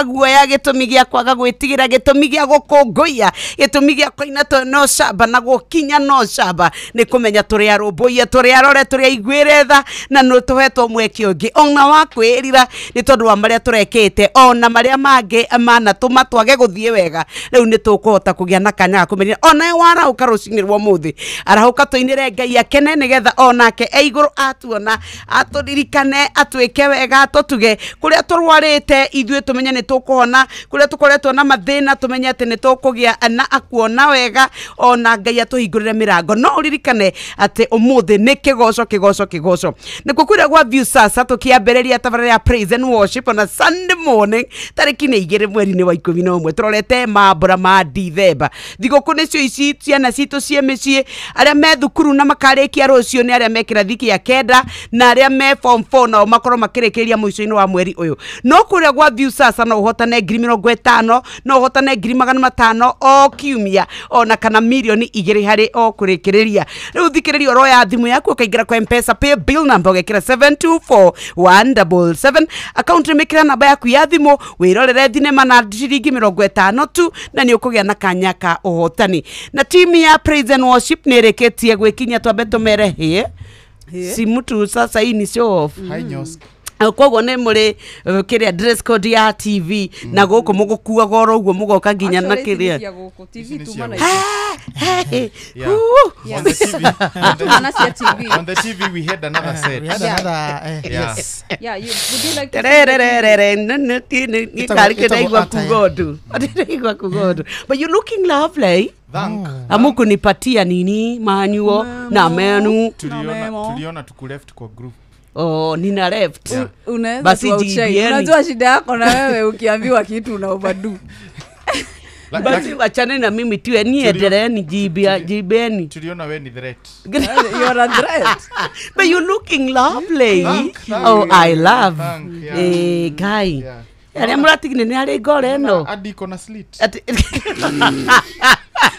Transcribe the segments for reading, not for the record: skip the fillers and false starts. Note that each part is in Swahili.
guoya gitumi gia kwaga gwitigira gitumi gia gukunguia gitumi gia koina to no shaba na gukinya no shaba ni kumenya turi arumbuia turi arore turi aiguire tha na no tuhetwo mweke ungi ona wa kwirira ni tondu wa maria turekete ona maria mangi mana tuma twage guthie wega riu ni tukuhota kugia na kanya kumenya ona wara ukarucinirwo muthi arahuka tuinire Ngai akene nigetha onake eiguru atuona aturirikane atwike wega tutuge kuria turwarite ithue tumenye ni tukuhona kuria tukoretwo na mathina tumenye ati ni tukugia na akuona wega ona Ngai atuhingurire mirango no uririkane ati umuthi ni kigoco nikuo kuria gwa view sasa tukiambiriria tabarira ya praise and worship on a Sunday morning tariki ni 2 mweri ni wa 11 turorete mambura ma Dithemba thiguku nicio ici ciana citu cie micii aria me thukuru na makarikia rucio ni aria me kirathi kia kenda na aria me form 4 na makoro makirikiria muico-ini wa mweri uyu no kuria gwa view sasa no uhotane 50,000 no uhotane 500,000 o kiumia ona kana milioni 2 hari o kurikiriria riu thikiriria ro ya thimu yaku ukaingira kwa M-Pesa pay bill number ugekira 724-177 account remekira namba yaku ya thimu wirorere thinema na ciringi 50 tu na ni ukugia na kanya ka uhotani na timu ya praise and worship nireketie gwikinya twambe tumere here si mtu sasa hii ni show off koguo ni muri kiria dress code ya TV na guku mugukua goro uguo mugoka nginya na kiria on the TV we had another set. Yes. Yeah, would you like to but you looking lovely. Thank. Amuku nipatia nini manyuo na menu Tuliona tuku left kwa group. Oh, nina left. Unaweza basi tu unajua shida yako na wewe ukiambiwa kitu na overdo. Basi wachane na mimi tu ni endelee ni jibeni. Tuliona wewe ni threat. You're a threat. But you looking lovely. Thank Oh, you. I love. Guy. Yeah. Ari muratigine ni ari gore no. Hadi iko na slit.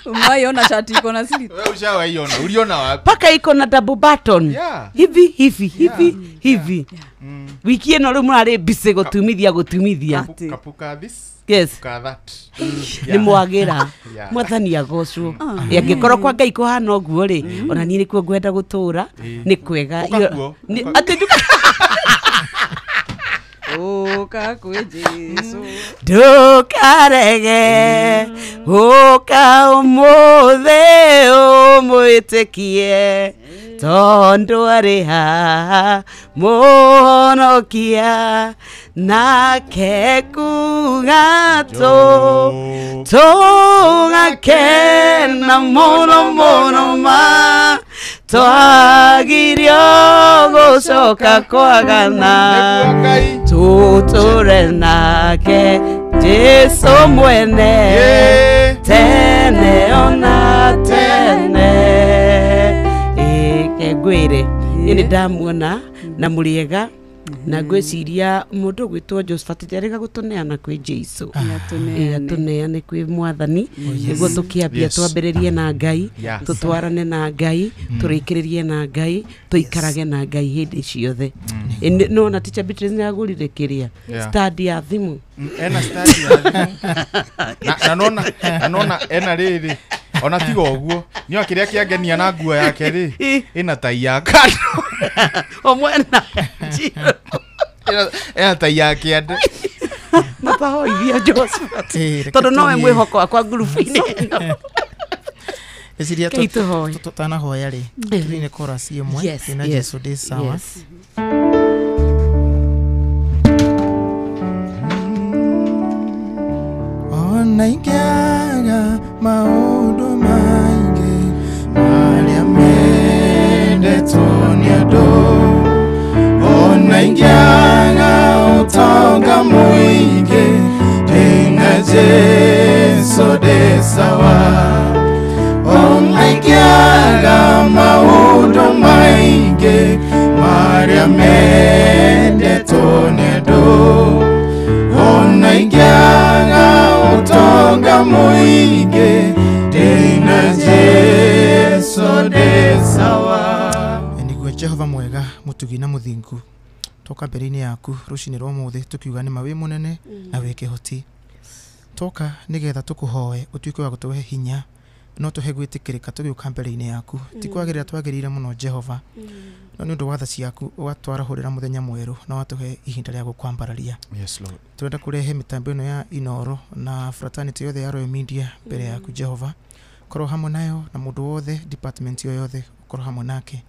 Umaiona shati iko na slit. Wewe ushawaiona? Uliona wapi? Paka iko na double button. Yeah. Hivi. Wiki eno ru murari bise gutumithia. Kapuka this. Yes. Kapuka that. Ni mwagira. Mwathani agocwo. Yangikorwo kwa Ngai kuhana uguo ri. Ona ni nikuo ngwenda gutura. Ni kwega. Ati Oka kwe Jesu ndukarege uka umuthe umwitikie tondu ari ha muhonokia nake kuga tugakena muno ma twagirio gucoka kwagana tuture nake Jesu mwene tene ona tene ngwire ini ndamuona na muriega na gwiciria mundu gwitwo Josephat arega gutuneana kwi Jesu atuneane kwi mwathani niguo tukiambia twambiririe na Ngai tutwarane na Ngai turikiririe na Ngai tuikarage na Ngai hindi ciothe no na teacher Beatrice ni agurire kiria study ya thimu ena study ya thimu na ena riri ona tigo uguo nio kiria kiangenia na nguo yake ri ina tai ya kando omwena ena tai yake ande mapahoithia Josephat tondu nowe mwihoko wakwa group-ini Esiria tutana hoya ri ni chorus imwe ina Jesu de sawa ona ingiaga maundu maingi maria mendetwo ni andu ona ingiaga utonga mwingi ndina Jesu de sawa ona ingiaga maundu maingi maria mendetwo ni andu ona ingiaga utonga mwingi ndina Jesu de sawa. Niguo Jehova mwega mutugi na muthingu toka mbere-inĩ yaku rucinĩ rwa mũthĩ tukiuga nĩ mawe munene na wĩke hoti. Toka nigetha tukuhoe utuike wa gũtũhe hinya no tũhe gwĩtĩkĩrĩka tũgĩũka mbere-inĩ yaku. Ti kwagĩrĩra twagĩrĩire mũno Jehova, no nĩ ũndũ wa tha ciaku ũgatwarahũrĩra mũthenya mwerũ na watũhe ihinda rĩa gũkwambararia. Yes Lord. Turenda kurehe mitambo ĩno ya Inoro na fraternity yothe ya Royal Media mbere yaku Jehova. Korwo hamwe nayo na mũndũ wothe department yo yothe korwo hamwe nake.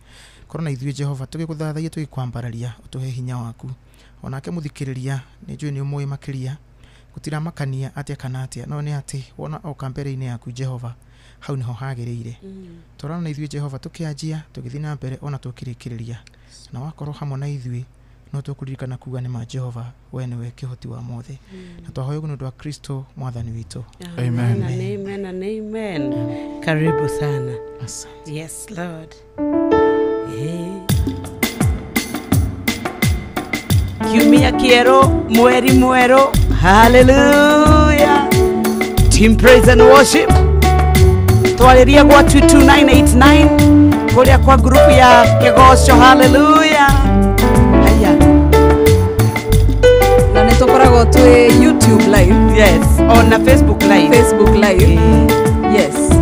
Korwo na ithuĩ Jehova tũgĩgũthathaia tũgĩkwambararia ũtũhe hinya waku. Onake mũthikĩrĩria nĩ njũĩ nĩ ũmũĩ makĩria gũtira makania atĩa kana atĩa, no nĩ atĩ wona oka mbere-inĩ yaku Jehova hau niho hagĩrĩire. Tũrana na ithuĩ Jehova tũkĩanjia tũgĩthiĩ na mbere ona tũkĩrĩkĩrĩria, na wakorwo hamwe na ithuĩ no tũkũririkana kuga nĩ ma Jehova we nĩwe kĩhoti wa mothe. Na twahoya ũguo nĩ ũndũ wa Kristo mwathani witũ. Amen. Amen and amen. Karibu sana. Asante. Yes Lord. Kiumia kĩero mweri mwero. Hallelujah. Team Praise and Worship. Twariria gwa 22989 kuria kwa group ya Kĩgoco. Hallelujah. Haya. Na nĩtũkoragwo twĩ YouTube live. Yes. On Facebook live. Facebook live. Yes.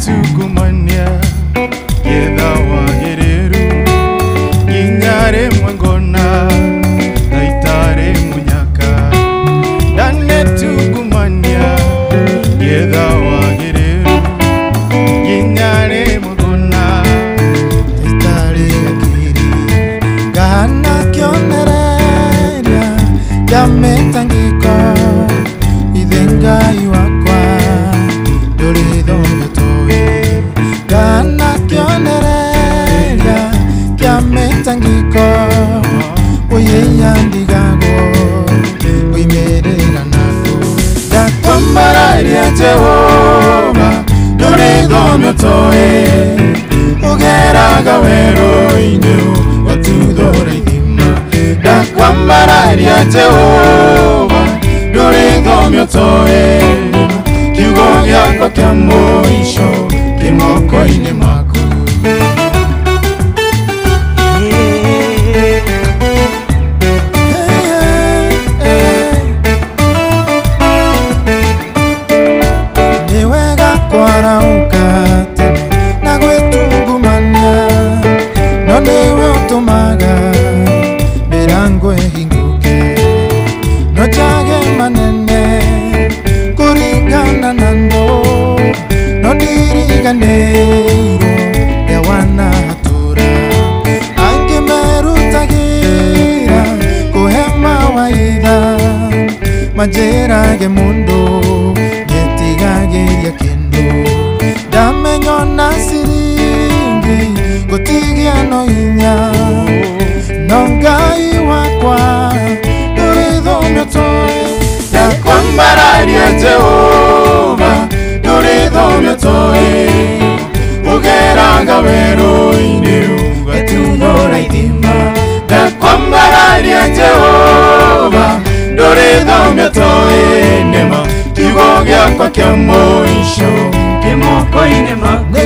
Tukumania yedha wagereru ingare mwangona naitare munyaka dane tukumania yedha wagereru ingare mwangona naitare akiri gana kionereria yametangiko idhengai wakwa dorido Gana kionereria kia metangiko oye yandigago oimerera nako dakwambararia Jehova doridhomyo toe ugeraga wero-inĩ watudhora ithima dakwambararia Jehova doridhomyo toe kiugo gĩakwa kĩa mũico moko-inĩ maku. Nĩ wega kwarauka tene na gwĩtungumania, no nĩwe ũtũmaga mĩrango ĩhingũke, no njage manene kũringana na ndũ no ndiriganĩirwo ya wana hatura angĩ merutagira kũhe mawaitha manjĩrage mũndũ nyetigagĩria kĩndũ ndamenyo na ciringi gũtigia no hinya no Ngai wakwa ndũrĩthomio toe ndakwambararia Jehova ndũrĩthomio toe ugeraga wero-inĩ ũgatudhora ithima ndakwambararia Jehova ndũrĩthomio toe nema kiugo gĩakwa kĩa mũico kĩ moko-inĩ maku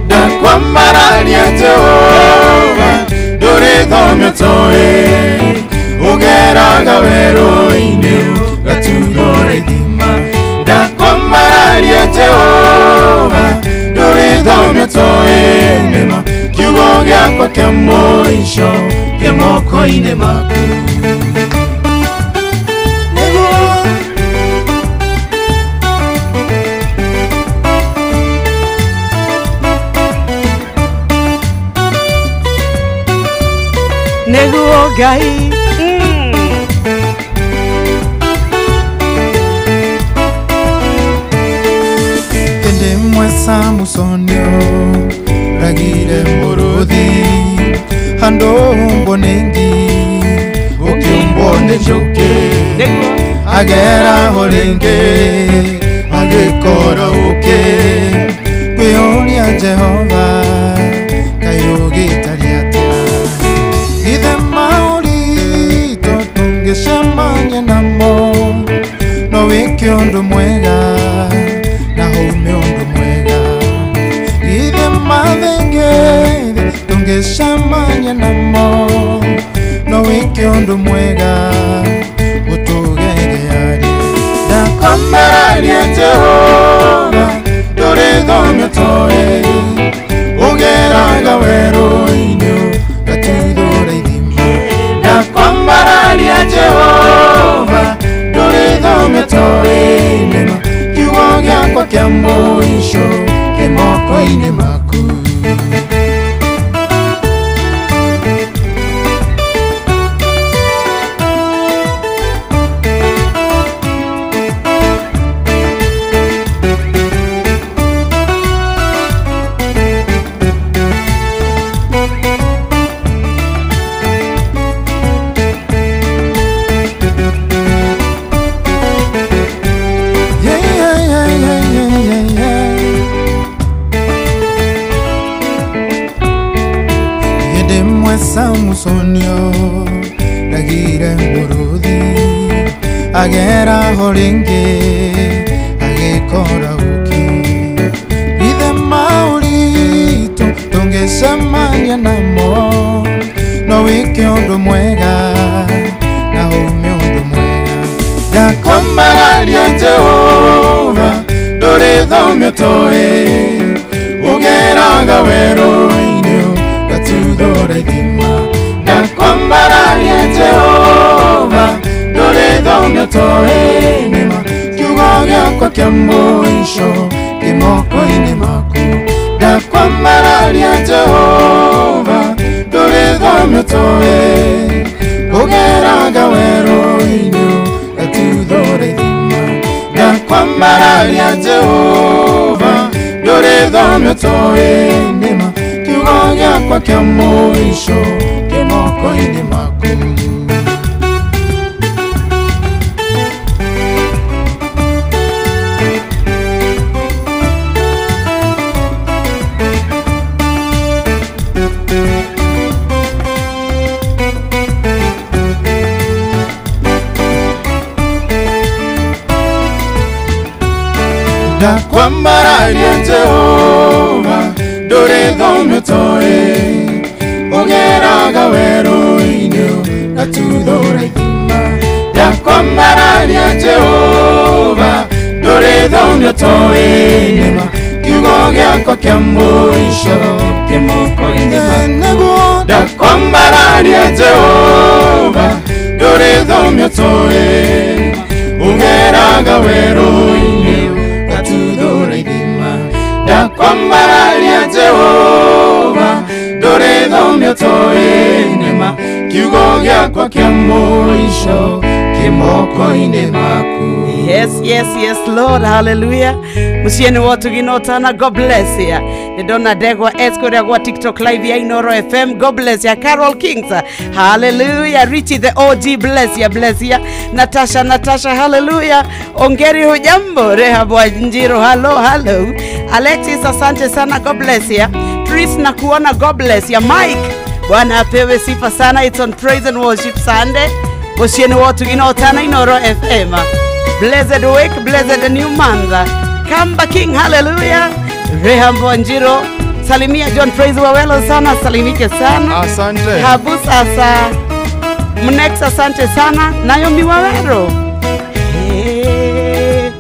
ndakwambararia Jehova ndũrĩthomio toe ugeraga wero-inĩ ũgatudhora ithima ndakwambararia Jehova ndũrĩthomio toe nema kiugo gĩakwa kĩa mũico kĩ moko-inĩ maku nĩguo Ngai Samusonio ragire muruthi hando mbonengi ukiumbone njuki agera holenge agikora uke kwihoria Jehova kayugitariata ithe mauri totungicemania namo no wiki undu mwega tungeshamanya namo no wiki undu mwega utugegeari ndakwambararia Jehova ndurithomio toe ugeraga werũ-inĩ gatũthũra ithima ndakwambararia Jehova ndurithomio toe nema kiugo giakwa kia mũico kĩ moko-inĩ maku Samusonio dagire muruthi agera horinge agekora uki ithe maurito tungesemania namo no wiki undu mwega na ume undu mwega ndakwambararia Jehova ndurithomio toe ugeraga werũ-inĩ gatũthũra ithima ndakwambararia Jehova ndurithomio toe nema kiugo giakwa kia mũico kĩ moko-inĩ maku ndakwambararia Jehova ndurithomio toe ugeraga werũ-inĩ gatũthũra ithima ndakwambararia Jehova ndurithomio toe nema kiugo giakwa kia mũico kĩ moko-inĩ maku ndakwambararia Jehova ndurithomio toe ugeraga werũ-inĩ gatũthũra ithima ndakwambararia Jehova ndurithomio toe nema kiugo giakwa kia mũico kĩ moko-inĩ maku ndakwambararia Jehova ndurithomio toe ugeraga werũ-inĩ gatũthũra ithima ndakwambararia Jehova ndurithomio toe nema kiugo giakwa kia mũico kĩ moko-inĩ maku. Yes, Lord, hallelujah. Musieni wotu ginotana, God bless ya. Nidona degwa eskuria kwa TikTok live ya Inoro FM, God bless ya. Carol Kings, hallelujah. Richie the OG, bless ya. Natasha, hallelujah. Ongeri hujambo, Rehabu Njiro, hello. Alexis, asante sana, God bless ya. Tris na kuona, God bless ya. Mike, Bwana apewe sifa sana. It's on Praise and Worship Sunday. Musieni wotu ginotana, Inoro FM. Blessed week, blessed new month. Kamba King, hallelujah. Rehambo Njiro, salimia John Praise wawelo sana, salimike sana. Asante. Habu sasa, Mnex asante sana, Naomi wawero. Hey,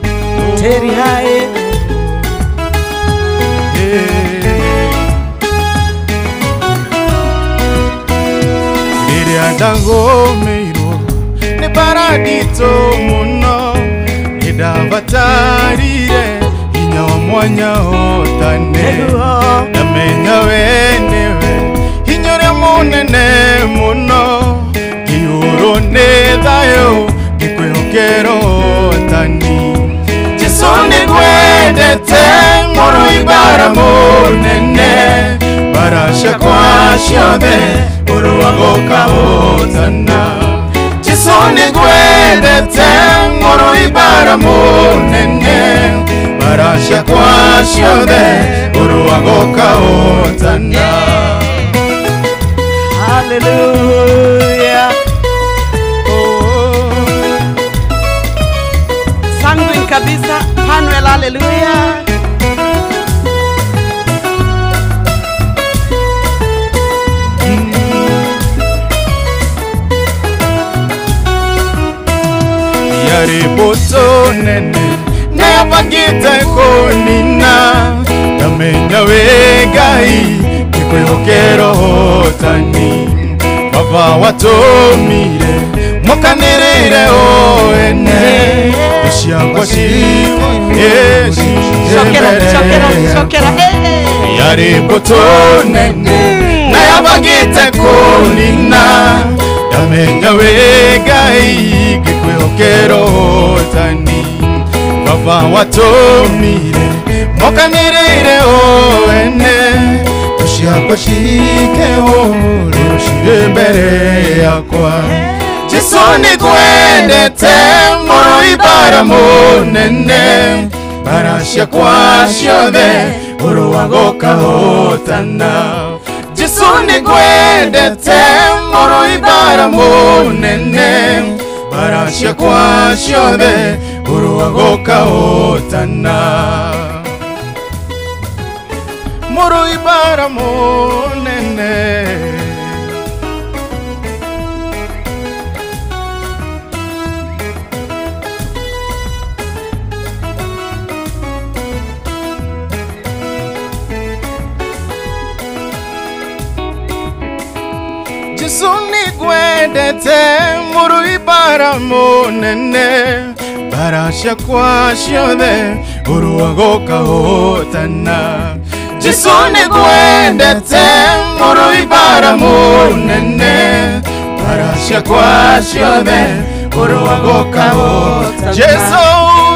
Teri hae. Diri andango meiro, ne paradito muno, ne davatarire, inya wa mwanya otane, na menya wenewe, inyore monene muno, kiuro ne dayo, kikwehokero otani. Jisone gwedete, moro ibara monene, barasha kwa shiode, uruwagoka otana. Jisone gwedete, moro ibara monene, barasha kwa shiode, uruwagoka otana. Hallelujah. Sanguine kabisa, Manuel, hallelujah. yari buto nene nayabagite konina ndamenya wegai kikwihokero hotani baba watomire mukanirire oene ushiyagwa Shokera yari buto nene nayabagite konina ndamenya wegai kikwihokero hotani baba watomire mukanirire oene ushiyagwa shikeho ushire mbere yakwa Jisoni kwendete moro ibara monene barashya kwa shode uruwagoka hotana Jisoni kwendete moro ibara monene barashya kwa shode uruwagoka hotana moro ibara monene Jisuni kwendete muru ibara monene barashya kwa shode uruwagoka hotana Jisuni kwendete muru ibara monene barashya kwa shode uruwagoka hotana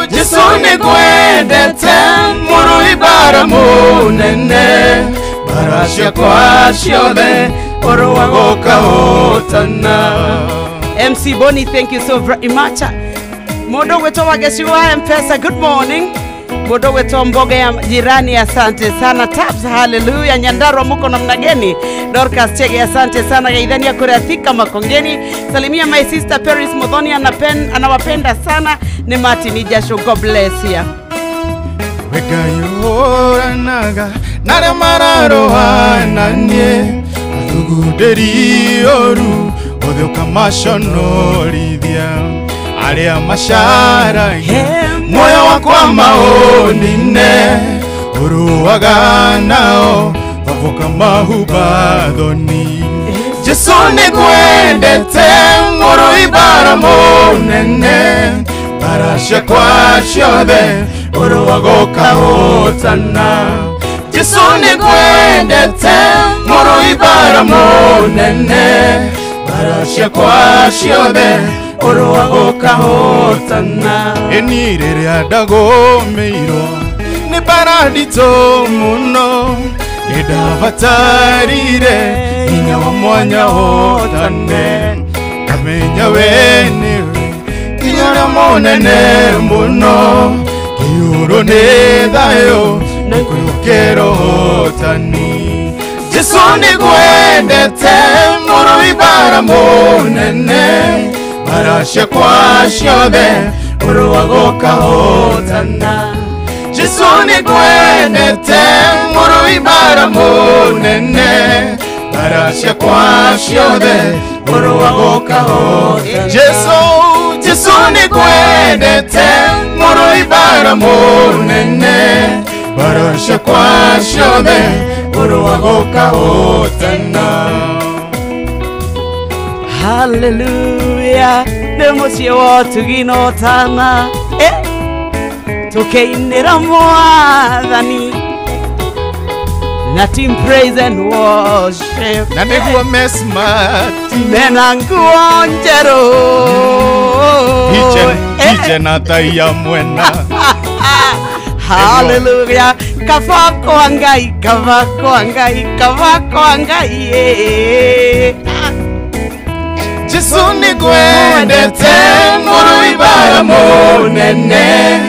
Jisuni kwendete muru ibara monene barashya kwa shode uruwagoka hotana. MC Bonnie, thank you so very much. Modo weto wagesiwa M-Pesa, good morning. Modo weto mboga ya jirani, asante sana. Tabs, hallelujah. Nyandarua muko namna gani? Dorcas Chege, asante sana. Gaidhani ya Kureathika Makongeni. Salimia my sister Paris Modhoni, anawapenda sana. Ni Martin Ijasho, God bless you. Wega yora naga nare mararo ananye Tuguderi oru odeo kamashono lidia Aria mashara moyo wakwa maonine Uruwaga nao wavuka mahubadoni Jesone kwendete moro ibara monene Barasha kwa shode uruwagoka hotana Jesone kwendete moro ibara monene Barashya kwa shode uruwagoka hotana Enirere adagomeiro ni paradito muno Nidabatarire inyawa mwanya hotane Kamenya wenewe kinyara monene muno Kiyuro nedayo nikuyokero hotani Jisoni kwendete moro ibara monene Barashya kwa shode uruwagoka hotana Jisoni kwendete moro ibara monene Barashya kwa shode uruwagoka hotana Jisoni kwendete moro ibara monene Barashya kwa shode uruwagoka hotana Hallelujah. Nemosie watu ginotana Tukeinera mwathani Na team praise and worship Na negwa mesmati Mena nguo njero Hiche na taiya mwena Hallelujah. Kavako angai, kavako angai, kavako angai Jisuni kwendete moro ibara monene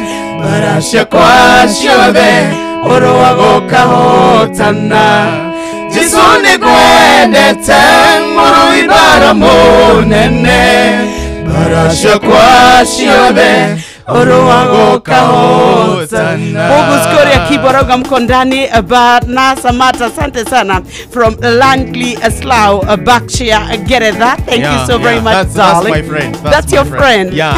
Barashya kwa shode uruwagoka hotana Jisuni kwendete moro ibara monene Barashya kwa shode Orowago kahotana. Bogus Korea Kiborauga mko ndani. Na Samata, asante sana from Langley Slough, Berkshire, Gereda. Thank you so very much, darling. That's my friend. That's your friend. Yeah.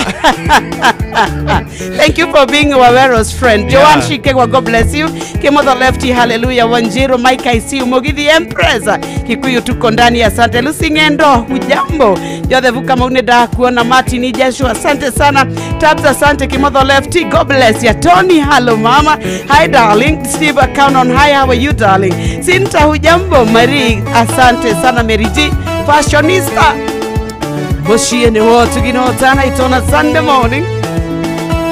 Thank you for being Wawero's friend. Joanne Shikegwa, God bless you. Kimoto Lefty, hallelujah. Wanjiru, Mike, I see you. Mogidi Empress, Kikuyu tuko ndani, asante. Lucy Ngendo, hujambo. Jothe vuka mauneda kuona Martin ni Joshua, asante sana. Tabs, asante. Kimoto Lefty, God bless you. Tony, hello mama. Hi darling. Steve, count on high. How are you darling? Sinta, hujambo. Marie, asante sana. Mary G, fashionista. Boshie ni wotu ginotana itona Sunday morning.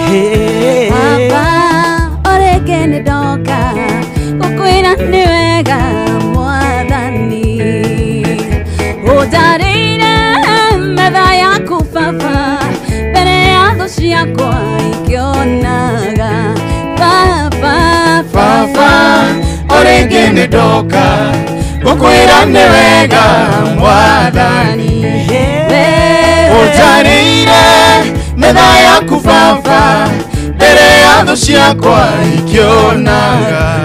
Hey. Papa, oreke ni doka, kukwira ni wega mwadhani. Utarine medha ya kufafa, bere ya doshi ya kwa ikionaga. Papa, oreke ni doka, kukwira ni wega mwadhani. Utarine medha ya kufafa, bere ya doshi ya kwa ikionaga.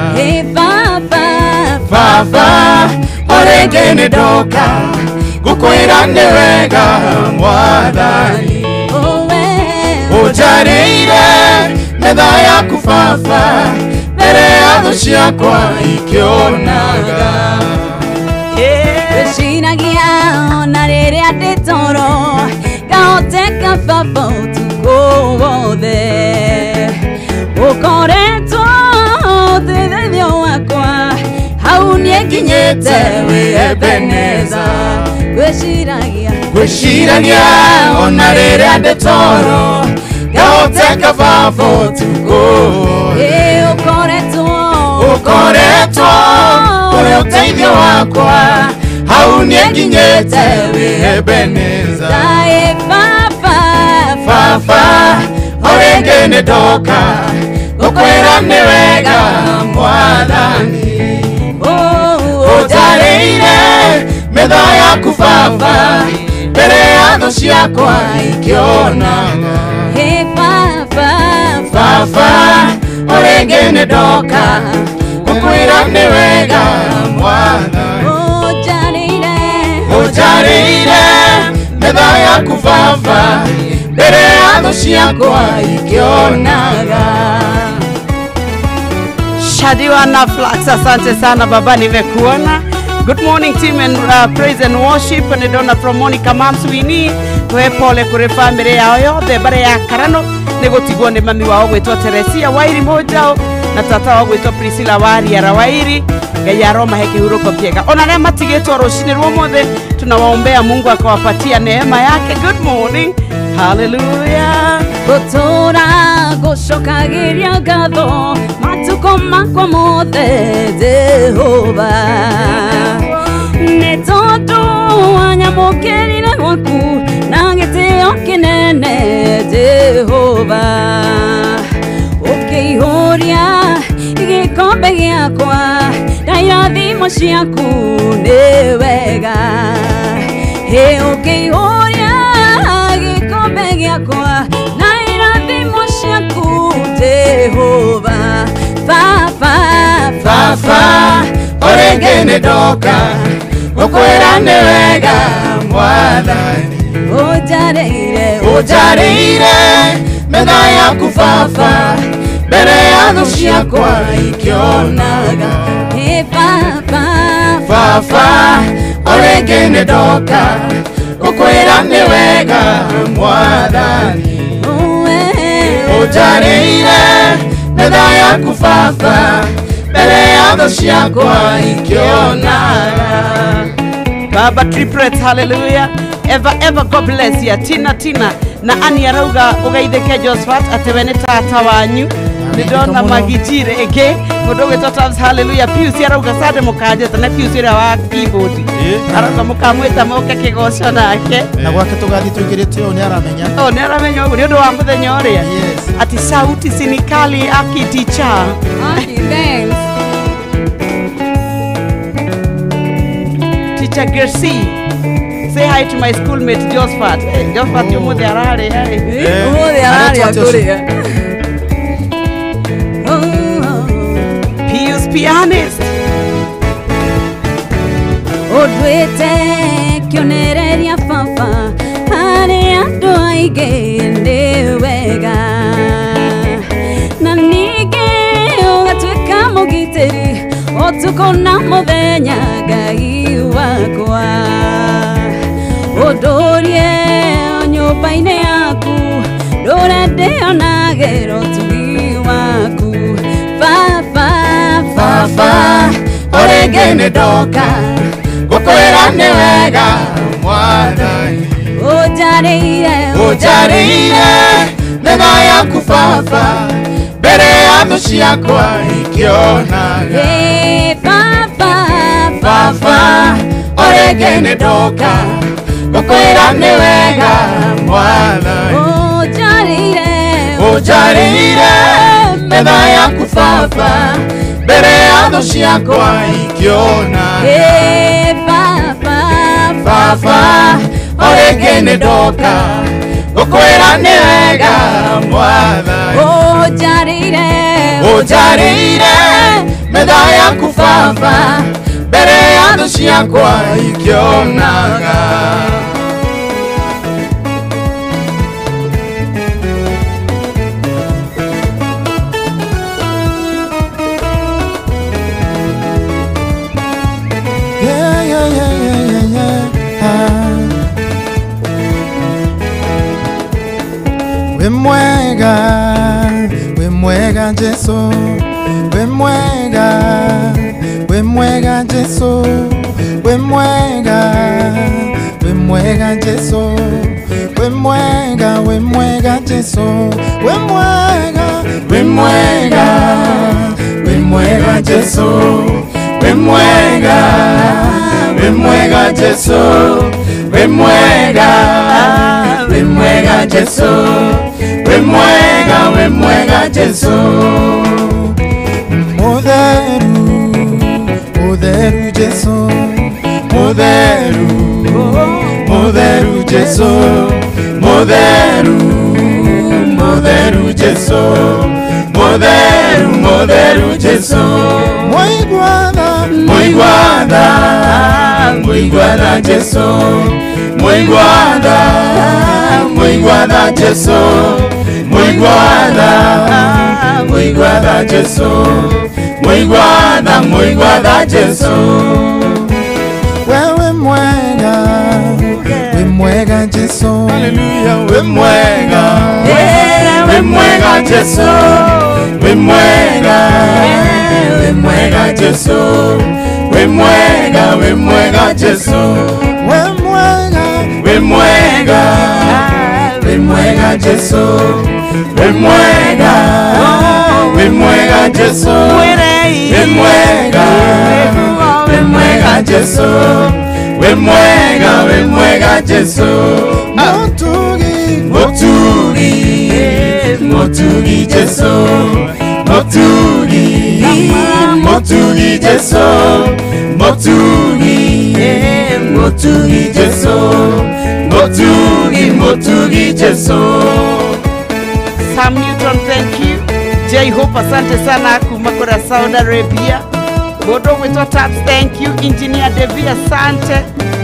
Papa, oreke ni doka, kukwira ni wega mwadhani. Utarine medha ya kufafa, bere ya doshi ya kwa ikionaga. Shinagia na rere ate toro kaoteka papo tukowode ukoreto thethio wakwa haunie kinyete webeneza gwishiragia ona rere ate toro kaoteka papo tukowode ukoreto ule uteithio wakwa haunie kinyete webeneza. Papa, oreke ni doka, kukwira ni wega mwadhani. Utarine medha ya kufafa, bere ya doshi ya kwa ikionaga. Papa, oreke ni doka, kukwira ni wega mwadhani. Utarine medha ya kufafa, bere ya doshi ya kwa ikionaga. Shadiwa na Flax, asante sana baba, nimekuona. Good morning team and praise and worship. And dona from Monica Mamswini. We pole kure family yao yothe bare ya Karano. Negotigwa ne mami wao gwetwa Teresia Wairi Mojao na tata wao gwetwa Priscilla Wari ya Rawairi. Gaya Roma heki huruko piega. Ona ne matigeto roshini ruomothe. Tunawaombea Mungu akawapatia neema yake. Good morning. Hallelujah. Gotora goshokagiria gatho matuko makwa mothe Jehova netondo wanyamokerire gwaku na gitio kinene Jehova ukihoria gikombe giakwa na irathimo ciaku ni wega ukihoria gikombe giakwa na irathimo ciaku Jehova Papa, oreke ni doka, kukwira ni wega mwadhani. Utarine medha ya kufafa, bere ya doshi ya kwa ikionaga. Papa, oreke ni doka, kukwira ni wega mwadhani. Utarine medha ya kufafa, bere ya doshi ya kwa ikionaga. Baba triplet, hallelujah. Ever, God bless you. Tina, na ani arauga ugaitheke Josephat atebene tata wanyu. Nidona magijire ege. Mudoge totabs, hallelujah. Pius arauga sade mukaje, tana Pius ira wa keyboard. Arauga mukamweta moke kigosho nake. Na gwake tugathi tuigirite o ni aramenya. Ni aramenya uguo ni undu wa muthenya uria. Yes. Ati sauti sinikali akiticha. Thanks. Teacher Gersi. say hi to my schoolmate Josephat. Hey, Josephat yumo the arare. Hey. Umuthi ararĩa kũrĩa. Pius pianist. Odwete kionereria baba harĩ andũ aingĩ ndĩ wega na ningĩ ũgatuĩka mũgitĩri ũtukũ na mũthenya Ngai wakwa ũndũrie nyũmba-inĩ yaku ndũrendĩonagĩra ũtugi waku baba orĩngĩ nĩ ndoka gũkwĩra nĩ wega Mwathani ũnjarĩire metha yaku baba mbere ya thũ ciakwa ikĩonaga baba orĩngĩ nĩ ndoka gũkwĩra nĩ wega Mwathani ũnjarĩire metha yaku baba mbere ya thũ ciakwa ikĩonaga baba orĩngĩ nĩ ndoka gũkwĩra nĩ wega Mwathani ũnjarĩire metha yaku baba mbere ya thũ ciakwa ikĩonaga We mwega Jesu, we mwega Jesu, we mwega Jesu, we mwega Jesu, we mwega Jesu, we mwega Jesu, we mwega Jesu, we mwega Jesu. Mutheru Jesu, mutheru Jesu, mutheru Jesu, mutheru Jesu. Muiguada Jesu, muiguada Jesu, muiguada Jesu, muiguada Jesu. We mwega Jesu, hallelujah. We mwega Jesu, we mwega Jesu, we mwega Jesu, we mwega Jesu, we mwega Jesu, we mwega Jesu, we mwega Jesu. Motugi Jesu, motugi Jesu, motugi Jesu, motugi Jesu. Sam Newton, thank you. J Hope, asante sana kumakora Saudi Arabia. Bodo Weto Taps, thank you. Engineer Devi, asante.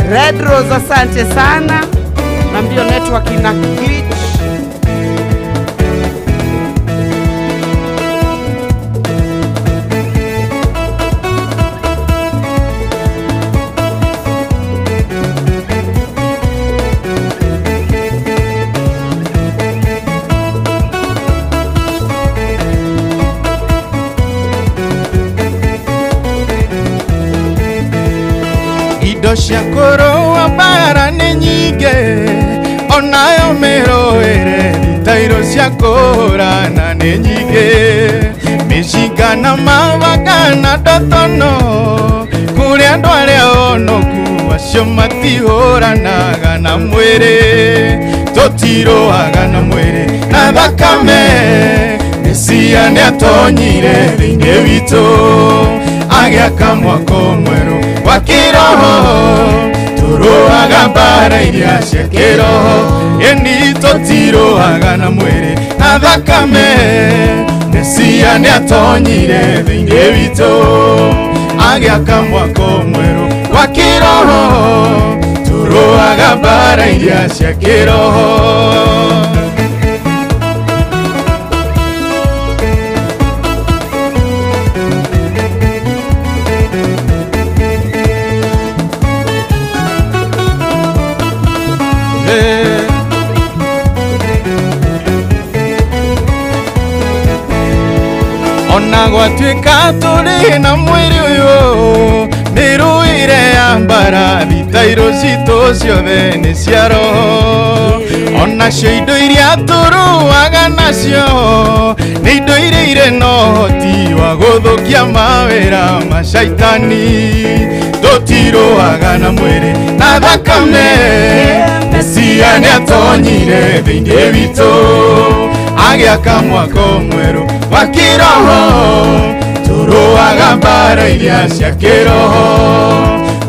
Red Rose, asante sana. Nambio network ina glitch. Indo cia kũrũa mbara nĩ nyingĩ, onayo mĩrũĩre itairo cia kũhũrana nĩ nyingĩ. Mĩcinga na mabanga na ndotono, kũrĩa andũ arĩa onoku acio matihũranaga na mwĩrĩ. Tũtirũaga na mwĩrĩ na thakame, Mesia nĩatonyire thĩinĩ witũ, agĩaka mwako mwerũ wa kĩroho. turoaga mbara iria cia kĩroho ĩni tũtiroaga na mwĩrĩ na thakame Mesia nĩatonyire thĩinĩ witũ agĩaka mwako mwerũ wa kĩroho turoaga mbara iria cia kĩroho Ona gwatuĩka tũrĩ na mwĩrĩ ũyũ nĩrũire ya mbarathi ta irũ citũ ciothe nĩ cia roho onacio indo iria tũrũaga nacio nĩ indo iria irĩ na ũhoti wa gũthũkia mawĩra ma caitani tũtirũaga na mwĩrĩ na thakame Mesia nĩatonyire thĩinĩ witũ agĩaka mwako mwerũ wa kĩroho turoaga mbara iria cia kĩroho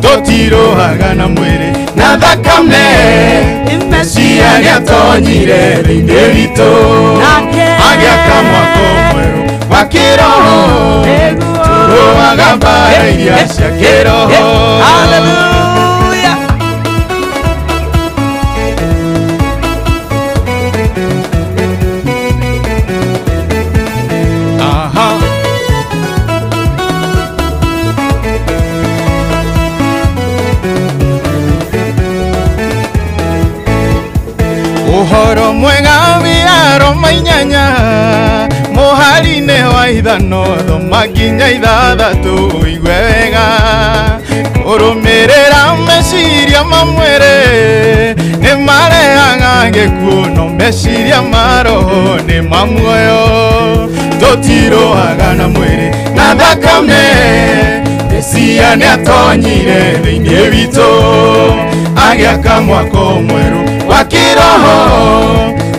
tũtirũaga na mwĩrĩ na thakame Mesia nĩatonyire thĩinĩ witũ agĩaka mwako mwerũ wa kĩroho turoaga mbara iria cia kĩroho Hallelujah. Ũhoro mwega wa Roma 8 mũhari-inĩ wa ithano thoma nginya 6 ũigue wega kũrũmĩrĩra meciria ma mwĩrĩ nĩ marehaga gĩkuũ no meciria ma roho nĩ ma muoyo tũtirũaga na mwĩrĩ na thakame Mesia nĩatonyire thĩinĩ witũ agĩaka mwako mwerũ wa kĩroho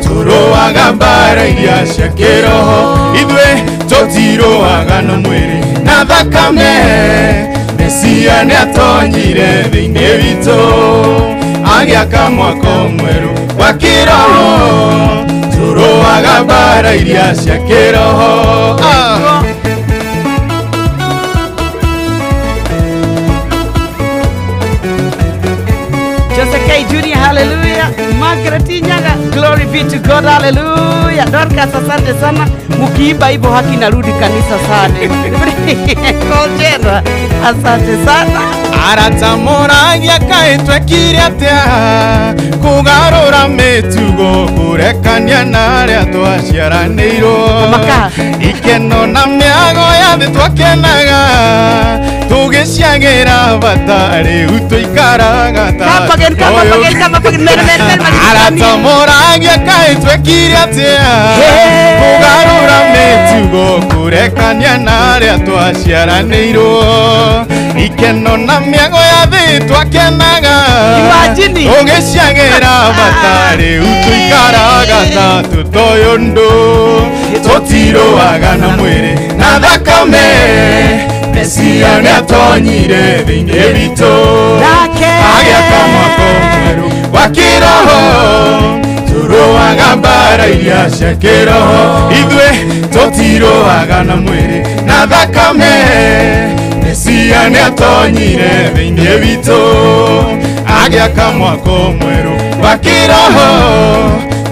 turoaga mbara iria cia kĩroho ithuĩ tũtirũaga na mwĩrĩ na thakame Mesia nĩatonyire thĩinĩ witũ agĩaka mwako mwerũ wa kĩroho turoaga mbara iria cia kĩroho Jose K. Jr. Hallelujah. Margaret Nyaga, glory be to God. Hallelujah. Dorcas, asante sana. Mukiimba hivyo haki narudi kanisa sana. Kojera, asante sana. Aratamũragia kaĩ twekire atĩa kũgarũra mĩtugo kũrekania na arĩa twaciaranĩirwo ikeno na mĩago ya thĩ twakenaga tũgĩciagĩra bata rĩu tũikaraga ta aratamũragia kaĩ twekire atĩa kũgarũra mĩtugo kũrekania na arĩa twaciaranĩirwo ikeno na mĩago ya thĩ twakenaga tũgĩciagĩra bata rĩu tũikaraga ta tũtoĩ ũndũ tũtirũaga na mwĩrĩ na thakame Mesia nĩatonyire thĩinĩ witũ agĩaka mwako mwerũ wa kĩroho turoaga mbara iria cia kĩroho ithuĩ tũtirũaga na mwĩrĩ na thakame Mesia nĩatonyire thĩinĩ witũ agĩaka mwako mwerũ wa kĩroho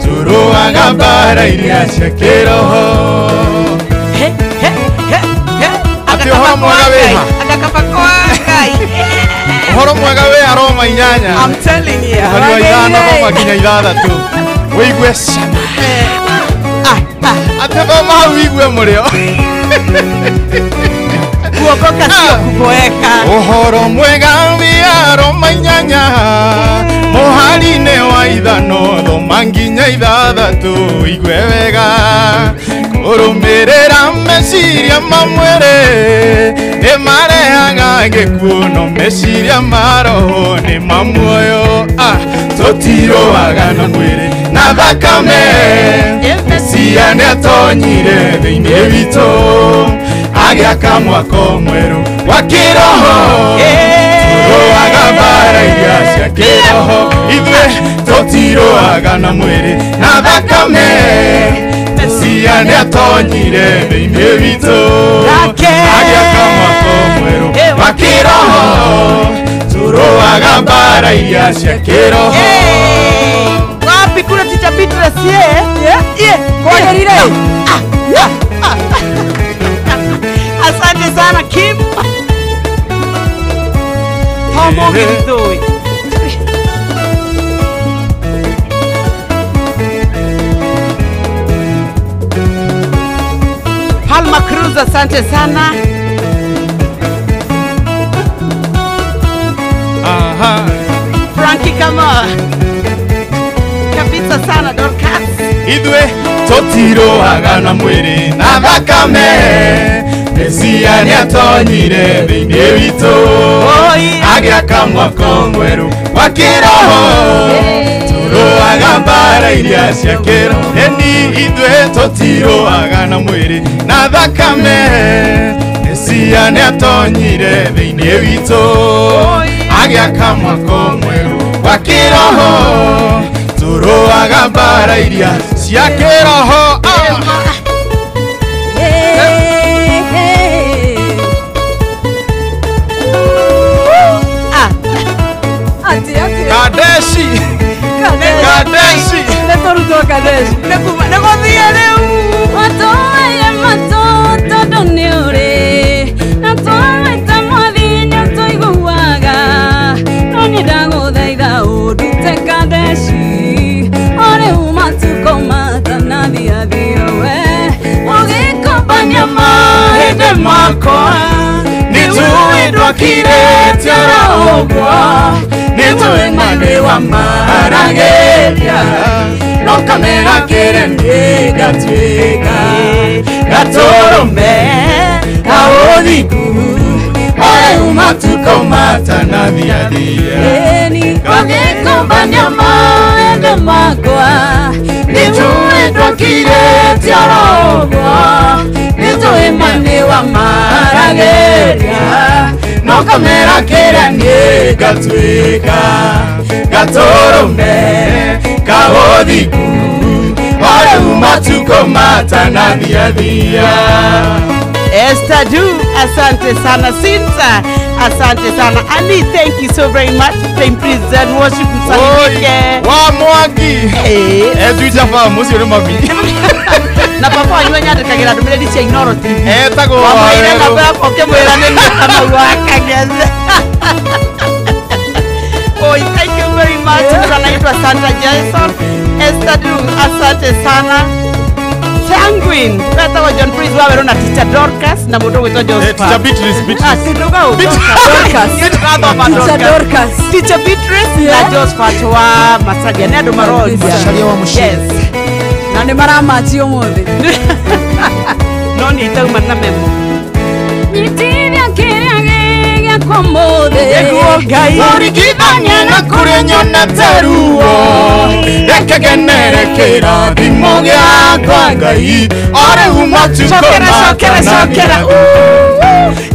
turoaga mbara iria cia kĩroho ũhoro mwega wĩha ũhoro mwega wĩ Roma 8 I'm telling you. mweri wa ithano thoma nginya 6 wĩigue cama atĩ thoma hau wĩigue mũrĩo kuokoka sio kuboeka ũhoro mwega wĩ Roma 8 mũhari-inĩ wa ithano thoma nginya 6 wĩigue wega kũrũmĩrĩra meciria ma mwĩrĩ nĩ marehaga gĩkuũ no meciria ma roho nĩ ma muoyo tũtirũaga na mwĩrĩ na thakame Mesia nĩatonyire thĩinĩ witũ agĩaka mwako mwerũ wa kĩroho turoaga mbara iria cia tũtiroaga na mwĩrĩ na thakame Mesia nĩatonyire thĩinĩ witũ agĩaka mwako mwerũ wa kĩroho tũrũaga mbara iria cia kĩroho wapi kule Teacher Beatrice Kwagerire. asante sana Kim Homo githoi Palma Cruz asante sana Frankie kama kabisa sana Dorcas ithuĩ tũtiroaga na mwĩrĩ na thakame Mesia nĩatonyire thĩinĩ witũ agĩaka mwako mwerũ wa kĩroho tũrũaga mbara iria cia kĩroho ithuĩ tũtiroaga na mwĩrĩ na thakame Mesia nĩatonyire thĩinĩ witũ agĩaka mwako mwerũ wa kĩroho tũrũaga mbara iria cia kĩroho Kadeshi Nĩtũrutwo Kadeshi nĩgũthiĩ rĩu Watoe matoto doniore na toa mwathi nĩtũiguaga no nĩndagũthaitha ũndute Kadeshi ore umatuko matanathiathiwe ũgĩkombania mahĩndĩ makwa nĩtũĩ ndwakirĩte oro ũguo nĩtũĩ mandĩ wa marageria no kamera kĩremie gatuĩka gatũrũme kaũthiku ore umatuko matanathiathia ũgĩkombania mahĩndĩ makwa nĩtũĩ ndwakirĩte oro ũguo nĩtũĩ mandĩ wa marageria no kamera kĩremie gatuĩka gatũrũme kaũthiku ore umatuko matanathiathia Esther Du, asante sana Sinta, asante sana Ali, thank you so very much. Praise and worship msalimike. wa Mwangi tuitaba mucio mami Na papa wanyu nyandikagira ndumiriri cia Inoro TV. etagwo Wamwire namba yako ukimwira nĩ kama wakageze. Oh, thank you very much. Mtu anaitwa Sandra Jason. Esther Du, asante sana. Sanguine, wetagwo John Prince wawerwo na Teacher Dorcas na mũndũ gwĩtwo Joseph. Teacher Beatrice Teacher Beatrice na Joseph wa Masagia nĩ andũ maroria. Macharia wa Mushi. Yes. na nĩ maramachi ũmũthĩ No nĩ itauma na memo. nyitithia kĩrĩa gĩgĩakwa mũthĩ Nĩguo Ngai ũringithania na kũrĩa nyonete ruo reke genere kĩrathimo gĩakwa Ngai ore umatuko Cokera.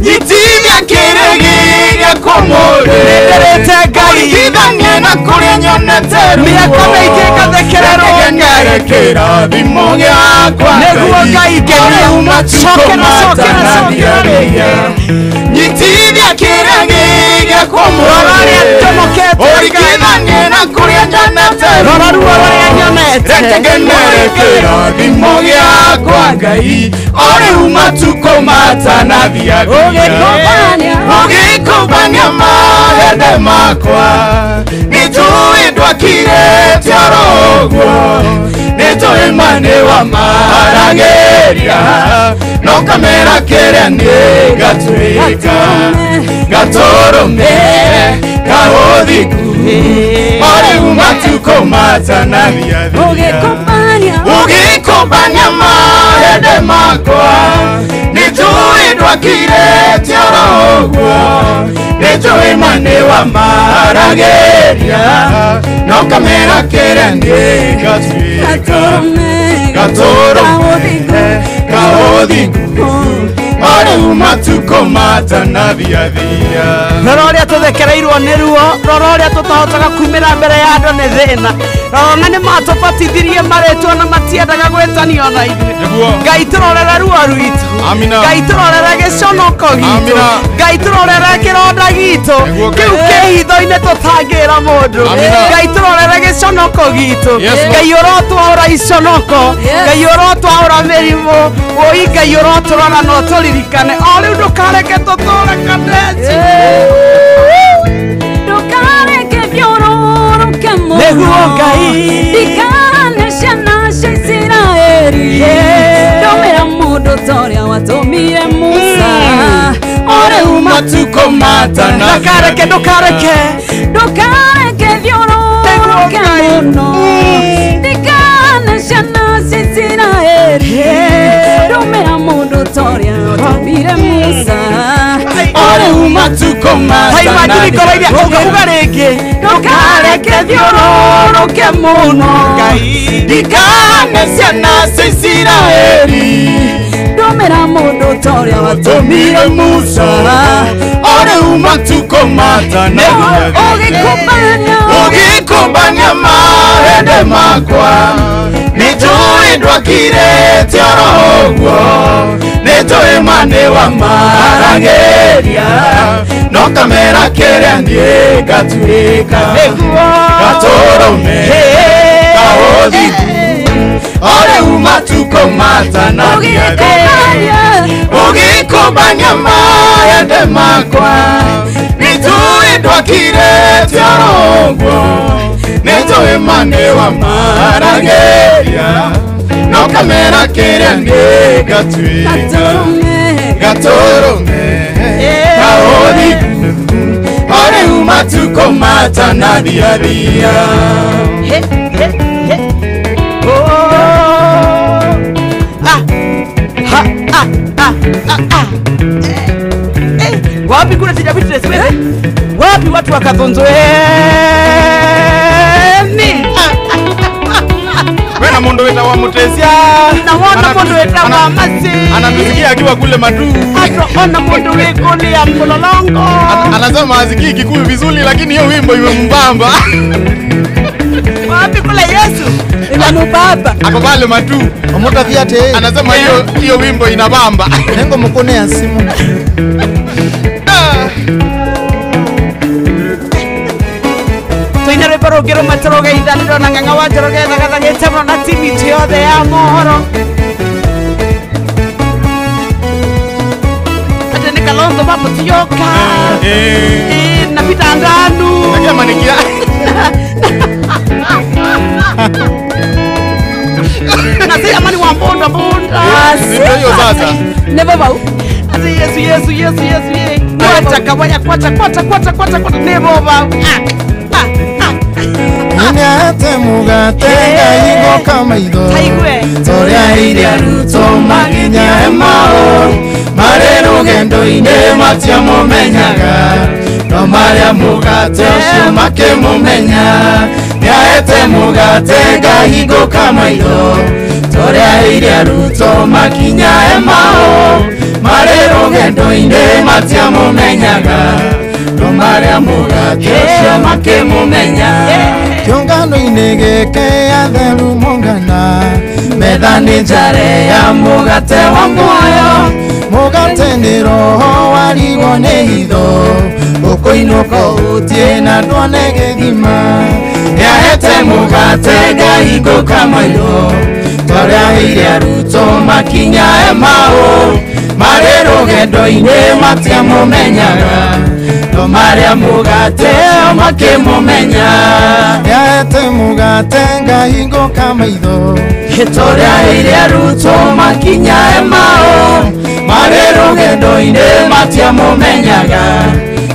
nyitithia kĩrĩa gĩgĩakwa mũthĩ Nĩnderete Ngai ũringithania na kũrĩa nyonete ruo mĩaka mĩingĩ ngathekererwo genere kĩrathimo gĩakwa Nĩguo Ngai ngenia. ore umatuko Cokera. nyitithia kĩrĩa gĩgĩakwa Rora ũrĩa njonokete ũringithanie na kũrĩa nyonete Rora ruo rũrĩa nyonete. reke genere kĩrathimo gĩakwa Ngai ore umatuko matanathiathia ũgĩkũmbania mahĩndĩ makwa nĩtũĩ ndwakirĩte oro ũguo nĩtũĩ mandĩ wa marageria no kamera kĩrĩa nĩ gatuĩka gatũrũme kaũthiku ore umatuko matanathiathia ũgĩkũmbania mahĩndĩ makwa nĩtũĩ ndwakirĩte oro ũguo nĩtũĩ mandĩ wa marageria no kamera kĩrĩa nĩ gatuĩka gatũrũme kaũthiku ore umatuko matanathiathia Rora ũrĩa tũthekereirwo nĩ ruo, rora ũrĩa tũtahotaga kumĩra mbere ya andũ nĩ thĩna. ronga nĩ matũbatithirie marĩtwo na matiendaga gwĩtanio na ithuĩ. Ngai tũrorere ruo rwitũ, Ngai tũrorere gĩconoko gitũ, Ngai tũrorere kĩronda gitũ kĩu kĩhitho-inĩ tũtangĩra mũndũ, Ngai tũrorere gĩconoko gitũ, Ngai ũrotwahũra iconoko, Ngai ũrotwahũra mĩrimũ, woi Ngai ũrotũrora no tũririkane o rĩu ndũkareke tũtũre Kadeshi. Ndũkareke thiũrũrũke mũno Nĩguo Ngai ndikane ciana cia Isiraeli ndũmĩra mũndũ ta ũrĩa watũmire Musa o rĩu matukũ matana. Ndũkareke thiũrũrũke mũno ndikane ciana cia Isiraeli ndũmĩra mũndũ ta ũrĩa watũmire Musa o rĩu matukũ matana. uga rĩngĩ ndũkareke thiũrũrũke mũno ndikane ciana cia Isiraeli ndũmĩra mũndũ ta ũrĩa watũmire Musa o rĩu matukũ matana. Ũgĩkũmbania mahĩndĩ makwa nĩtũĩ ndwakirĩte oro ũguo, nĩtũĩ mani wa maragĩria no kamera kĩrĩa niĩ ngatuĩka gatũrũme kahũthithu o rĩu matukũ matanagia. Ũgĩkũmbania mahĩndĩ makwa nĩtũĩ ndwakirĩte oro ũguo, nĩtũĩ mani wa maragĩria no kamera kĩrĩa niĩ ngatuĩka gatũrũme kahũthithu o rĩu matukũ matanathiathia. Wapi kule sijapita siwezi? Wapi watu wakathonzoeni? Wena mundu weta wa mutesia Naona mundu weta wa masi anatusikia akiwa kule Matu. Ato ona mundu wekuli ya Mlolongo. Anasema aziki Kikuyu vizuri lakini hiyo wimbo imembamba. Wapi kule Yesu? Inamubaba. Ako pale Matu. Omuta viate. Anasema hiyo wimbo inabamba. Nengo mukone ya simu. Toina reparo kero matoroge idaliro na nganga wajoroge na kata getemo na TV yothe ya mohoro. Ate ni Kalonzo papo tiyoka. Napita nganu. Nakia manikia. Nasi amani wa mbonda. Ndio hiyo sasa. Never bau. Ate Yesu. Kwata kabanya kwata nebo ba. Nyate mugate ngaigo kamaitho Toria iria ruto maginya emao mare rugendo-inĩ matiamumenyaga no maria mugate ũcio makĩmũmenya nĩahete mugate ngahingo kamaitho toria iria ruto makinya emao mare rugendo-inĩ matiamumenyaga no maria mugate ũcio makĩmũmenya Kiongano-inĩ gĩkĩ atheru mongana metha nĩ njare ya mugate wa muoyo mugate nĩ roho warigwo nĩ hitho ũkũinũka ũtie na ndwone gĩthima nĩahete mugate ngahingũka maitho twareheire arutwo makinya emao marĩ rũgendo-inĩ matiamũmenyaga no marĩa mugate makĩmũmenya nĩahete mugate ngahingũka maitho twareheire arutwo makinya emao marĩ rũgendo-inĩ matiamũmenyaga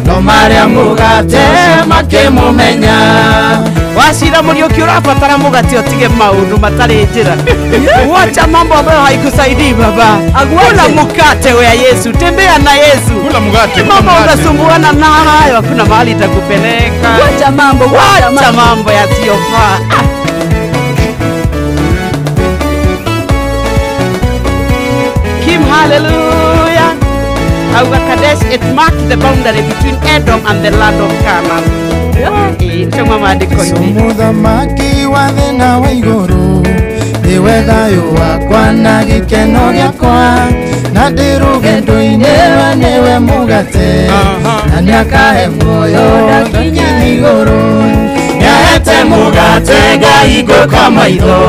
no marĩa mugate makĩmũmenya Washira Muriuki urabatara mugate utige maundu matarĩ njĩra. Wacha mambo ambayo haikusaidii baba. Kula mkate wa Yesu, tembea na Yesu. Kula mkate. Mambo unasumbuana nayo, hakuna mahali itakupeleka. Wacha mambo yasiyofaa. Kim hallelujah. Kadesh, it marked the boundary between Edom and the land of Canaan. Choma maandiko-inĩ. Mũthamaki wa thĩ na wa igũrũ, nĩwe thayũ wakwa na gĩkeno gĩakwa, na ndĩ rũgendo-inĩ we nĩwe mũgate, na nĩakahe muoyo ndakinya igũrũ. Nĩahete mũgate ngahingũka maitho,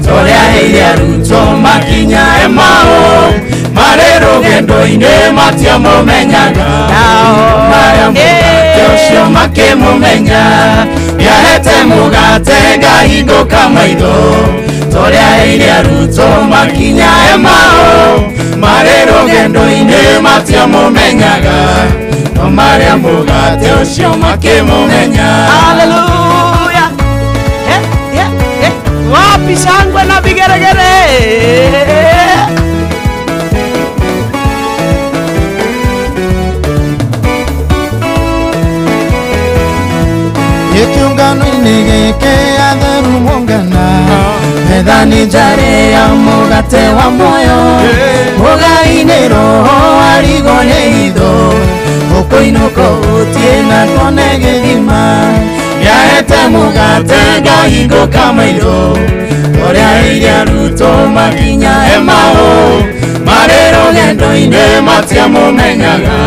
tũrĩa heire arutwo makinya Emau, marĩ rũgendo-inĩ matiamũmenyaga, marĩa mũgate ũcio makĩmũmenya. Nĩahete mũgate ngahingũka maitho, tũrĩa heire arutwo makinya Emau, marĩ rũgendo-inĩ matiamũmenyaga, no marĩa mũgate ũcio makĩmũmenya. Hallelujah. Wapi shangwe na vigeregere? Gĩkĩũngano-inĩ gĩkĩ atheru mũngana, metha-inĩ njarĩ ya mũgate wa muoyo, mũgai-inĩ roho arigwo nĩ hitho, ũkũinũka ũtie na tuone gĩthima. Nĩahete mũgate ngahingũka maitho, ũrĩa heire arutwo makinya Emau, marĩ rũgendo-inĩ matiamũmenyaga,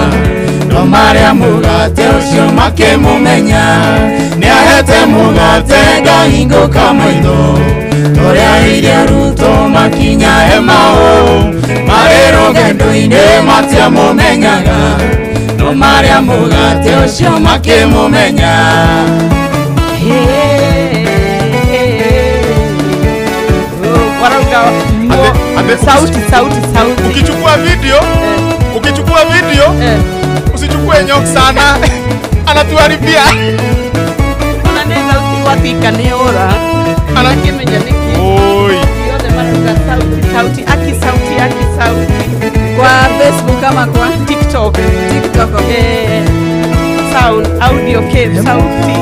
no marĩa mũgate ũcio makĩmũmenya. Nĩahete mũgate ngahingũka maitho, ũrĩa heire arutwo makinya Emau, marĩ rũgendo-inĩ matiamũmenyaga, no marĩa mũgate ũcio makĩmũmenya. Sauti. Ukichukua video usichukue nyok sana, anatuharibia. Unaneza ukiwatika neora anakimenya niki. Oi. Yote mara sauti. Aki sauti. Kwa Facebook kama kwa TikTok. Sound audio sauti.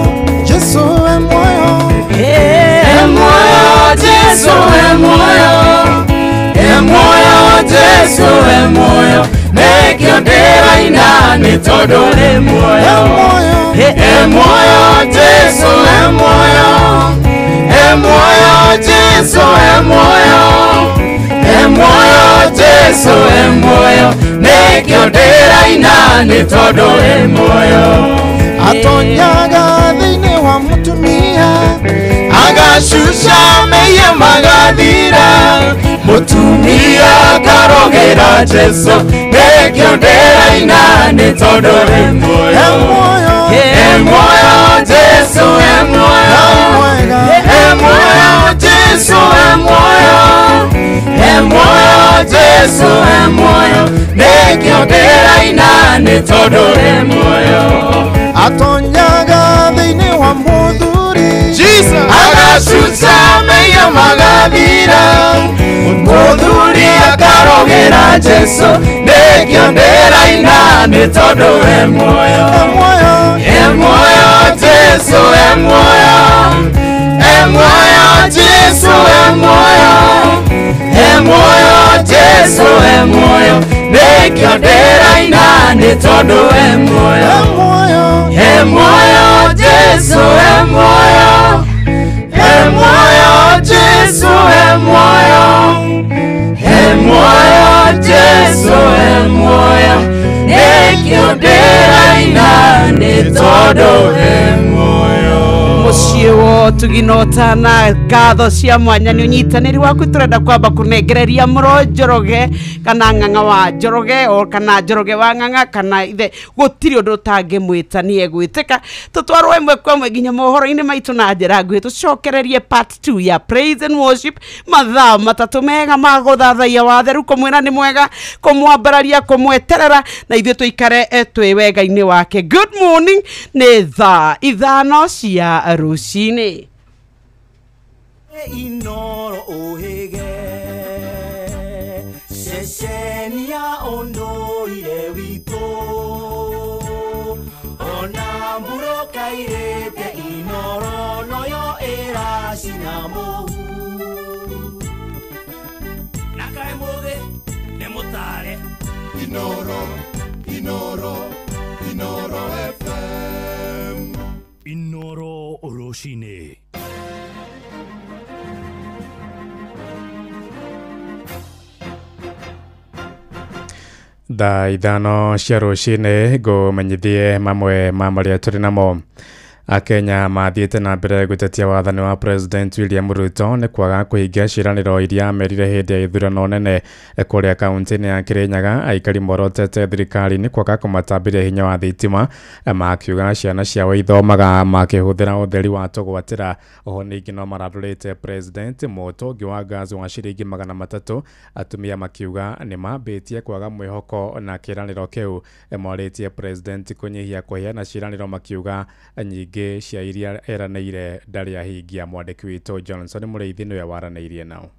Yesu e moyo, E moyo, Yesu e moyo, Yesu e moyo, nekĩo ndĩraina nĩ tondũ nĩ muoyo. E moyo, Yesu e moyo, Yesu e moyo, Yesu e moyo, nekĩo ndĩraina nĩ tondũ nĩ muoyo. Atonyaga thĩinĩ wa mũtumia, agacusha meiya magathira, mũtumia karogera Jesu, nekĩo ndĩraina nĩ tondũ nĩ muoyo. E muoyo, Jesu e muoyo, Jesu e muoyo, Jesu e muoyo, nekĩo ndĩraina nĩ tondũ nĩ muoyo. Atonyaga thĩinĩ wa mũthuri, agacutha meiya magathira, mũthuri akarogera Jesu, nekĩo ndĩraina nĩ tondũ nĩ muoyo. E muoyo, Jesu e muoyo, Jesu e muoyo, Jesu e muoyo, nekĩo ndĩraina nĩ tondũ nĩ muoyo. E muoyo, Jesu e muoyo, Jesu e muoyo, Jesu e muoyo, nekĩo ndĩraina nĩ tondũ nĩ muoyo. Muciĩ wo tuginota na ngatho cia mwanya nĩ ũnyitanĩri waku tũrenda kwamba kũnengereria mũro Njoroge kana Ng'ang'a wa Njoroge o kana Njoroge wa Ng'ang'a kana ithe gũtirĩ ũndũ ũtangĩmwĩta nĩ egwĩtĩka tũtwarwo ĩmwe kwa ĩmwe nginya mohoro-inĩ maitũ na njĩra nguhĩ tũcokererie part 2 ya praise and worship mathaa matatũ mega ma gũthathaiya watheru kũmwĩra nĩ mwega kũmwambararia kũmweterera na ithuĩ tũikare twĩ wega-inĩ wake. Good morning, nĩ thaa ithano cia rũcinĩ. Inoro ohege Sheshenia ondoire wito Ona mburo kairete inoro noyo era shinamo Nakai moge nemutare Inoro FM. Oroshine. Thaa ithano cia rũcinĩ ngũmenyithie mamwe ma marĩa tũrĩ namo. Akenya mathiĩte na mbere gũtetia wathani wa President William Ruto nĩ kwaga kũhingia ciĩranĩro iria merire hĩndĩ ya ithurano nene kũrĩa kaunti-inĩ ya Kirinyaga. Aikari morotete thirikari nĩ kwaga kũmatambĩria hinya wa thitima, makiuga ciana ciao ithomaga makĩhũthĩra ũtheri wa tũgwatĩra. Oho ningĩ no marandũrĩte President mũtũngi wa ngazi wa ciringi 300. Atumia makiuga nĩ mambĩtie kwaga mwĩhoko na kĩĩranĩro kĩu. Morĩtie President kũnyihia kũheana ciĩranĩro, makiuga nyingĩ cia iria eranĩire ndarĩ ahingia. Mwandĩki witũ Johnson Mũrĩithi nĩwe waranĩirie nao.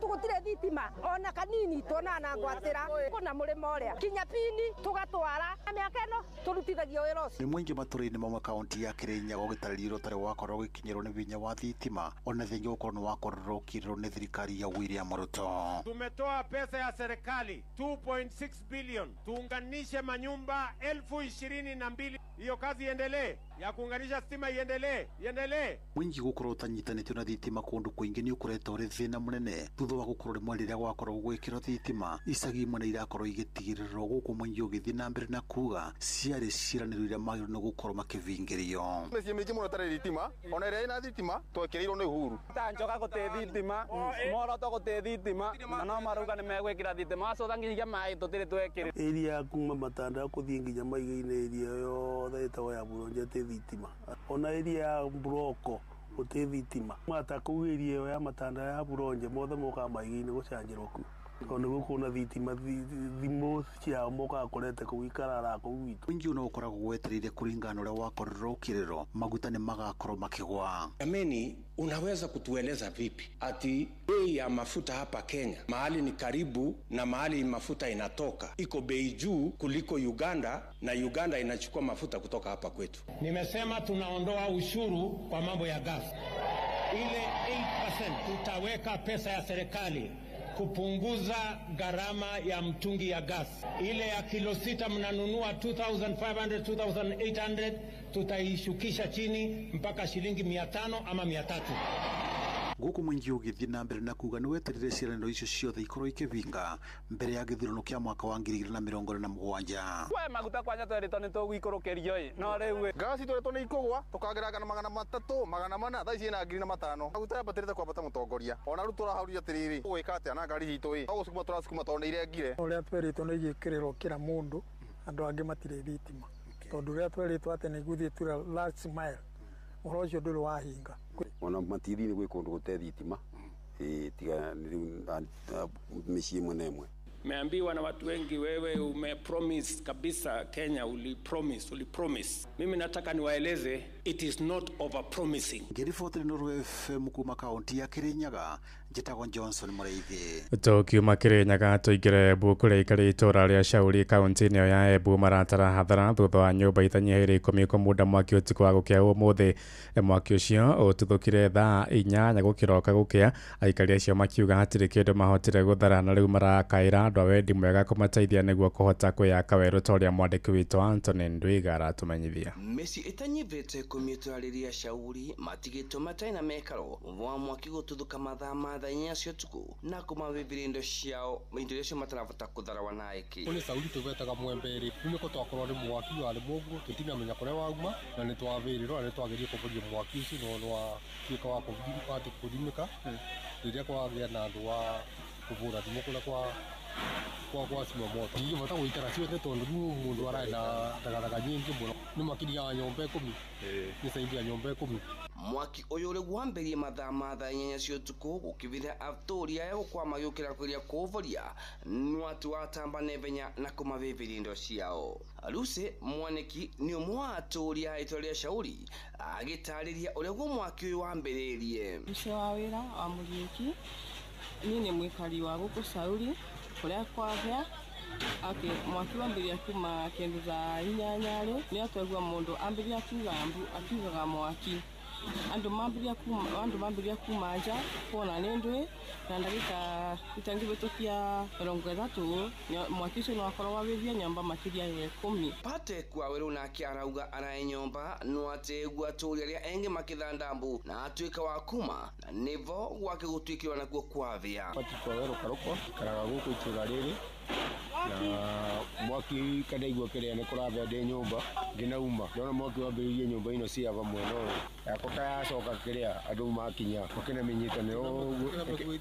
Gutire thitima ona kanini tonana ngwatira kuna murimo uria kinya pini tugatwara miaka ino turutithagia wira ucio. Ni mwingi matũra-inĩ ma kaunti ya Kirinyaga ũgĩtarĩrio ũtarĩ wakorwo ũgĩkinyĩrwo nĩ vinya wa thitima, ona thengia gũkorwo nĩ wakorwo ũkirĩrwo nĩ thirikari ya William Ruto. Tumetoa pesa ya serikali 2.6 billion tuunganishe manyumba 22,000. Hiyo kazi iendelee, ya kuunganisha stima iendelee. Mwingi gũkorwo ũtanyitanĩtio na thitima kũndũ kũingĩ nĩ ũkoretwo ũrĩ thĩna mũnene thutha wa gũkorwo rĩmwe rĩrĩa gwakorwo gwĩkĩrwo thitima icagi imwe nĩ irakorwo igĩtigĩrĩrwo. Gũkũ Mwingi ũgĩthiĩ na mbere na kuga ciarĩ ciĩranĩro iria magĩrĩirwo nĩ gũkorwo makĩvingĩrio. Mĩciĩ mĩingĩ mũno tarĩ thitima, ona ĩrĩa ĩna thitima twekĩrĩirwo nĩ Uhuru. Njoka gũtĩ thitima, moroto gũtĩ thitima, na no maruga nĩ megwĩkĩra thitima, acoka nginya maĩ tũtirĩ twekĩrĩra. Area kuma Matanda gũthiĩ nginya Maiga-inĩ area yothe ĩtagwo ya Buronje tĩ thitima. Ona area ya Buroko gũtĩ thitima. Mata kũu area ĩyo ya Matanda ya Buronje mothe mokaga Maiga-inĩ gũcanjĩrwo kuo. Ona gũkũ na thitima thimũ ciao mokaga kũrete kũu ikarara kũu gwitũ. Mwingi ũno ũkoragwo gwetereire kũringana ũrĩa wakorwo ũkĩrĩrwo, maguta nĩ magakorwo makĩgwa. Jameni, unaweza kutueleza vipi ati bei ya mafuta hapa Kenya mahali ni karibu na mahali mafuta inatoka iko bei juu kuliko Uganda, na Uganda inachukua mafuta kutoka hapa kwetu? Nimesema tunaondoa ushuru kwa mambo ya gas. Ile 8% tutaweka pesa ya serikali kupunguza gharama ya mtungi ya gas. Ile ya kilo 6 mnanunua 2,500, 2,800, tutaishukisha chini mpaka shilingi 500 ama 300. Gũkũ Mwingi ũgĩthiĩ na mbere na kuga nĩ weterire ciĩranĩro icio ciothe ikorwo ikĩvinga mbere ya gĩthurano kĩa mwaka wa 2027. We maguta kwanja twerĩtwo nĩ tũgũikũrũkĩrio ĩ, no rĩu gasi twĩrĩtwo nĩ ikũgwa tũkageranga na 300, 400, thaa ici ĩna 5,000. Maguta yambatĩrĩte kwambata mũtongoria, ona rĩu tũrahaũria atĩrĩrĩ ũgwĩka atĩa na ngari citũ ĩ, tũgũcukuma tũracukuma tondũ nĩ irengire. Ũrĩa twĩrĩtwo nĩ igĩkĩrĩrwo kĩra mũndũ, andũ angĩ matirĩ thitima, tondũ ũrĩa twĩrĩtwo atĩ nĩ gũthiĩ tura last mile, ũhoro ũcio ndũrĩ wahinga. Ona matiri-inĩ gwĩ kũndũ gũte thitima tiga mĩciĩ ĩmwe na ĩmwe. Meambiwa na watu wengi, wewe umepromise kabisa Kenya, ulipromise. Mimi nataka niwaeleze, it is not over promising. Ngiriboti ni Nuru FM kuma kaunti ya Kirinyaga, njĩtagwo Johnson Mũrĩithi. Tũkiuma Kirinyaga tũingĩre Embu kũrĩa aikari itũra rĩa Shauri kaunti-inĩ ĩyo ya Embu maratara hathara thutha wa nyũmba itanyihĩire 10 kũmunda mwaki ũtukũ wa gũkĩa ũmũthĩ. Mwaki ũcio ũtuthũkire thaa 8 gũkĩroka gũkĩa. Aikari acio makiuga hatirĩ kĩndũ mahotire gũthara na rĩu marakaĩra andũ a wendi mwega kũmateithia nĩguo kũhota kwĩyaka werũ ta ũrĩa mwandĩki witũ Anthony Ndwiga aratũmenyithia. Mĩciĩ ĩtanyivĩte kũmĩtũra rĩrĩa Shauri matigĩtwo matarĩ na mekaro wa mwaki gũtuthũka mathaa ma thaa 4 cia ũtukũ na kũmavĩvĩra indo ciao, indo icio matarabota kũtharawa na aiki. Kũrĩ Shauri tũgetaga mwemberĩ nĩko twakorwo nĩ mwaki warĩ mũguo tũtinamenya kũrĩa wauma na nĩ twavĩrĩrwo na nĩ twagĩrĩire kũvoria mwaki ũcio no watuĩka wa kũthimĩka rĩrĩa kwagĩa na andũ wa kũvũra thimũ kũrĩa kwa sima moto. Hiyo mata gũikara ciothe tondũ rĩu mũndũ ararĩ na thagaraga nyingĩ mũno nĩ makiria nyũmba 10 nĩsaidia nyũmba 10. Mwaki ũyũ ũrĩ gwambĩrĩria mathaa ma thaa 4 cia ũtukũ gũkĩvitha atũria ya gũkwama gĩũkĩra kũrĩa kũvoria nwatu watamba nevenya na kũmavĩvĩria indo ciao. Lucy Mwaniki nĩ ũmwe wa atũria itũra rĩa Shauri agĩtarĩria ũrĩa mwaki ũyũ wambĩrĩirie. Mũciĩ wa wĩra wa Mũriũki niĩ nĩ mwĩkari wa gũkũ Shauri kũrĩa kwagĩa mwaki wambĩrĩria kuma kĩndũ thaa 8 nĩ atwaigua mũndũ ambĩrĩria akiugaga mwaki andu mambiria kuma nja kuona nĩ ndũĩ na ndagĩka itangĩhĩtũkia 30 mwaki ũcio no akorwo wawĩthia nyamba makĩria ya 10. Patrick Waweru nake arauga arae nyomba no ategua atũria arĩa engĩ makĩthandambu na atuĩka wa kuma na nivo gwake gũtuĩkĩrwo nakuo kwavia. Patrick Waweru Karoko karaga gũkũ itũra rĩrĩ na mwaki kadaigua kĩrĩa nĩ kũravia ndĩ nyũmba ngĩnauma ndona mwaki wambĩrĩirie nyũmba ino ciava mwena ũyũ yakoka yacoka kĩrĩa andũ makinya makĩnamĩnyitanĩro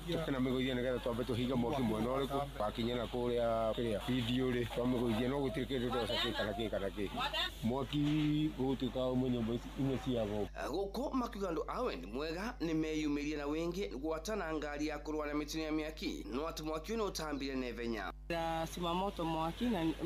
tũkĩnamĩgũithia nĩgetha twambe tũhinga mwaki mwena ũrĩkũ wakinya na kũrĩa kĩrĩa ithiũrĩ twamĩgũithia no gũtirĩ kĩndũ ndocakĩ kana kĩ mwaki gũtuĩka ũmwe nyũmba imwe ciava gũkũ makiuga andũ a Wendi Mwega nĩ meyumĩrie na wĩngĩ gwatana ngari ya kũrũa na mĩtino ya mĩaki no atĩ mwaki ũyũ ũtambire na ihenya. Simamoto mwaki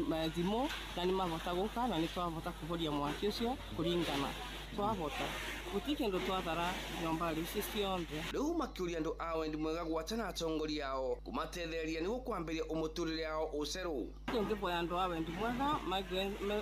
na thimo na nĩ mavota gũka na nĩ twavota kũhoria mwaki ũcio kũringana twavota gũtirĩ kĩndũ twathara nyomba ici ciothe. Rĩu makĩũria andũ a Wendi Mwega gwatana atongoria ao kũmatethereria nĩguo kwambĩrĩria ũmũtũrĩre ao ũcerũ. Tũngĩvoya andũ a Wendi Mwega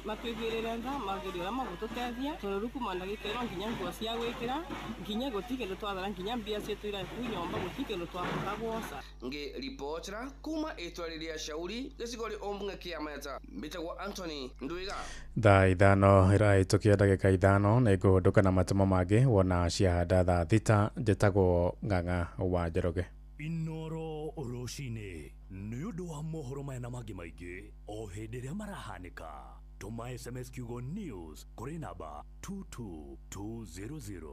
matwĩgĩrĩre tha mageria ũrĩa magũtũteithia tondũ kuma ndagĩka nginya nguo cia gwĩkĩra nginya gũtirĩ kĩndũ twathara nginya mbia ciitũ ira kũu nyomba gũtirĩ kĩndũ twavota gwoca. Ngĩribotera kuma itũra rĩa Shauri gĩcigo rĩa Ombunge kĩa Meta mbĩtagwo Anthony Ndwiga. Thaa ithano ĩraĩtũkia ndagĩka ithano nĩ ngũhũndũka na matemo mangĩ wona ciahanda thaa thita njĩtagwo Ng'ang'a wa Njoroge. Inoro rũcinĩ nĩ ũndũ wa mohoro maya na mangĩ maingĩ o hĩndĩ ĩrĩa marahanĩka tũma SMS kiugo news kũrĩ namba 22200.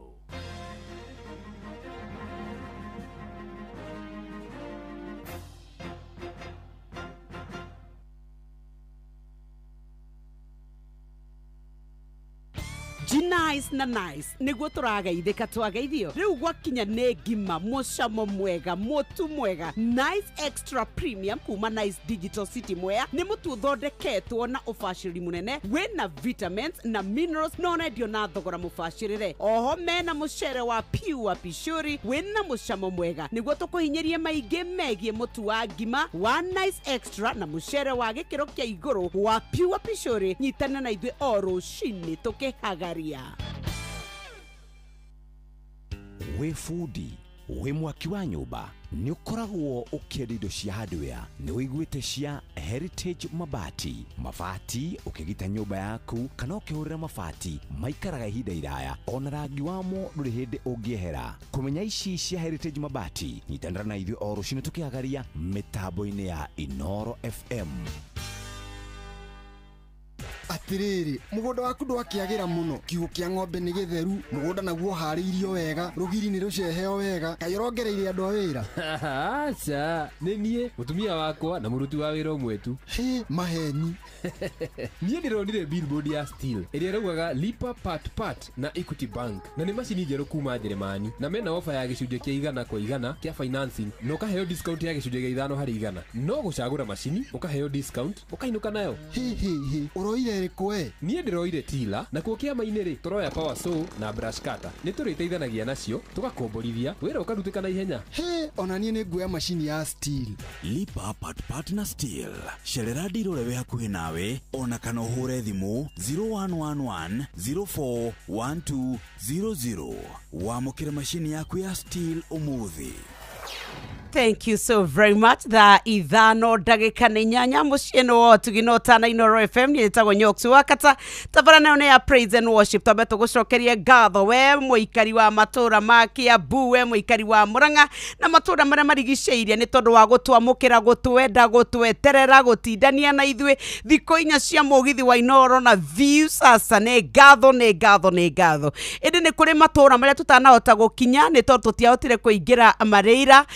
G-Nice na Nice nĩguo tũrageithĩka twageithio rĩu gwakinya nĩ ngima mũcamo mwega mũtu mwega Nice Extra Premium kuma Nice Digital City Mwea nĩ mũtu ũthondeketwo na ũbacĩrĩri mũnene wĩna vitamins na minerals no nendio na thogora mũbacĩrĩre oho mena mũcere wa Pure Pishori wĩna mũcamo mwega nĩguo tũkũhinyĩrie maingĩ megiĩ mũtu wa ngima wa Nice Extra na mũcere wa gĩkĩro kĩa igũrũ wa Pure Pishori nyitana na ithuĩ o rũcinĩ tũkĩhagaria. We foodie we mwaki wa nyũmba nĩ ũkoragwo ũkĩendia indo cia hardware nĩ wĩiguĩte cia Heritage Mabati ũkĩgita nyũmba yaku kana ũkĩhũrĩra mabati maikaraga ihinda iraya ona rangi wamo ndũrĩ hĩndĩ ũngĩehera. Kũmenya ici cia Heritage Mabati nyitanĩra na ithuĩ o rũcinĩ tũkĩhagaria mĩtambo-inĩ ya Inoro FM. Atiriri mũgũnda waku ndwakĩagĩra mũno kiugũ kĩa ng'ombe nĩ gĩtheru mũgũnda naguo harĩirio wega rũgiri nĩ rũceheo wega kaĩ ũrongereire andũ a wĩra aca nĩ niĩ mũtumia wakwa na mũruti wa wĩra ũmwe tu maheni niĩ ndĩronire billboard ya Steel ĩrĩa ĩraugaga lipa part na Equity Bank na nĩ macini njerũ kuma Njĩrĩmani na mena ofa ya gĩcunjĩ kĩa 100 kwa 100 kĩa financing na ũkaheo discount ya gĩcunjĩ gĩa 5 harĩ 100 no gũcagũra macini ũkaheo discount ũkainũka nayo ũroire rĩkwe niĩ ndĩroire tila na kuo kĩama-inĩ rĩ tũroya power saw na brush cutter nĩ tũrĩteithanagia nacio tũgakomborithia wĩra ũkarutĩka na ihenya ona niĩ nĩ nguoya macini ya Steel. Lipa part na Steel cerera ndirore we hakuhĩ nawe ona kana ũhũre thimũ 0111 04 1200 wamũkĩre macini yaku ya Steel ũmũthĩ. Thank you so very much. Thaa ithano ndagĩka nĩ inyanya mũciĩ nĩ wo tũginota na Inoro FM nĩtagwo Nyoxu Wakata tabara nayo nĩ ya praise and worship tambe tũgũcokeria ngatho we mũikari wa matũra ma Kiambu we mũikari wa Murang'a na matũra marĩa marigicĩirie nĩ tondũ wa gũtwamũkĩra gũtwenda gũtweterera gũtindania na ithuĩ thikũ inya cia mũgithi wa Inoro na views sasa nĩ ngatho ĩndĩ nĩ kũrĩ matũra marĩa tũtanahota gũkinya nĩ tondũ tũtiahotire kũingĩra Mareira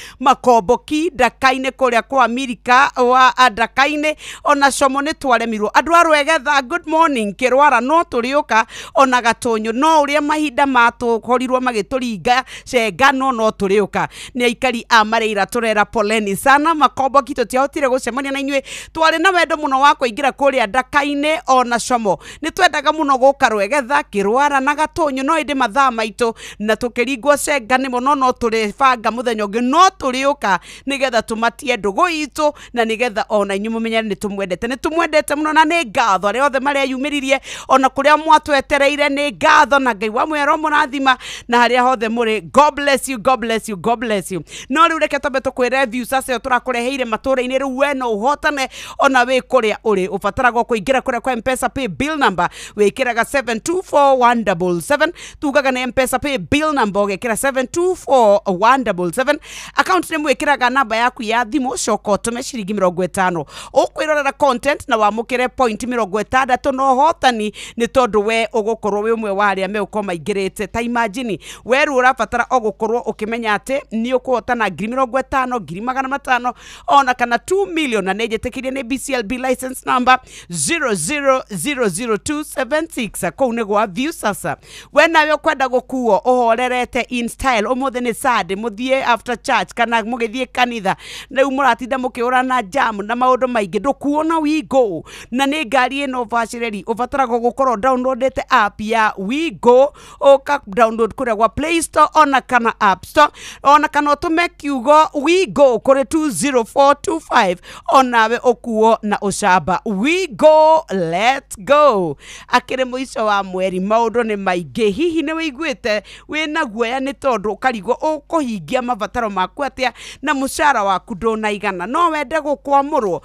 Komboki Ndaka-inĩ kũrĩa kwa Amerika wa Ndaka-inĩ ona Como nĩ twaremirwo andũ a Rwegetha good morning Kĩrwara no tũrĩũka ona Gatonyo no ũrĩa mahinda matũkorirwo magĩtũringa Cengano no tũrĩũka nĩ aikari a Mareira tũrera poleni sana Makomboki tũtiahotire gũcemania na inyuĩ twarĩ na wendo mũno wa kũingĩra kũrĩa Ndaka-inĩ ona Como nĩ twendaga mũno gũka Rwegetha Kĩrwara na Gatonyo no ĩndĩ mathaa maitũ na tũkĩringwo Cengano no tũrĩbanga mũthenya ũngĩ no tũrĩũka magioka nigetha tumatie ndugu itu na nigetha ona inyu mumenya ni tumwendete muno na ni ngatho ari othe maria yumiririe ona kuria mwatwetereire ni ngatho na Ngai wa mwero munathima na haria hothe muri. God bless you, God bless you, God bless you. No riu reke tobe tukwire view sasa yo turakureheire matura-ini riu we no uhotane ona we kuria uri ubataraga kuingira kuria kwa M-Pesa pay bill number wikiraga 724177 tugaga na M-Pesa pay bill number ugekira 724177 account name wikiraga namba yaku ya thimu coko tume ciringi 50 ukwirorera content na wamukire point 60 no hotani ni tondu we ugukorwo we umwe wa aria me ukoma ingirite ta imagine we ru urabatara ugukorwo ukimenya ati ni ukuhotana 50,000 ona kana 2 million na nejetikirie ni BCLB license number 0000276 kou ni gwa view sasa we nawe kwenda gukuo uhorerete in style umuthe ni sad muthie after church kana mugithie kanitha na umuratinda mukiura na jam na maundu maingi ndukuona Wigo na ni ngari ino vacireri ubataraga gukorwo downloadete app ya Wigo uka download kuria gwa Play Store ona kana App Store ona kana utume kiugo Wigo kuri 20425 onawe okuo na ucamba Wigo. Let's go. Akire muico wa mweri maundu ni maingi hihi ni wiguite wina guoya ni tondu ukarigo ukuhingia mabataro maku atia na mushara waku ndunaigana no wende gukwamurwo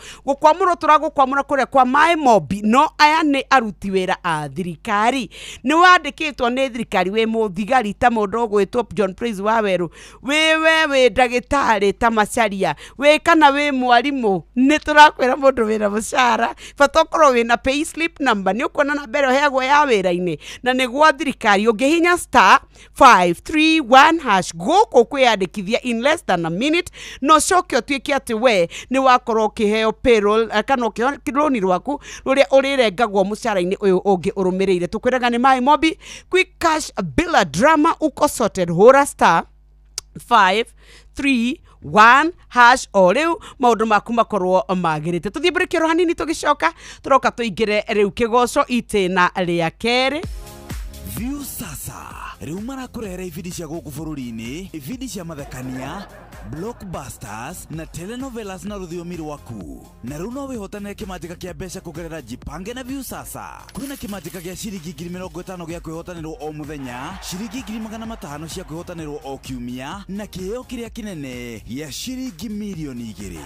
turagukwamura kuria kwa My Mobi no aya ni aruti wira a thirikari ni wandikitwo ni thirikari we muthigari ta mundu gwitwo John Praise Waweru we ndagitari ta macaria we kana we mwarimu ni turakwira mundu wira mushara batokorwo wina pay slip number ni ukona na mbere heagwo ya wira-ini na ni gwa thirikari ungihinya *531# guku kwiyandikithia in less than a minute no coke otuike ati we ni wakorwo ukiheo payroll kana ukiheo loan rwaku ruria urirengagwo mucara-ini uyu ungi urumirire tukwiraga ni My Mobi quick cash bila drama uko sorted hora *531# o riu maundu maku makorwo magirite tuthie break hanini tugicoka turoka tuingire riu kigoco itina ria keri. View sasa riu marakurehera ibindi cia guku bururi-ini ibindi cia mathekania blockbusters na telenovelas na rũthiomi rwaku na rĩu no wĩhotanĩre kĩmanjĩka kĩa mbeca kũgerera Jipange na View sasa kwĩna kĩmanjĩka gĩa ciringi 50,000 gĩa kwĩhotanĩrwo o mũthenya, ciringi 500,000 cia kwĩhotanĩrwo o kiumia na kĩheo kĩrĩa kĩnene gĩa ciringi milioni 2.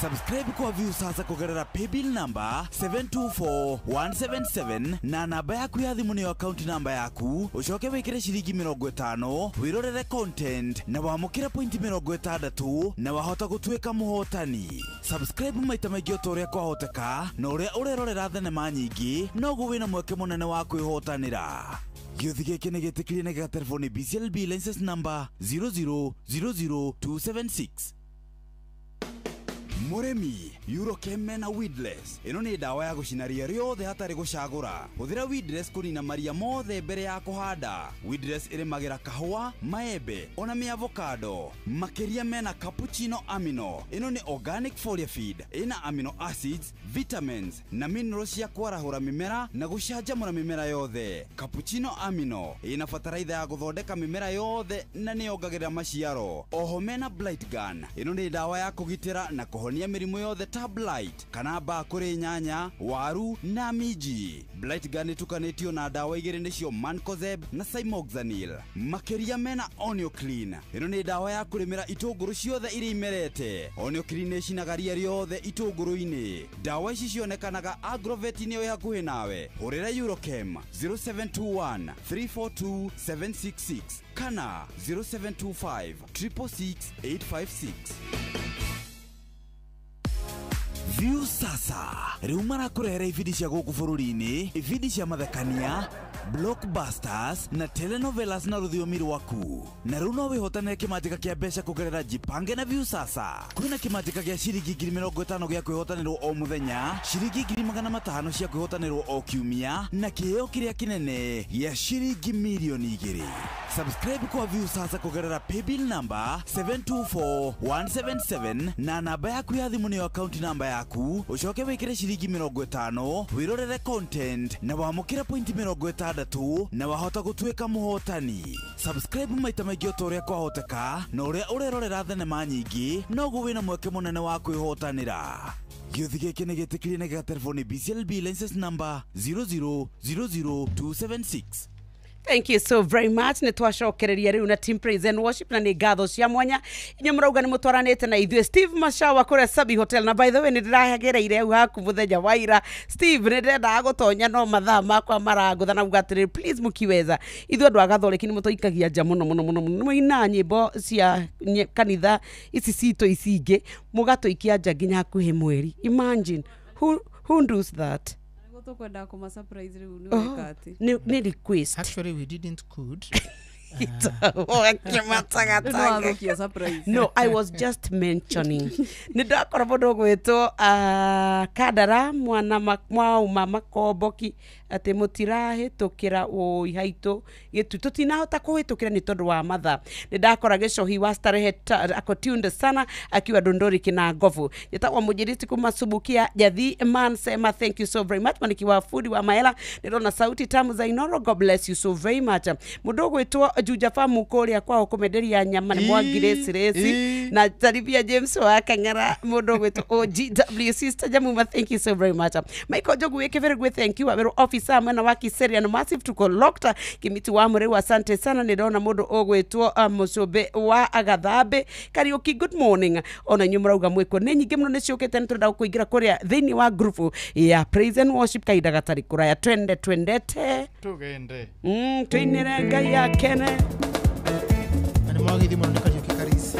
Subscribe kwa View sasa kũgerera paybill number 724177 na namba yaku ya thimũ nĩyo account number yaku ũcoke wĩkĩre ciringi 50 wĩrorere content na wamũkĩre point 60 na wahota gũtuĩka mũhotani. Subscribe maita maingĩ o ta ũrĩa kwahoteka na ũrĩa ũrerorera thenema nyingĩ noguo wĩna mweke mũnene wa kwĩhotanĩra. Gĩothi gĩkĩ nĩ gĩtĩkĩrie na gĩgatelefoni BCLB license number 0000276. Muremi Eurochem mena weedless ino ni dawa ya gucina ria riothe hatari gucagura. Huthira weedless kunina maria mothe mbere ya kuhanda. Weedless irimagira kahua, maembe ona mi avocado. Makiria mena cappuccino amino ino ni organic foliar feed ina amino acids, vitamins na minerals ya kwarahura mimera na gucanjamura mimera yothe. Cappuccino amino ina fataraitha ya guthondeka mimera yothe na ni yongagirira maciaro. Oho mena blight gun ino ni dawa ya kugitira na kuhonia mirimu yothe ta blight kana mbaa kuri nyanya, waru na miji. Blight gun itukanitio na dawa igiri nicio Mancozeb na Cymoxanil. Makiria mena Onio Clean ino ni dawa ya kurimira itunguru ciothe iri imerete. Onio Clean icinaga ria riothe itunguru-ini. Dawa ici cionekanaga Agrovet-ini yo hakuhi nawe. Hurira Eurochem 0721 342 766 kana 0725 666 856. View sasa riu marakurehera ibindi cia guku bururi-ini, ibindi cia mathekania, blockbusters na telenovelas na rũthiomi rwaku. Na riu no wihotanire kimanjika kia mbeca kugerera Jipange na View sasa. Kwina kimanjika gia ciringi 50,000 gia kwihotanirwo o muthenya, ciringi 500,000 cia kwihotanirwo o kiumia na kiheo kiria kinene gia ciringi milioni 2. Subscribe kwa View sasa kugerera paybill number 724177 na namba yaku ya thimu niyo account number yaku yaku ucoke wikire ciringi 50 wirorere content na wamukire pointi 60 na wahota gutuika muhotani. Subscribe maita maingĩ ũtoria kwahoteka na ũrĩa ũrerorera thenema nyingĩ noguo wĩna mweke mũnene wa kwĩhotanĩra. Gĩuthi gĩkĩ nĩ gĩtĩkĩrie na gĩa telefoni BCLB license number 0000276. Thank you so very much. Nĩ twacokereria rĩu na Team Praise and Worship na nĩ ngatho cia mwanya. Inyuĩ mũrauga nĩ mũtwaranĩte na ithuĩ Steve Mashawa kũrĩa Sabi Hotel, na by the way nĩ ndĩragereire hau haku mũthenya wa ira. Steve nĩ ndendaga gũtonya no mathaa makwa maragũtha na ugatĩrĩ please mũkiweza. Ithuĩ andũ agathoreki nĩ mũtũikagia nja mũno mũina nyĩmbo cia kanitha ici citũ ici ingĩ mũgatũikia nja nginya hakuhĩ mweri. Imagine who does that? Ni request. Actually, we didn't could. No, I was just mentioning. Nidakora bodo gwetwo Kadara mwana mwauma makomboki ati mutirahitukira uihaitu gitu tutinahota kuhitukira ni tondu wa matha. Nidakora gicohi wa starehe akotunde sana akiwa Dondori kina Ngovu. Yetagwa mujiriti kumasubukia Jathi man sema thank you so very much maniki wa food wa Maela. Nirona sauti tamu za Inoro, God bless you so very much. Mudogo wetu Juja famu kuria kwao kumenderia nyama ni mwagire siresi na taribia James wa Kangara. Mudogo wetu OGW sister Jamuma, thank you so very much. Michael Jogu weke very good thank you. Abero officer mwana waki Serian Massive tuko locked kimiti wa mure wa asante sana. Nirona mudo ogwetu Musobe wa Agathabe Karaoke, good morning. Ona nyumrauga mweko nenyi gemno niciokete ntoda kuingira kuria thini wa group ya Praise and Worship kaida gatari kuraya twendete tugende twinire ngai ya kene ani mwagithi muno ni Karaoke Karisi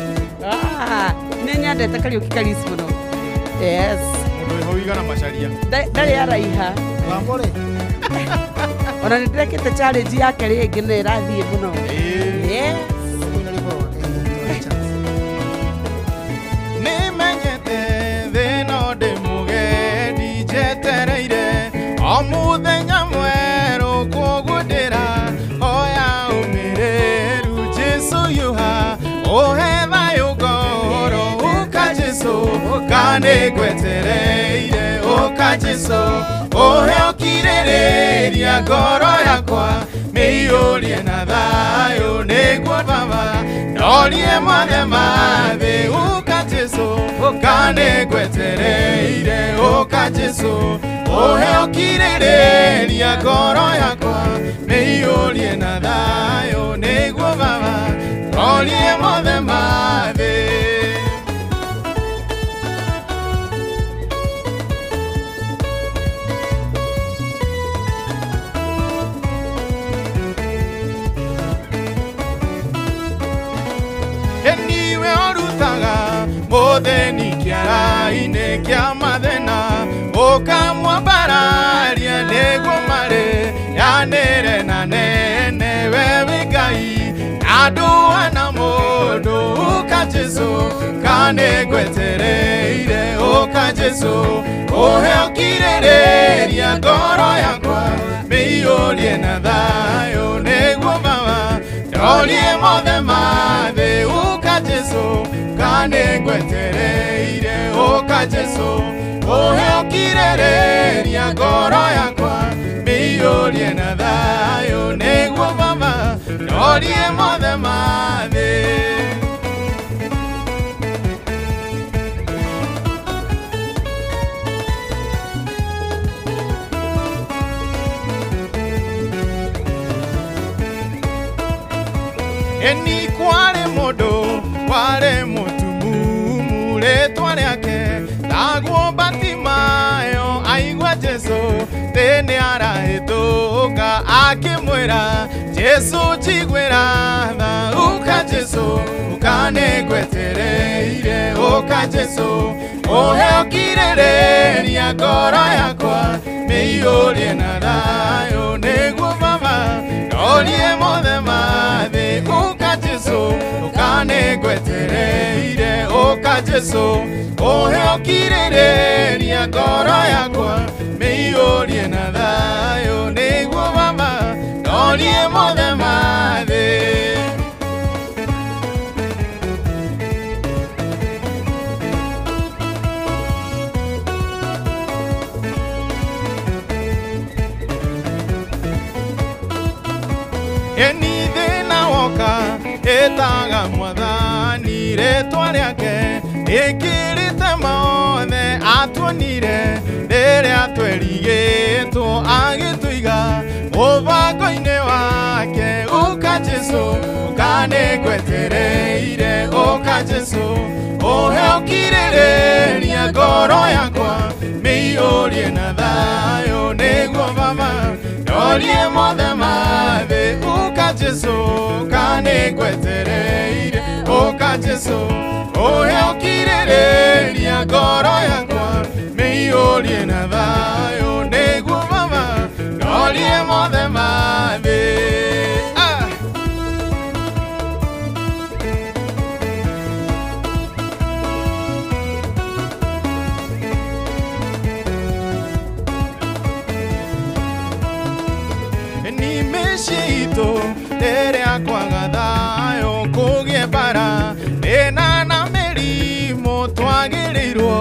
nenyandete Karaoke Karisi muno. Yes mundu hoiga na macharia ndari araiha wambore ona ndirekete challenge yake ringi ni rathie muno. Yes ni menyete thino de muge dijetereire o muthenya mweru kugundira oya umireru Jesu yuha ohetha yugoro uka Jesu kane gwetereire uka Jesu oheokiriria ngoro yakwa miyurie na thayo niguo baba norie mothe mathi uka Jesu kane gwetereire uka Jesu oheokiriria ngoro yakwa miyurie na thayo niguo baba norie mothe mathi. Motheni kiara-inĩ kĩa mathĩna ũkamwambararia nĩguo marĩ yanĩre na nene we wĩ Ngai andũ ana mũndũ ũka Jesu kanĩ ngwetereire ũka Jesu ũheokirĩrĩria ngoro yakwa mĩiyũrie na thayũ nĩguo baba ndorie mothe mathĩ ũka Jesu kane ngwetereire ũka Jesu ũheokirĩrĩria ngoro yakwa mĩiyũrie na thayũ nĩguo baba ndorie mothe mathĩ. Eni kware mũndũ ware mũtumumu rĩtwa rĩake tagwo Batimayo aigua Jesu thĩinĩ arahĩtũka akĩmwĩra Jesu njiguĩra tha ũka Jesu ũkanĩ ngwetereire ũka Jesu ũheokirĩrĩria ngoro yakwa mĩiyũrie na thayũ nĩguo baba ndorie mothe mathĩ ũka Jesu ũkanĩ ngwetereire ũka Jesu ũheokirĩrĩria ngoro yakwa mĩiyũrie na thayũ nĩguo baba ndorie mothe mathĩ. thĩna woka ĩtaga Mwathani rĩtwa rĩake ĩkĩrĩte mothe atuonire rĩrĩa twerigĩtwo agĩtũiga mũbango-inĩ wake ũka Jesũ kanĩngwetereire ũka Jesũ ũhe ũkirĩrĩria ngoro yakwa mĩiyũrie na thayũ nĩguo Baba ndorie mothe mathĩ ũka Jesũ kanĩngwetereire ũka Jesũ ũhe ũkirĩrĩria ngoro yakwa mĩiyũrie na thayũ nĩguo Baba ndorie mothe mathĩ. Rĩrĩa kwaga thayũ kũgĩe mbara ĩna na mĩrimũ twagĩrĩirwo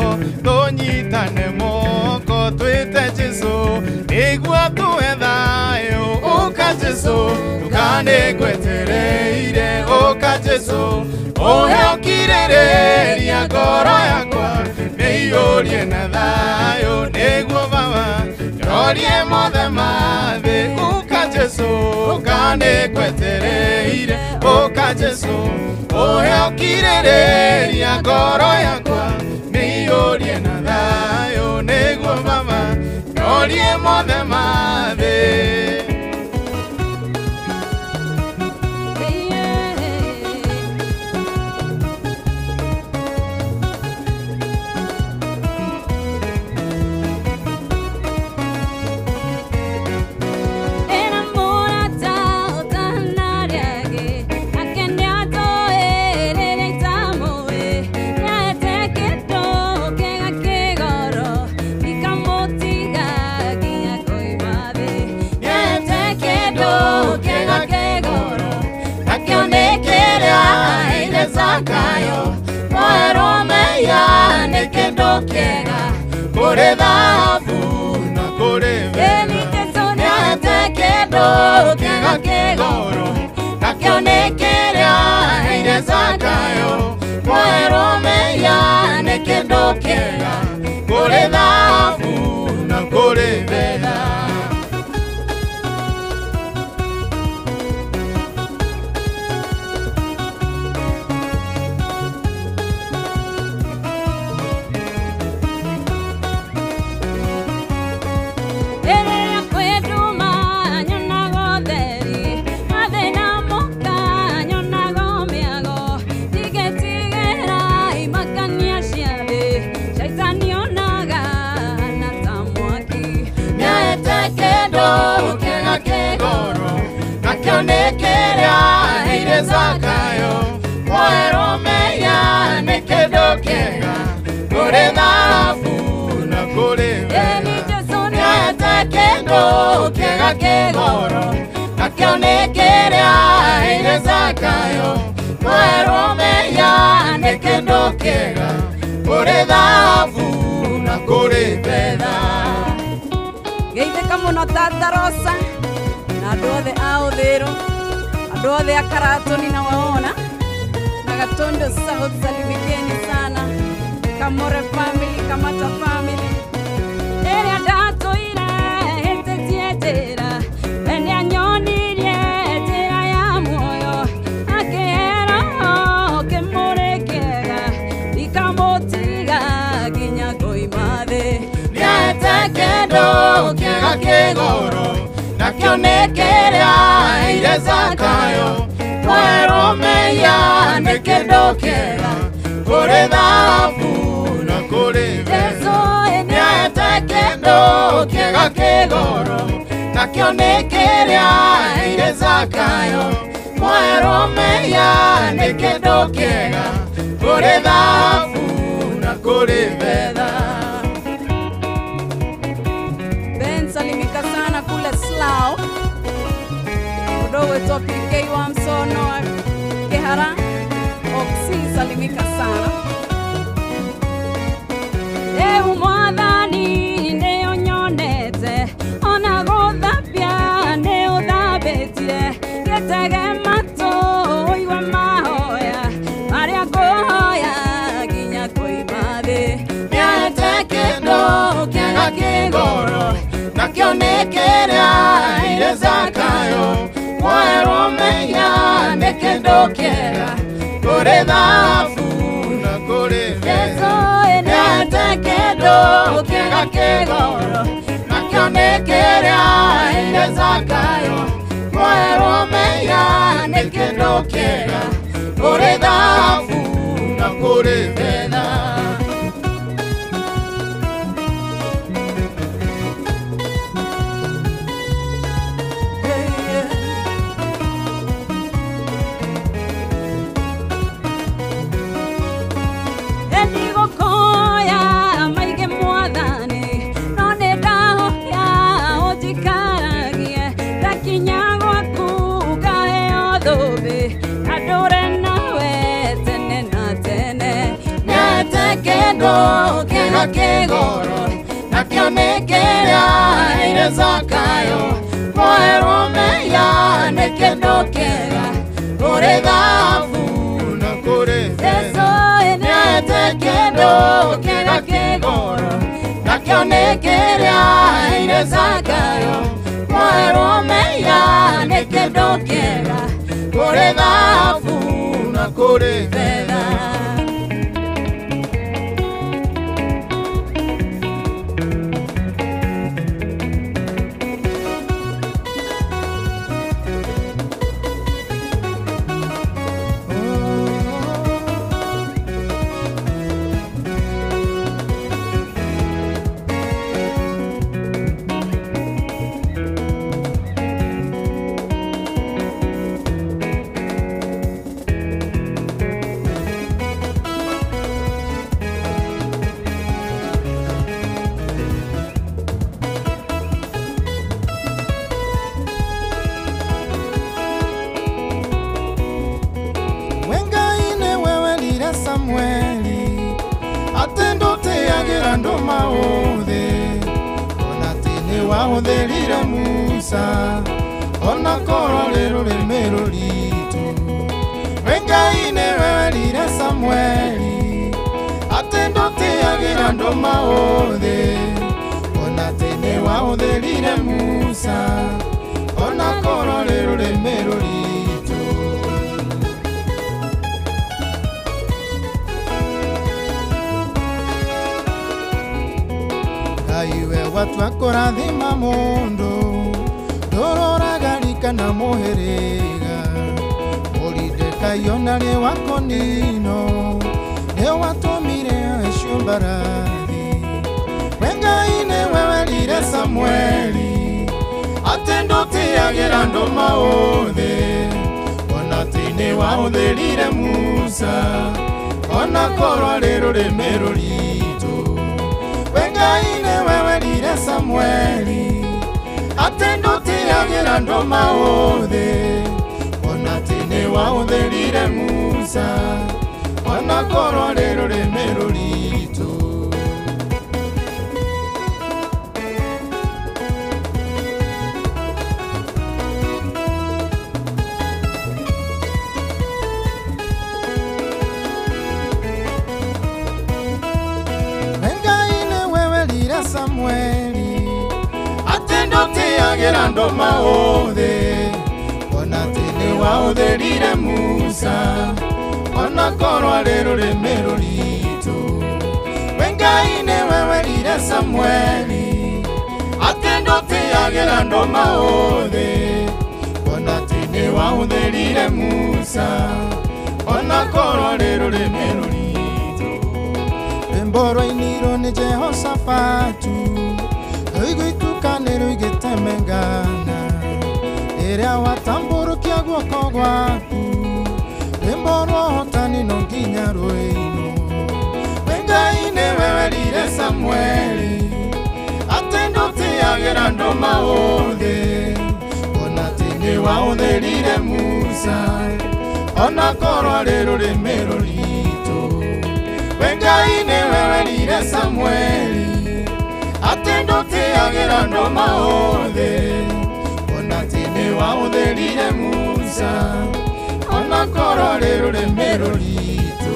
tũnyitane moko twĩte Jesũ nĩguo tuhe thayũ ũka Jesũ kanĩngwetereire ũka Jesũ ũhe ũkirĩrĩria ngoro yakwa mĩiyũrie na thayũ nĩguo Baba ndorie mothe mathĩ ũka Jesũ kanĩngwetereire ũka Jesũ ũhe ũkirĩrĩria ngoro yakwa mĩiyũrie na thayũ nĩguo Baba ndorie mothe mathĩ. Zakayo mweromeya nekendo kega kore dhahabu na kore nyate kendo kega kegoro nakionekerea ire Zakayo mweromeya nekendo kega kore dhahabu na kore veda. Zakayo mweromeya nekendo kega kore dhahabu na kore nyate kendo kega kegoro nakionekerea ire Zakayo mweromeya nekendo kega kore dhahabu na kore fedha. Geithĩka mũno Tata Rosa na andũ othe a ũthĩro andũ othe a Karatoni na Waona na Gatondo South salimikeni sana Kamore family Kamata family ĩrĩa ndatũire hĩtĩtie njĩra wene anyonirie njĩra ya muoyo akĩhera kĩmũrĩ kĩega ikamũtiga nginya ngoima thĩ nĩahete kĩndũ kĩega kĩgoro nakionekerea ire Zakayo mweromeya nekendo kega kore dhahabu na kore Jesũ nĩahete kĩndũ kĩega kĩgoro nakionekerea ire Zakayo mweromeya nekendo kega kore dhahabu na kore fedha. Salimika sana kule Slough udowe topi keiwa msono kehara oksi salimika sana Mwathani nĩyo nyonete ona gũthambia nĩ ũthambĩtie wĩtege matũ ũigue mahoya marĩa ngũhoya nginya kũima thĩ. Nĩahete kĩndũ kĩega kĩgoro nakĩo nĩ kĩrĩa ire Zakayo. Mwerũ menya nĩ kĩndũ kĩega kũrĩ thahabu na kũrĩ betha. Nĩahete kĩndũ kĩega kĩgoro nakĩo nĩ kĩrĩa ire Zakayo. Mwerũ menya nĩ kĩndũ kĩega kũrĩ thahabu na kũrĩ betha. Kĩega kĩgoro nakĩo nĩ kĩrĩa ire Zakayo. Mwerũ menya nĩ kĩndũ kĩega kũrĩ thahabu na kũrĩ betha. Nĩahete kĩndũ kĩega kĩgoro nakĩo nĩ kĩrĩa ire Zakayo. Mwerũ menya nĩ kĩndũ kĩega kũrĩ thahabu na kũrĩ betha. Wahũthĩrire Musa ona korwo rĩ rũrĩmĩ rũritũ. We Ngai nĩwe werire Samweli atĩ ndũtĩagĩra andũ maũthĩ. Ona atĩ nĩ wahũthĩrire Musa ona korwo rĩ rũrĩmĩ rũritũ. Ngai we watua kũrathima mũndũ ndũroraga rika na mũhĩrĩga. Mũridekaio na rĩ wa kũninwo nĩ watũmire acio mbarathi. We Ngai nĩwe werire Samweli atĩ ndũtĩagĩra andũ maũthĩ. Ona atĩ nĩ wahũthĩrire Musa ona korwo rĩ rũrĩmĩ rũritũ. We Ngai nĩwe werire Samweli atĩ ndũtĩagĩra andũ maũthĩ. Ona atĩ nĩ wahũthĩrire Musa ona korwo rĩ rũrĩmĩ rũritũ. Samweli atĩ ndũtĩagĩra andũ maũthĩ. Ona atĩ nĩ wahũthĩrire Musa ona korwo rĩ rũrĩmĩ rũritũ. We Ngai nĩwe werire Samweli atĩ ndũtĩagĩra andũ maũthĩ. Ona atĩ nĩ wahũthĩrire Musa ona korwo rĩ rũrĩmĩ rũritũ. Rwĩmbo rwainirwo nĩ Jehoshafatu rũigũitukanĩrwo igĩtemengana rĩrĩa watambũrũkia guoko gwaku. Rwĩmbo rwa ũhotani no nginya rũinwo. We Ngai nĩwe werire Samweli atĩ ndũtĩagĩra andũ maũthĩ. Ona atĩ nĩ wahũthĩrire Musa ona korwo rĩ rũrĩmĩ rũritũ. We Ngai nĩwe werire Samweli atĩ ndũtĩagĩra andũ maũthĩ. Ona atĩ nĩ wahũthĩrire Musa Musa ona korwo rĩ rũrĩmĩ rũritũ.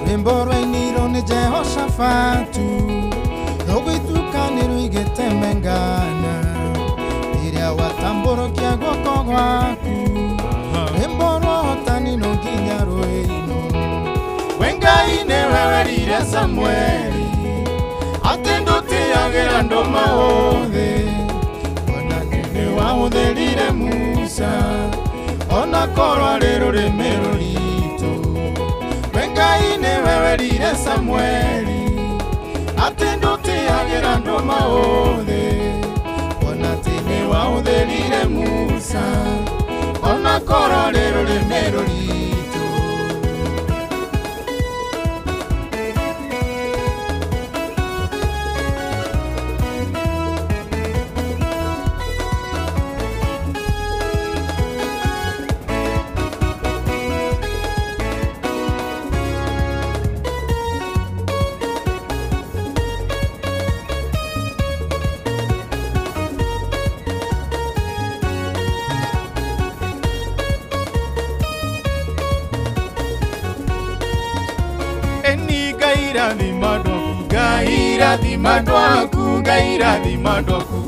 Rwĩmbo rwainirwo nĩ Jehoshafatu rũgĩtukanĩrwo igĩtemengana rĩrĩa watambũrũkia guoko gwaku. Rwĩmbo rwa ũhotani no nginya rũĩinwo. We Ngai nĩwe werire Samũeli atĩ ndũtĩagĩra andũ maũthĩ, ona nĩ wahũthĩrire Musa ona korwo arĩ rũrĩmĩ rũritũ. We Ngai nĩwe werire Samũeli atĩ ndũtĩagĩra andũ maũthĩ, ona atĩ nĩ wahũthĩrire Musa ona korwo arĩ rũrĩmĩ rũritũ.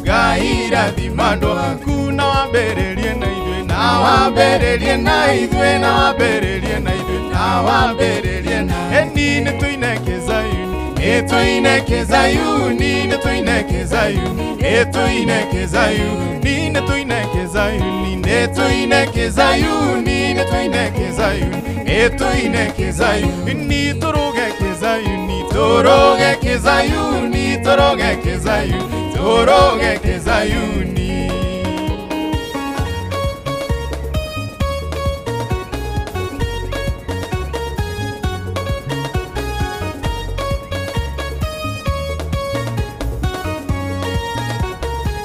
Gaira dimando na wambererie na ithuĩ na wambererie na ithuĩ na wambererie na ithuĩ na wambererie na eni nĩ tũineke Zayuni nĩ Zayuni nĩ tũineke Zayuni nĩ tũineke Zayuni nĩ tũineke Zayuni nĩ tũineke Zayuni nĩ tũineke Zayuni nĩ tũineke Zayuni tũrũgeke Zayuni tũrũgeke Zayuni tũrũgeke Zayuni tũrũgeke Zayuni.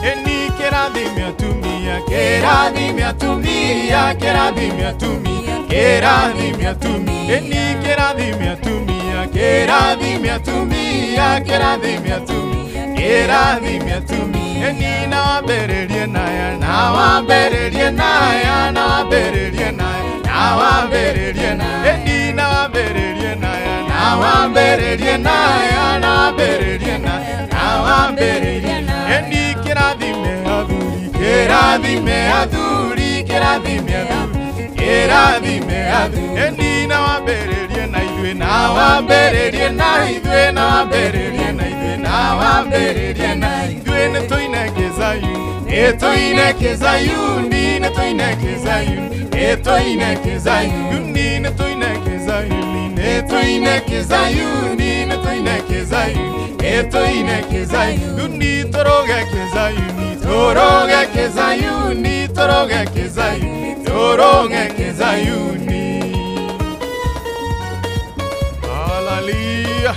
Eni kerathime atumia kerathime atumia kerathime atumia kerathime atumia eni kerathime atumia kerathime atumia kerathime atumia kerathime atumia eni na wambererie naya na wambererie naya na wambererie naya na wambererie naya eni na wambererie naya na wambererie naya na wambererie naya na wambererie naya eni kerathime athuri kerathime athuri kerathime athuri kerathime athuri eni na wambererie na ithuĩ na wambererie na ithuĩ na wambererie na ithuĩ na wambererie na ithuĩ nĩ tũineke Zayuni nĩ tũineke Zayuni nĩ tũineke Zayuni nĩ tũineke Zayuni nĩ tũineke Zayuni nĩ tũineke Zayuni nĩ tũineke Zayuni nĩ tũineke Zayuni tũrũgeke Zayuni tũrũgeke Zayuni tũrũgeke Zayuni tũrũgeke Zayuni. Hallelujah.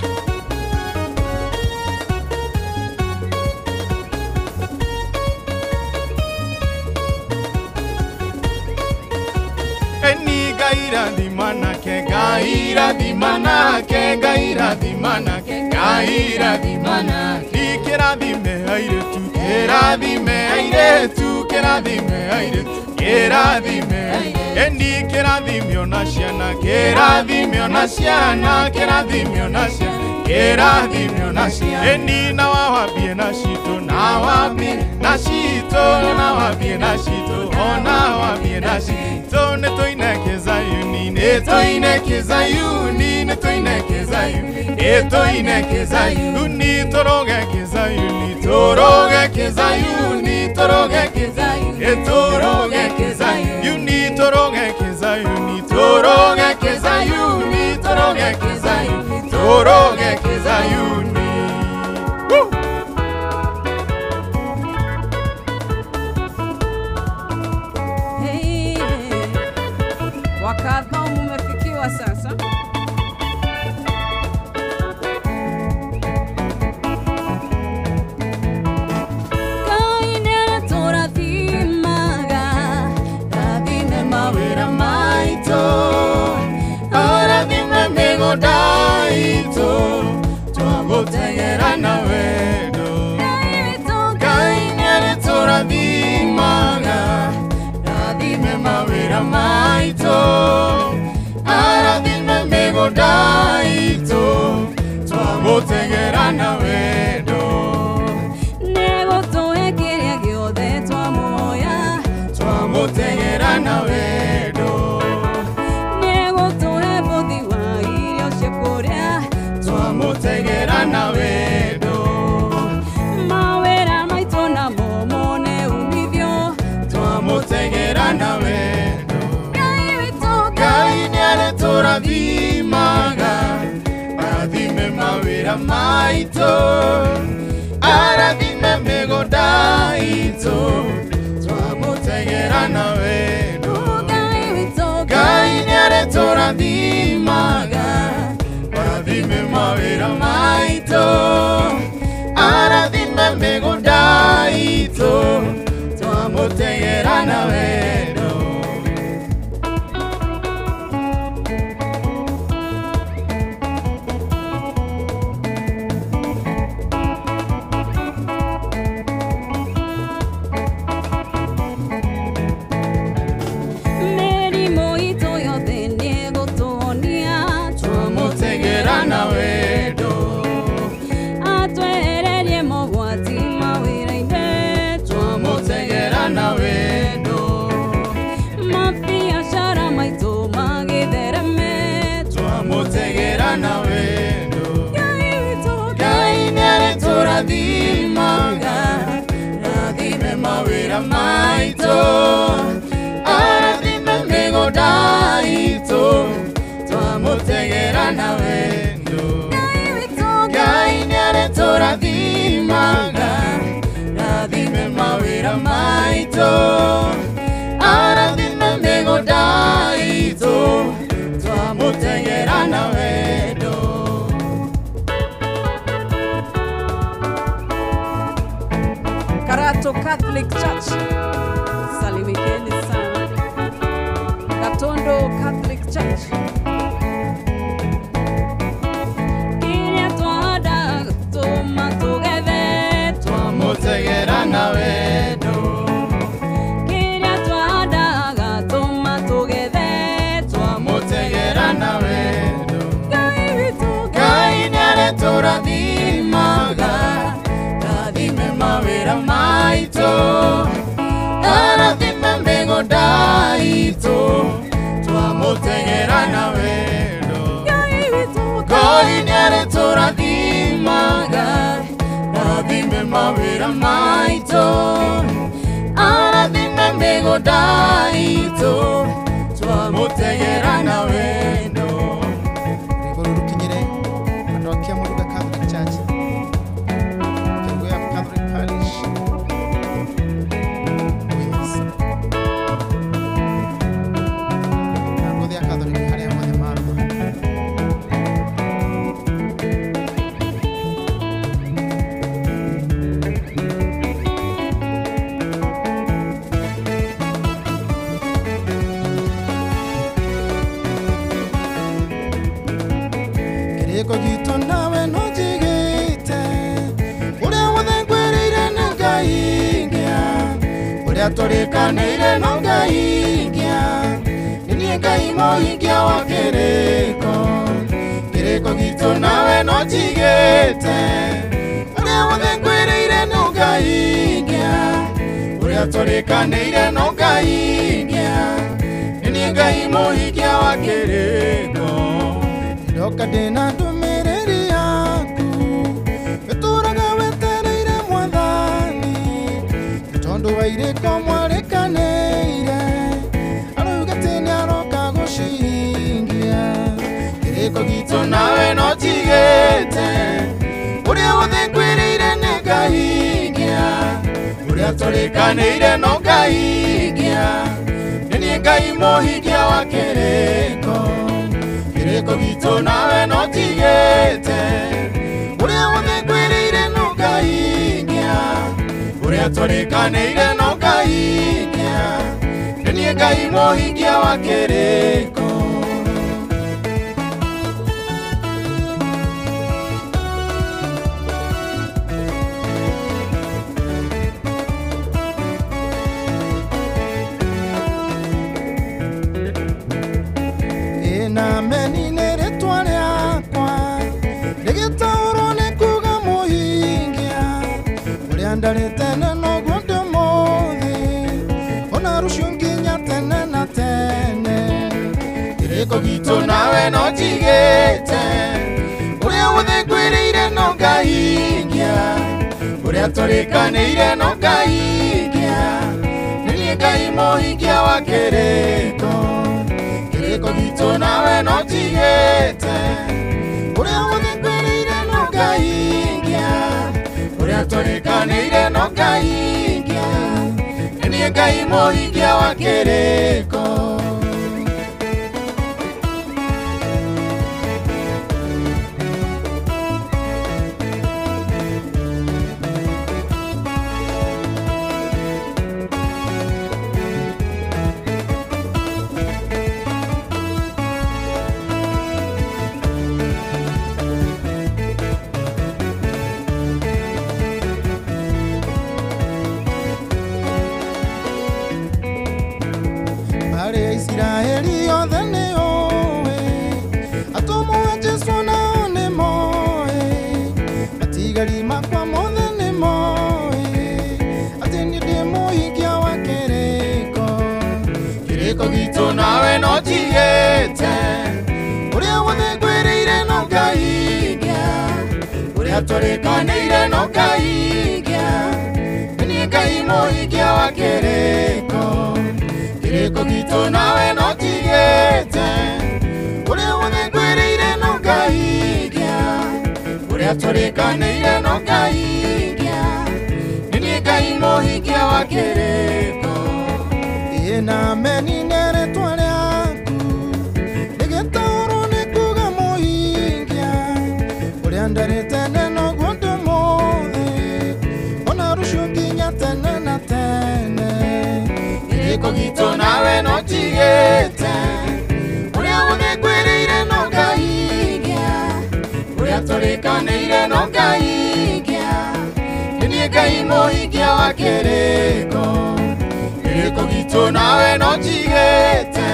Eni gaira di manake gaira di manake gaira di manake gaira di manake kera di me aire tu kera di me aire tu kera di me aire kera di me eni kera di me onasiana kera di me onasiana kera di me onasiana kera di me onasiana eni na wabie na shito na wabie na shito na wabie na shito ona wabie na shito ne toineke Zayuni ne toineke Zayuni ne toineke Zayuni ne toineke Zayuni torogeke Zayuni torogeke Zayuni torogeke Zayuni torogeke Zayuni torogeke Zayuni torogeke Zayuni torogeke Zayuni torogeke Zayuni. Wakati umefikiwa sasa. Kainera torathimaga, tabine mawira maitũ arathime mĩgũnda itũ twamũtegera na wendo nĩgũtũhe kĩrĩa gĩothe twamuoya twamũtegera na wendo nĩgũtũhe mũthi wa irio cia kũrĩa twamũtegera na wendo mawĩra maitũ namo mone umithio twamũtegera na wendo Ngai witũ Ngai nĩarĩtũrathimaga arathime mawĩra maitũ arathime mĩgũnda itũ twamũtegera na wendo Ngai witũ Ngai nĩarĩtũrathimaga arathime mawĩra maitũ arathime mĩgũnda itũ twamũtegera na wendo mĩrimũ itũ yothe nĩgũtũhonia twamũtegera na wendo atwehererie mogwati mawĩra-inĩ twamũtegera na wendo mabiacara maitũ magĩthereme twamũtegera na wendo Ngai witũ Ngai nĩarĩtũrathimaga arathime mawĩra maitũ arathime mĩgũnda itũ twamũtegera na wendo Ngai witũ Ngai nĩarĩtũrathimaga arathime mawĩra maitũ arathime mĩgũnda itũ twamũtegera na wendo Karato Catholic Church salimikeni sana Katondo Catholic Church kĩrĩa twahanda tũma tũgethe twamũtegera na wendo kĩrĩa twahandaga tũma tũgethe twamũtegera na wendo Ngai witũ Ngai nĩarĩtũrathimaga arathime mawĩra maitũ arathime mĩgũnda itũ twamũtegera na wendo Ngai witũ Ngai nĩarĩtũrathimaga arathime mawĩra maitũ arathime mĩgũnda itũ twamũtegera na wendo rwĩmbo rũrũ rũkinyĩre andũ a Kĩamũrũga Catholic Church Kĩrugũya Catholic Parish Wales na ngũthia Catholic harĩa mothe marũma kĩrĩko gitũ nawe no njigĩte ũrĩa wothe ngwĩrĩire nĩ Ngai ingĩa ũrĩa tũrĩkanĩire no Ngai ingĩa nĩ niĩ Ngai mũhingia wa kĩrĩko kĩrĩko gitũ nawe no njigĩte ũrĩa wothe ngwĩrĩire no Ngai ingĩa ũrĩa tũrĩkanĩire no Ngai ingĩa nĩ niĩ Ngai mũhingia wa kĩrĩko ndoka ndĩna ndũmĩrĩri yaku wĩtũraga wetereire Mwathani tondũ wa irĩko mwarĩkanĩire arauga atĩ nĩaroka gũcingia kĩrĩko gitũ nawe no njigĩte ũrĩa wothe ngwĩrĩire nĩ Ngai ingĩa ũrĩa tũrĩkanĩire no Ngai ingĩa nĩ niĩ Ngai mũhingia wa kĩrĩko kĩrĩko gitũ nawe no njigĩte ũrĩa wothe ngwĩrĩire no Ngai ingĩa ũrĩa tũrĩkanĩire no Ngai ingĩa nĩ niĩ Ngai mũhingia wa kĩrĩko Kiriko gitu nawe no tigete Uria wothe ngwĩrĩire no ngahingia Uria tũrĩkanĩire no ngahingia Nĩniĩ Ngai mũhingia wa kĩrĩko Kiriko gitu nawe no tigete Uria wothe ngwĩrĩire no ngahingia Uria tũrĩkanĩire no ngahingia Nĩniĩ Ngai mũhingia wa kĩrĩko Israeli othe nĩ ũĩ atũmwo a Jesũ nao nĩ moĩ matigari makwa mothe nĩ moĩ atĩ niĩ ndĩ mũhingia wa kĩrĩko kĩrĩko gitũ nawe no tigĩte ũrĩa wothe ngwĩrĩire no ngahingia ũrĩa tũrĩkanĩire no ngahingia nĩ Ngai mũhingia wa kĩrĩko Kiriko gitu nawe no tigete Uria wothe ngwĩrĩire no ngahingia Uria tũrĩkanĩire no ngahingia Nĩniĩ Ngai mũhingia wa kĩrĩko Ĩna menine rĩtwa rĩaku Rĩgĩtaũrwo nĩ kuuga mũhingia Ũrĩa ndarĩ tene noguo ndũmũthĩ Ona rũciũ nginya tene na tene Kiriko gitu nawe no tigete Uria wothe ngwĩrĩire no ngahingia Uria tũrĩkanĩire no ngahingia Nĩniĩ Ngai mũhingia wa kĩrĩko Kiriko gitu nawe no tigete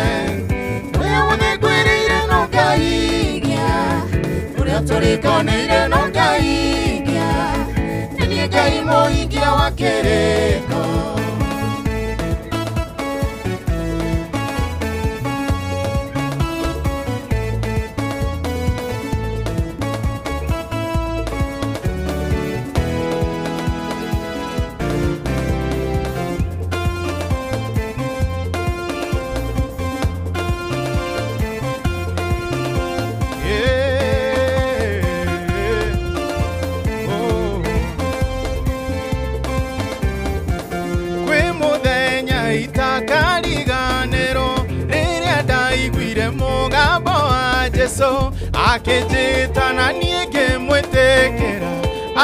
Uria wothe ngwĩrĩire no ngahingia Uria tũrĩkanĩire no ngahingia Nĩniĩ Ngai mũhingia wa kĩrĩko Jesũ akĩnjĩta na niĩ ngĩmwĩtĩkĩra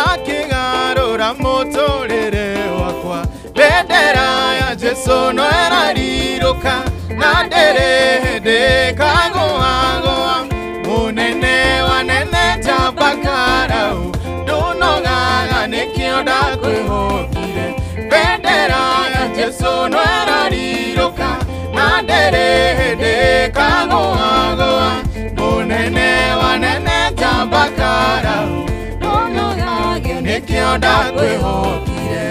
akĩgarũra mũtũrĩre wakwa bendera ya Jesũ no ĩrarirũka na ndĩrĩ hĩndĩ ĩkagũagũa mũnene wa nene njamba Karau ndũnogaga nĩkĩo ndakwĩhokire bendera ya Jesũ no ĩrarirũka na ndĩrĩ hĩndĩ ĩkagũagũa Munene wa nene njamba Karau ndũnogaga nĩkĩo ndakwĩhokire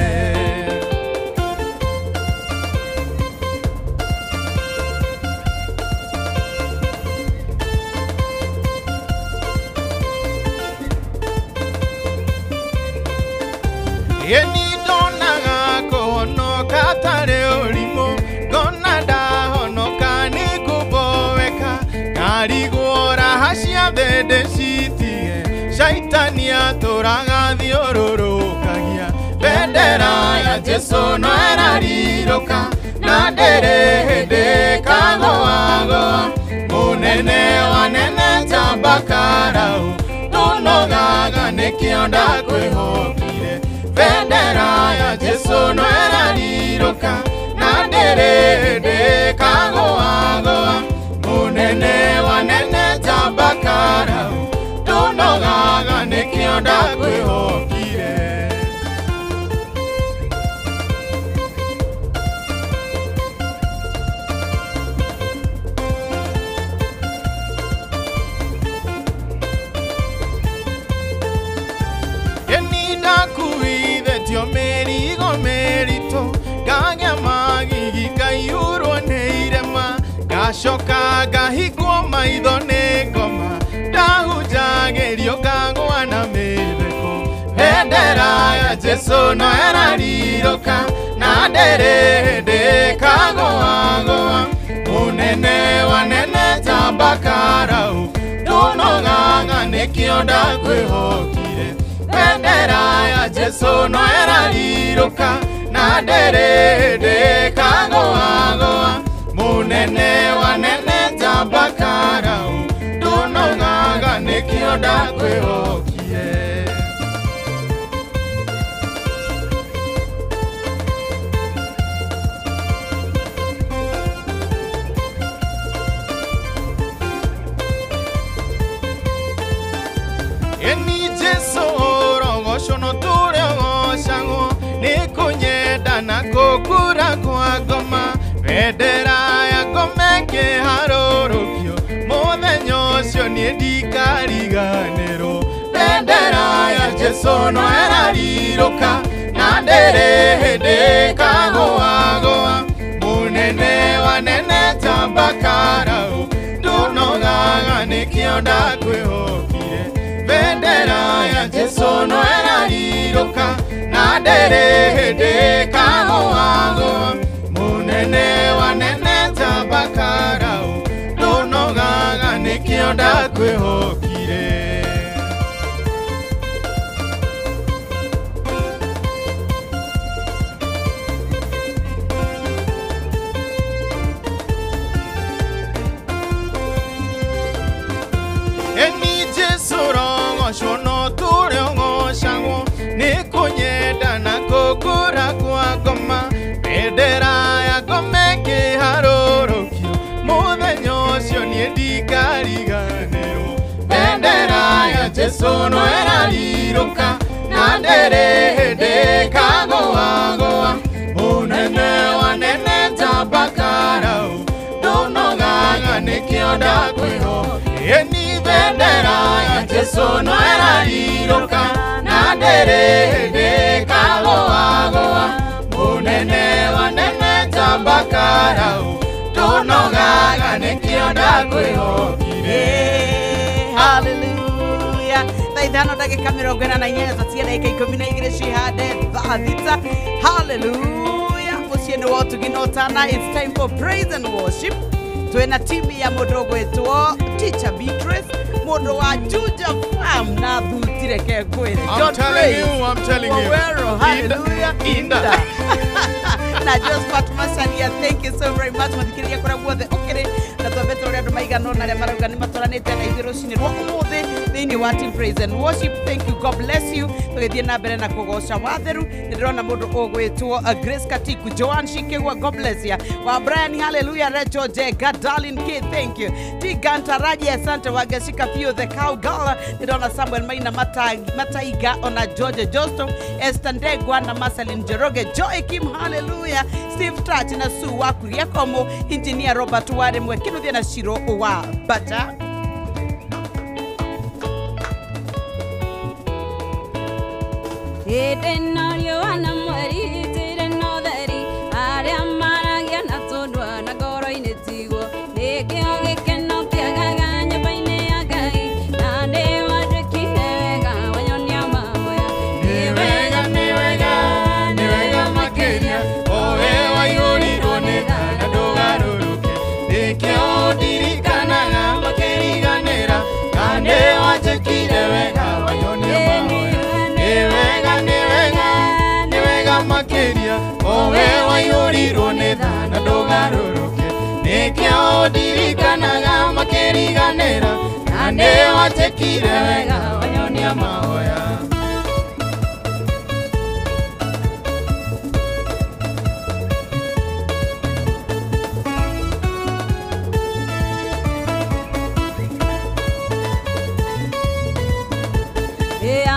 Ĩni ndonaga kũhonoka tarĩ ũrimũ ngona ndahonoka nĩ ngũmboweka ngarigwo raha ciothe ndĩcitige caitani atũraga thiũrũrũkagia bendera ya Jesũ no ĩrarirũka na ndĩrĩ hĩndĩ ĩkagũagũa mũnene wa nene njamba Karau ndũnogaga nĩkĩo ndakwĩhokire bendera ya Jesũ no ĩrarirũka na ndĩrĩ hĩndĩ ĩkagũagũa mũnene wa nene njamba Karau ndũnogaga nĩkĩo ndakwĩhokire Ĩni ndakuithĩtio mĩrigo mĩritũ ngagĩa magigi ngaiyũrwo nĩ irema ngacoka ngahingwo maitho nĩ ngoma ndahunjagĩrio ngagwa na mĩtheko bendera ya Jesu no ĩrarirũka na ndĩrĩ hĩndĩ ĩkagũagũa mũnene wanene ta Bakarau ndũnoganga nĩkĩo ndakwĩhokire bendera ya Jesu no ĩrarirũka na ndĩrĩ hĩndĩ ĩkagũagũa munene wanene ta Bakarau ndũnoganga nĩkĩo ndakwĩhokire. Eni Jesu orogoco no tũrĩogocagwo nĩ kũnyenda na kũkura kwa ngoma bendera ya ngoma ĩkĩharũrũkio mũthenya ũcio niĩ ndikariganĩrwo bendera ya Jesu no ĩrarirũka na ndĩrĩ hĩndĩ ĩkagũagũa mũnene wanene ta Bakarau ndũnogaga nĩkĩo ndakwĩhokire bendera ya Jesu no ĩrarirũka na ndĩrĩ hĩndĩ ĩkagũagũa munene wanene ta Bakarau ndũnogaga nĩkĩo ndakwĩhokire. Eni Jesu rogoco no tũrĩogocagwo nĩ kũnyenda na kũkũra kwa ngoma bendera ya ngoma ĩkĩharũrũkio mũthenya ũcio niĩ ndikariganĩrwo bendera ya Jesu no ĩrarirũka na ndĩrĩ hĩndĩ ĩkagũagũa mũnene wanene ta Bakarau ndũnogaga nĩkĩo ndakwĩhokire eni bendera ya Jesu no ĩrarirũka na ndĩrĩ hĩndĩ ĩkagũagũa munene wanene ta Bakarau ndũnogaga nĩkĩo ndakwĩhokire. Hallelujah. Thaithano ndagĩka 48 tatia ndagĩka 12 cihande thaa thita. Hallelujah. Mũciĩ nĩ wotugi no tana. It's time for praise and worship. Twena timu ya mũndũ gwĩtwo Teacher Beatrice mũndũ wa Juja Farm na thutire ke kwĩrĩ. I'm telling you. Wero, hallelujah. Inda. Na Josephat Macharia, thank you so very much. Mathikiria kũrĩa guothe ũkĩrĩ na twambĩte ũrĩa andũ maigana ũna arĩa marauga nĩ matwaranĩte na ithuĩ rũcinĩ rwa ũmũthĩ thĩinĩ wa Team Praise and Worship. Thank you, God bless you. Tũgĩthiĩ na mbere na kũgoca watheru nĩ ndĩrona mũndũ ũgwĩtwo Grace Katiku, Joan Shikegwa, God bless you. Wa Brian, hallelujah. Recho J, Gadalin K, thank you. Tiganta Raji, asante. Wageshika Pio the Cowgirl, ndĩrona Samuel Maina Mataiga, ona George Josto, Esther Ndegwa na Marcelin Jeroge, Joy Kim, hallelujah. Steve Touch na Sue wa Kuriakomo, Engineer Robert Ware Mwekinuthia na Shiro wa Bata. Edenario ana mweri tire no theri aria maragia na tondwa na ngoro inetigo nikio gikeno kiagaga nyumba-inĩ ya Ngai na nĩ wandĩkire wega wanyonia mahoya nĩ wega makĩria owe waihũrirwo nĩ tha na ndũgarũrũke nĩkĩo ndirikanaga makĩriganĩra na nĩ wanjĩkire wega wanyonia mahoya nĩ wega makĩria owe waihũrirwo nĩ tha na ndũgarũrũke nĩkĩo ndirikanaga makĩriganĩra na nĩ wanjĩkire wega wanyonia mahoya.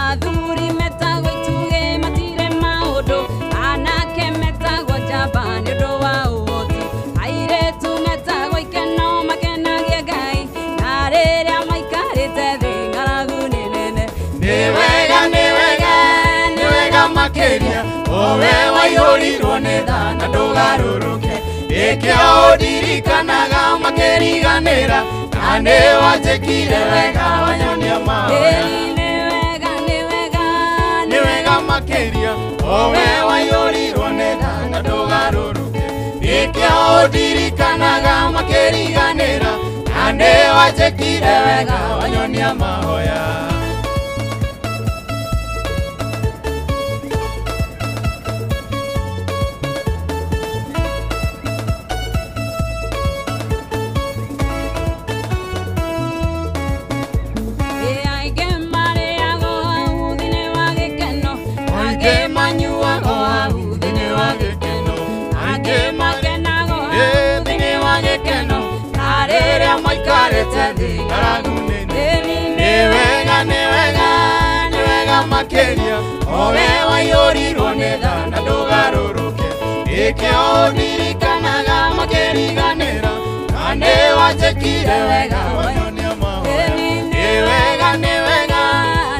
athuri metagwo ituge matire maũndũ anake metagwo njamba nĩ ũndũ wa ũhoti airĩtu metagwo ikeno makenagia Ngai na rĩrĩa maikarĩte thĩ ng'aragu nĩ nene nĩ wega makĩria owe waihũrirwo nĩ tha na ndũgarũrũke ikio ndirikanaga makiriganira na ni wanjikire wega wanyonia mahoya ni wega makiria owe wayurirwo ni tha na ndugaruruke ikio ndirikanaga makiriganira na ni wanjikire wega wanyonia mahoya niwega makeria owe wayurirwo ni tha na ndugaruruke ikio ndirikanaga makiriganira na ni wanjikire wega wanyonia mahoya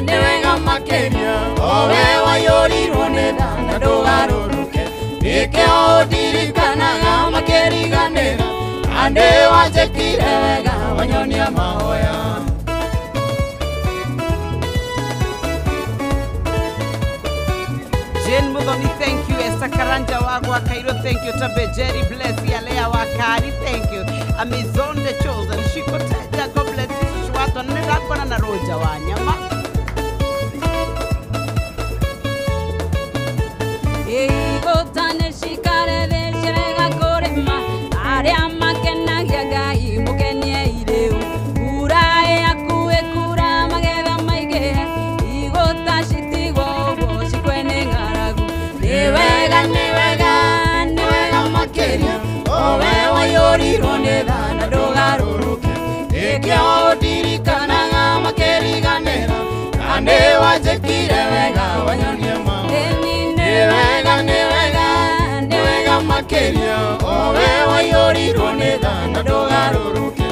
niwega makeria owe wayurirwo ni tha na ndugaruruke ikio ndirikanaga makiriganira na ni wanjikire wega wanyonia mahoya Jane Muthoni, thank you. Esther Karanja Wagwa Kairo, thank you. Tabe Jerry, bless you. Alea Wakari, thank you. Amazon the chosen. Shiko Teja, God bless you. Shwato, Nedakwana na Roja Wanyama. Igotane shikare de sherega korema. Aria makena yagai mukenie ireu. Ura e akue kura mageda maige. Igota shitigo bo shikwene ngaragu. Niwega makeria. Owe wayurirwo ni tha na ndugaruruke. Ikio ndirikanaga makiriganira na ni wanjikire wega wanyonia mahoya. Niwega makeria owe wayurirwo ni tha na ndugaruruke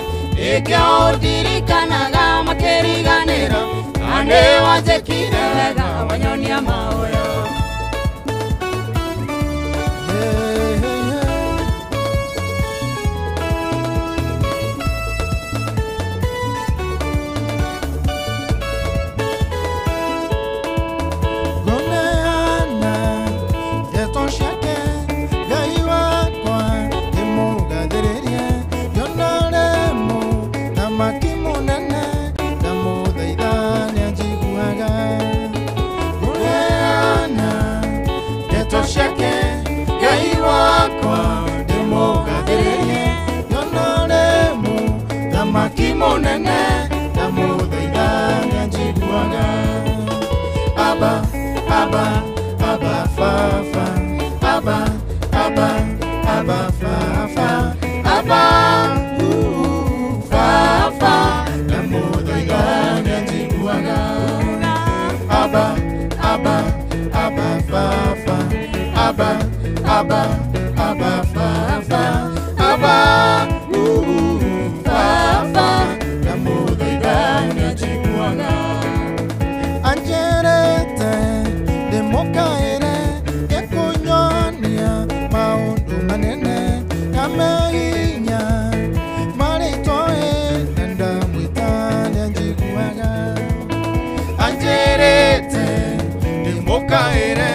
ikio ndirikanaga makiriganira na ni wanjikire wega wanyonia mahoya monene na muthaitha nyanjiguaga aba fafa aba fafa fafa na muthaitha nyanjiguaga aba fafa aba fafa Anjerete de mokaere ke kunyonia maundu manene kamehinya maritoe nenda mwitane njiguaga Anjerete de mokaere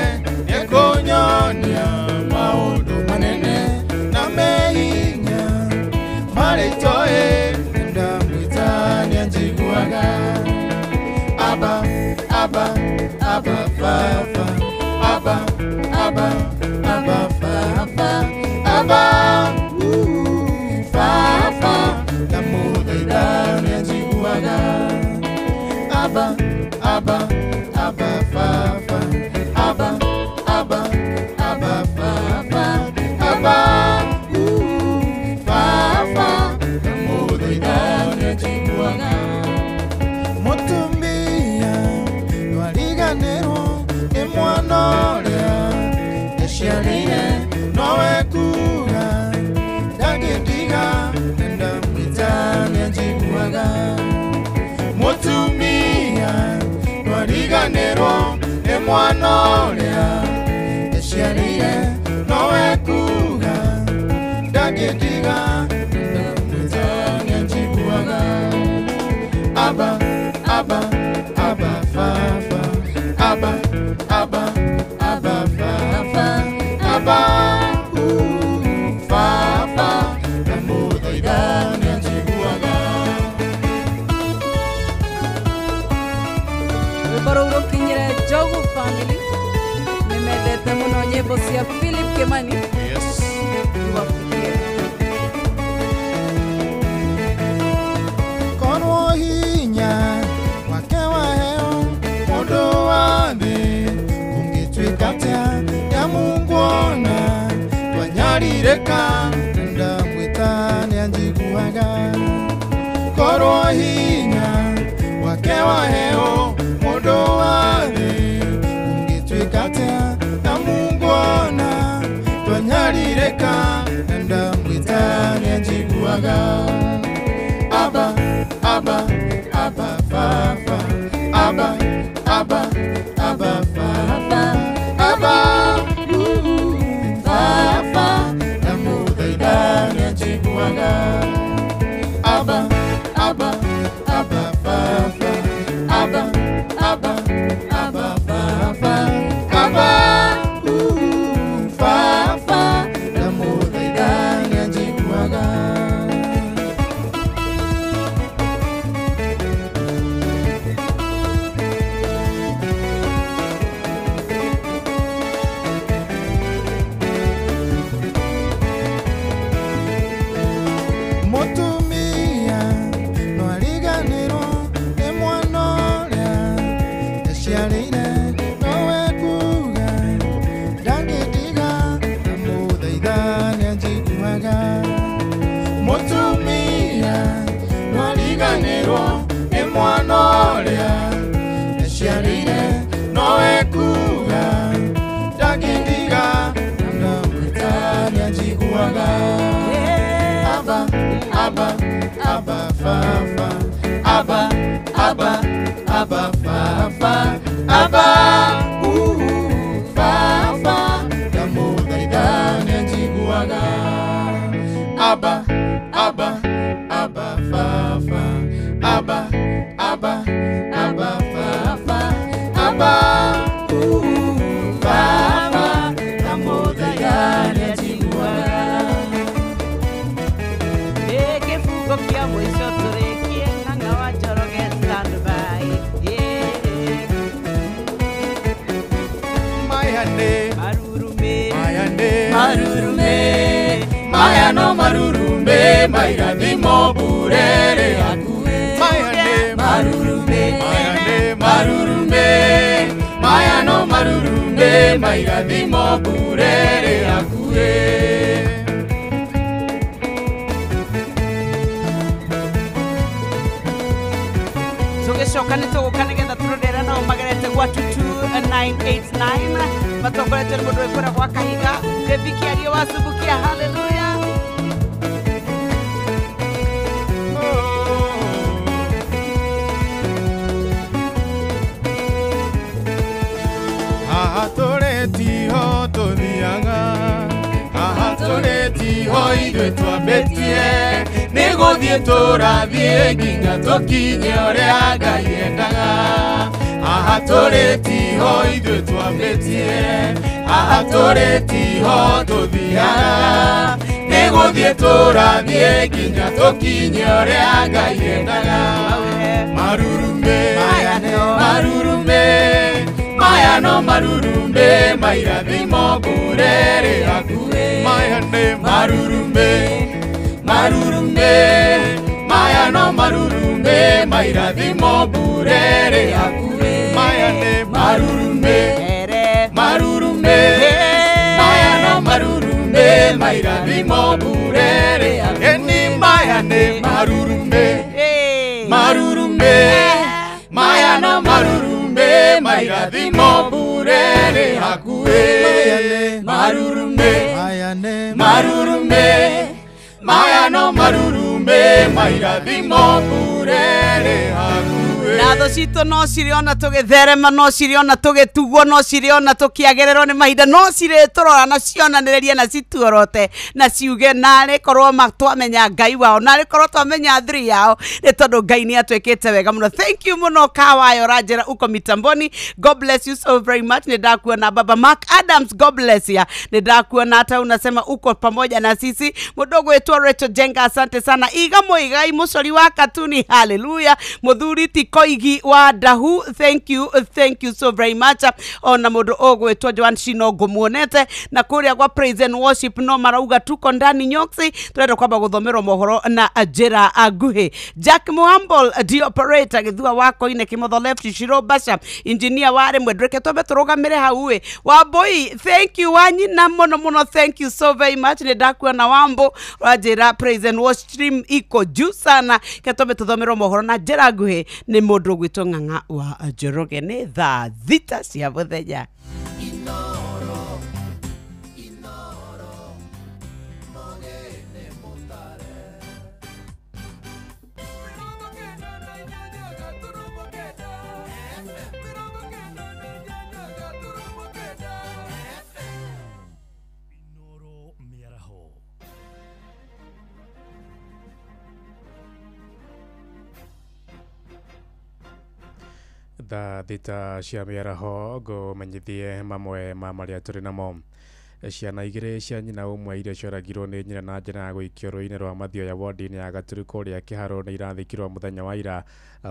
ke kunyonia maundu manene kamehinya maritoe nenda mwitane njiguaga Aba fafa aba fafa fafa na muthaitha nyanjiguaga aba fafa fafa fafa na muthaitha nyanjiguaga mutumia wariganirwo ni mwana uria eciarire nowe kuga ndagindiga nenda mwita nyanjiguaga mutumia wariganirwo ni mwana uria eciarire nowe kuga ndangĩtiga ndamwĩta nĩanjiguaga aba aba aba baba aba aba aba baba aba baba ndamũthaitha nĩanjiguaga. Rwĩmbo rũu rũkinyĩre Njogu family. Nĩmendete mũno nyĩmbo cia Philip Kimani. Iwafikie. Korwo hinya wake waheo mũndũ wa thĩ ũngĩtuĩka atĩa nĩamũngwona twanyarirĩka ndamwĩta nĩanjiguaga. Korwo hinya wake waheo mũndũ wa thĩ ũngĩtuĩka atĩa nĩamũngwona twanyarirĩka ndamwĩta nĩanjiguaga. Aba, aba, aba, baba, aba, aba, aba, baba, aba, baba, ndamũthaitha nĩanjiguaga. Aba, aba, aba, baba, aba, aba, aba, baba, aba, baba, ndamũthaitha nĩanjiguaga. Mũtumia no ariganĩrwo nĩ mwana ũrĩa aciarĩire, nowe kuga ndangĩtiga ndamũthaitha nĩanjiguaga. Mũtumia no ariganĩrwo nĩ mwana ũrĩa aciarĩire, nowe kuga ndangĩtiga ndamwĩta nĩanjiguaga. Aba, aba, aba, baba, aba, aba, aba, baba, aba, baba, ndamũthaitha nĩanjiguaga. Aba, aba, aba, baba, aba, aba, aba, baba, aba, baba, ndamũthaitha nĩanjiguaga. Kifungo kia mwisho turekie ng'ang'a wa Njoroge standby. Mayane marurume marurume maya no marurume mairathimo burere akuwe. Mayane marurume marurume maya no marurume mairathimo burere akuwe. Tugicoka nĩtũgũka nĩgetha tũrondera nao magerete gwa 22989 matongoretio nĩ mũndũ wĩkwĩra gwa Kahiga David Ario wa Subukia. Haleluya. Haha tũrĩtiho tũthiaga, haha tũrĩtiho ithuĩ twambĩtie, nĩ gũthiĩ tũrathiĩ nginya tũkinye ũrĩa Ngai endaga. Haha tũrĩtiho ithuĩ twambĩtie, haha tũrĩtiho tũthiaga, nĩ gũthiĩ tũrathiĩ nginya tũkinye ũrĩa Ngai endaga. Marurume marurume maya no marurume mairathimo burere akuwe. Mayane marurume marurume maya no marurume mairathimo burere akuwe. Mayane marurume marurume maya no marurume mairathimo burere eni. Mayane marurume marurume maya no marurume mairathimo burere akuwe. Marurume marurume maya no marurume mairathimo burere akuwe. na tho citå no cirä ona tå gä therema no cirä ona tå gä tugwo no cirä ona tå kä agererwo nä mahinda no cirä tå rora na cionanä rerie na cituorote na ciuge narä korwo twamenya Ngai wao narä korwo twamenya thiri yao nä tondå Ngai nä atwä kä te wega må no. Thank you må no Kawayo Ranjera uko mitamboni. God bless you so very much. Nä ndakuona baba Mark Adams, God bless ya. Nä ndakuona hata unasema uko pamoja na sisi. Mudogo wetu Rachel Jenga, asante sana. Iga Moigai mucori wa katuni, hallelujah. Muthuri Tikoigi wa Dahu, thank you so very much. Ona mundu ogwetwo Joan Shino ngumuonete na kuria kwa praise and worship no marauga tuko ndani nyoksi. Turenda kwamba guthomerwo mohoro na Ajera Aguhe. Jack Muhambol the operator githua wako ine kimotho left Shiro Basha engineer ware mwendreke tobe turugamire hauwe Wamboi, thank you wanyina muno thank you so very much. Ni ndakuona Wambo Ajera praise and worship stream iko juu sana ketobe tuthomerwo mohoro na Ajera Aguhe ni mundu gwitwo ng'ang'a wa Njoroge ni thaa thita cia muthenya. Thaa thita cia mĩaraho ngũmenyithie mamwe ma marĩa tũrĩ namo. Ciana igĩrĩ cia nyina ũmwe iria cioragirwo nĩ nyina na njĩra ya gũikio rũĩ-inĩ rwa Mathioya wodi-inĩ ya Gaturu kũrĩa Kĩharo nĩ irathikirwo mũthenya wa ira.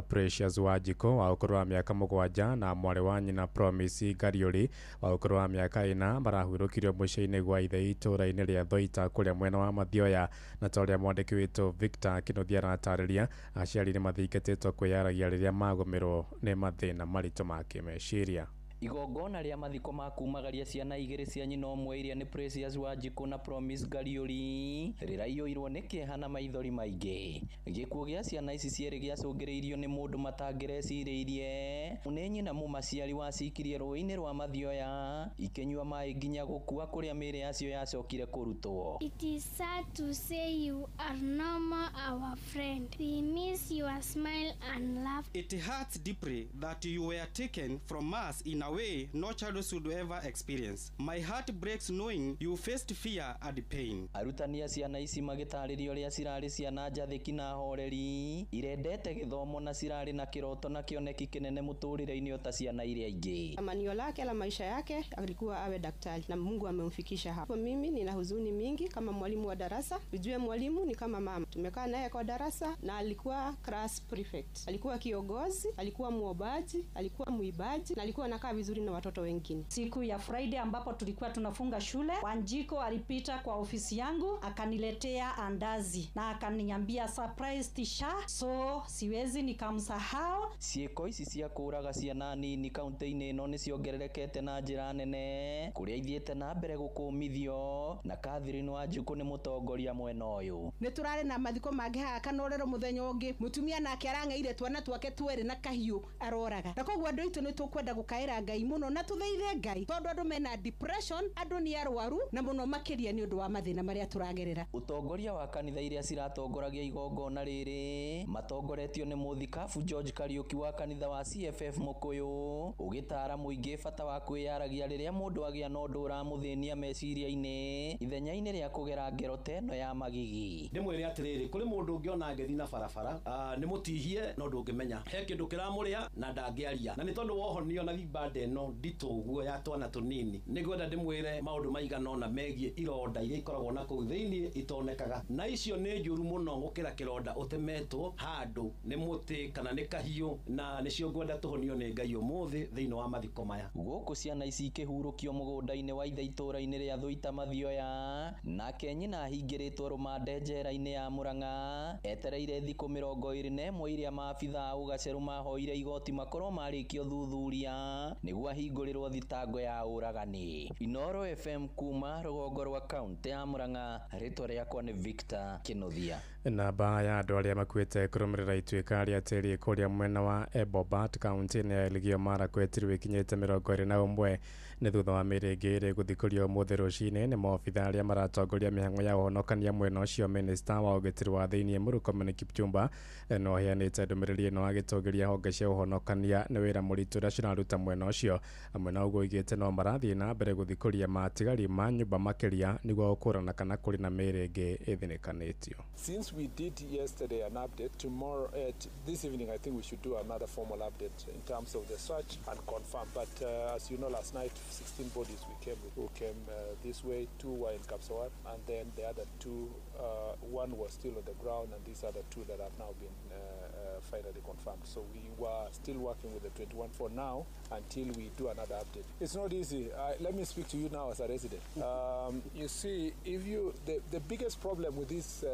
Precious Wanjiko wa ũkũrũ wa mĩaka 7 na mwarĩ wa nyina Promise Ngariũri wa ũkũrũ wa mĩaka 4 marahurũkirio mũciĩ-inĩ gwa ithe itũũra-inĩ rĩa Thoita kũrĩa mwena wa Mathioya. Na ta ũrĩa mwandĩki witũ Victor Kĩnuthia aratarĩria, aciari nĩ mathingĩtĩtwo kwĩyaragia rĩrĩa magũmĩrwo nĩ mathĩna maritũ ma kĩmeciria. Igongona rĩa mathiko ma kumagaria ciana igĩrĩ cia nyina ũmwe iria nĩ Precious Wanjiko na Promise Ngariũri rĩraiyũirwo nĩ kĩeha na maithori maingĩ. Gĩkuũ gĩa ciana ici cierĩ gĩacũngĩrĩirio nĩ mũndũ matangĩreciirie. Nĩ nyina mũmaciari wacikirie rũĩ-inĩ rwa Mathioya ikĩnyua maĩ nginya gũkua kũrĩa mĩĩrĩ yacio yacokire kũrutwo. It is sad to say you are no more our friend. We miss your smile and laugh. It hurts deeply that you were taken from us in a way no child should ever experience. My heart breaks knowing you faced fear and pain. Arutani a ciana ici magĩtarĩria ũrĩa cirarĩ ciana njathĩki na horeri irendete gĩthomo na cirarĩ na kĩroto na kĩoneki kĩnene mũtũrĩre-inĩ ota ciana iria ingĩ. Tamanio lake la maisha yake alikuwa awe daktari na Mungu amemfikisha hapo. Mimi nina huzuni mingi kama mwalimu wa darasa. Ujue mwalimu ni kama mama. Tumekaa naye kwa darasa na alikuwa class prefect. Alikuwa kiongozi, alikuwa muombaji, alikuwa muibaji na alikuwa anakaa vizuri na watoto wengine. Siku ya Friday ambapo tulikuwa tunafunga shule, Wanjiko alipita kwa ofisi yangu akaniletea andazi na akaniambia surprise tisha, so siwezi nikamsahau. Ciĩko ici cia kũraga ciana nini kaunti-inĩ ĩno nĩ ciongererekete na njĩra nene kũrĩa ithiĩte na mbere gũkũmithio na Catherine Wanjiko nĩ mũtongoria mwena ũyũ. Nĩ tũrarĩ na mathiko mangĩ haha kanorero mũthenya ũngĩ mutumia nake arang'eire twana twake twere na kahiũ aroraga. Na koguo andũ aitũ nĩ tũkwenda gũkaĩra Ngai muno na tuthaithe Ngai tondu andu mena depression, andu ni arwaru na muno makiria ni undu wa mathina maria turagerera. Utongoria wa kanitha iria ciratongoragia igongona rĩrĩ matongoretio nĩ Mũthikabu George Kariuki wa kanitha wa CFF Mũkũyũ ũgĩtara mũingĩ bata wa kwĩyaragia rĩrĩa mũndũ agĩa na ũndũ ũramũthĩnia meciria-inĩ ithenya-inĩ rĩa kũgera ngero teno ya magigi. Ndĩmwĩre atĩrĩrĩ, kũrĩ mũndũ ũngĩona ngeithi na barabara nĩ mũtihie no ndũngĩmenya he kĩndũ kĩramũrĩa na ndangĩaria na nĩ tondũ wohonio na thibanda ĩno nditũ guo ya twana tũnini nĩgwenda ndĩmwĩre maũndũ maigana ũna megiĩ ironda iria ikoragwo na kũu thĩinĩ itonekaga na icio nĩ njũru mũno gũkĩra kĩronda ũtemetwo handũ nĩ mũtĩ kana nĩ kahiũ na nĩcio ngwenda tũhonio nĩ Ngai ũmũthĩ thĩinĩ wa mathiko maya. Gũkũ ciana ici ikĩhurũkio mũgũnda-inĩ wa ithe itũũra-inĩ rĩa Thoita Mathioya nake nyina ahingĩrĩtwo rũmande njera-inĩ ya Mũrang'a etereire thikũ 21 iria maabithaa ũgaceru mahoire igoti makorwo marĩkio thuthuria nĩguo ahingũrĩrwo thitango ya ũragani. Inooro FM kuma rũgongo rwa kaunti ya Mũrang'a, rĩtwa rĩakwa nĩ Victor Kĩnuthia. namba ya andũ arĩa makuĩte kũrũmĩrĩra ituĩka rĩa tĩri kũrĩa mwena wa Bobat kaunti-inĩ ya Elgeyo Marakwet rĩu ĩkinyĩte 21 nĩ thutha wa mĩĩrĩ ĩngĩ ĩrĩ gũthikũrio ũmũthĩ rũcinĩ nĩ maobitha arĩa maratongoria mĩhang'o ya ũhonokania mwena ũcio. Minista wa ũgitĩri wa thĩinĩ Murkomen Kipchumba no aheanĩte ndũmĩrĩri ĩno agĩtongoria honge cia ũhonokania nĩ wĩra mũritũ ũrĩa ciraruta mwena ũcio. Amwe na ũguo oigĩte no marathiĩ na mbere gũthikũria matigari ma nyũmba makĩria nĩguo gũkũrana kana kũrĩ na mĩĩrĩ ĩngĩ ĩthinĩkanĩtio. Since we did yesterday an update, tomorrow, this evening, I think we should do another formal update in terms of the search and confirm. But as you know, last night, 16 bodies who came this way. 2 were in Kapsawar, and then the other 2, 1 was still on the ground, and these other 2 that have now been finally confirmed. So we were still working with the 21 for now until we do another update. It's not easy. Let me speak to you now as a resident. You see, the biggest problem with this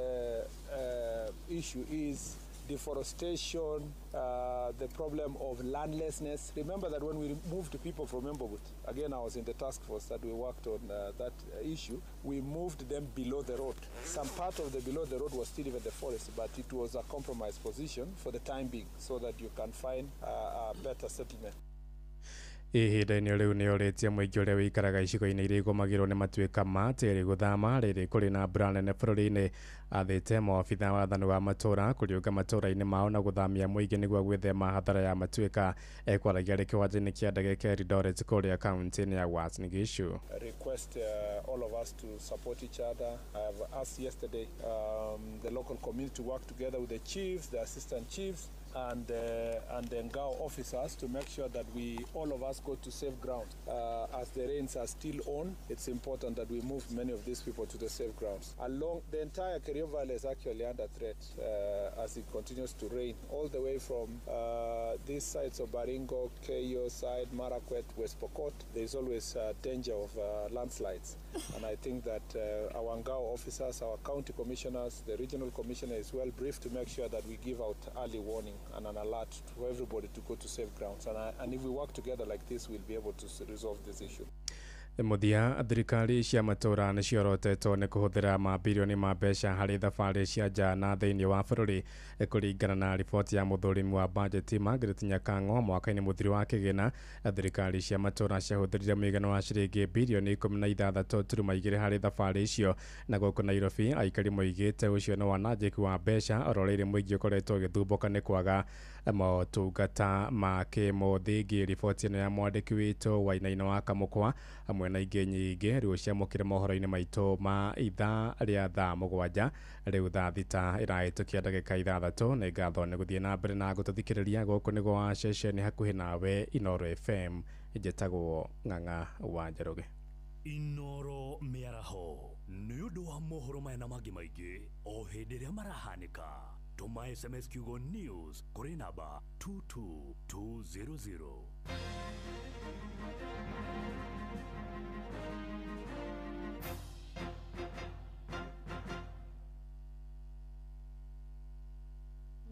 issue is deforestation, the problem of landlessness. Remember that when we moved people from Embobut, again I was in the task force that we worked on that issue, we moved them below the road. Some part of the below the road was still even the forest, but it was a compromised position for the time being so that you can find a better settlement. Ihinda-inĩ rĩu nĩ ũrĩtie mũingĩ ũrĩa wĩikaraga icigo-inĩ iria igũmagĩrwo nĩ matuĩka ma tĩri gũthama rĩrĩ kũrĩ na mbura nene bũrũri-inĩ. Athĩte maobitha wathani wa matũra kũriũnga matũra-inĩ mao na gũthamia mũingĩ nĩguo gwĩthema hathara ya matuĩka. Ekwaragia arĩ kĩwanja-inĩ kĩa ndege kĩa Eldoret kũrĩa kaunti-inĩ ya Uasin Gishu. Request all of us to support each other. I have asked yesterday the local community to work together with the chiefs, the assistant chiefs, and the Ngao officers to make sure that all of us go to safe ground. As the rains are still on, it's important that we move many of these people to the safe grounds. Along the entire Kerio Valley is actually under threat as it continues to rain, all the way from these sides of Baringo, Keio side, Marakwet, West Pokot. There's always danger of landslides. And I think that our Ngao officers, our county commissioners, the regional commissioner is well briefed to make sure that we give out early warning and an alert to everybody to go to safe grounds. And if we work together like this, we'll be able to resolve this issue. Muthia thirikari cia matũra nĩ ciorotetwo nĩ kũhũthĩra mabilioni ma mbeca harĩ thabarĩ cia nja na thĩinĩ wa bũrũri kũringana na riboti ya mũthũrimi wa bajeti Margaret Nyakang'o mwaka-inĩ mũthiru wa kĩgĩna. Thirikari cia matũra ciahũthĩrire mũigana wa ciringi bilioni 16.2 harĩ thabarĩ icio, na gũkũ Nairobi aikari moigĩte ũcio nĩ wananjĩku wa mbeca oro rĩrĩ mũingĩ ũkoretwo ũgĩthumbũka nĩ kwaga motungata ma kĩmũthingi. Riboti ĩno ya mwandĩki witũ Wainaina wa Kamũkwa hamwe na ingĩ nyingĩ rĩu ciamũkĩre mohoro-inĩ maitũ ma ithaa rĩa thaa 7 rĩu thaa thita ĩrahĩtũkia ndagĩka 6. nĩ ngatho nĩ gũthiĩ na mbere na gũtũthikĩrĩria gũkũ nĩguo wa ceceni hakuhĩ nawe Inoro FM. Njĩtagwo Ng'ang'a wa Njoroge. Inoro mĩaraho nĩ ũndũ wa mohoro maya na mangĩ maingĩ o hĩndĩ ĩrĩa marahanĩka. Tũma SMS kiugo news kũrĩ namba 22200.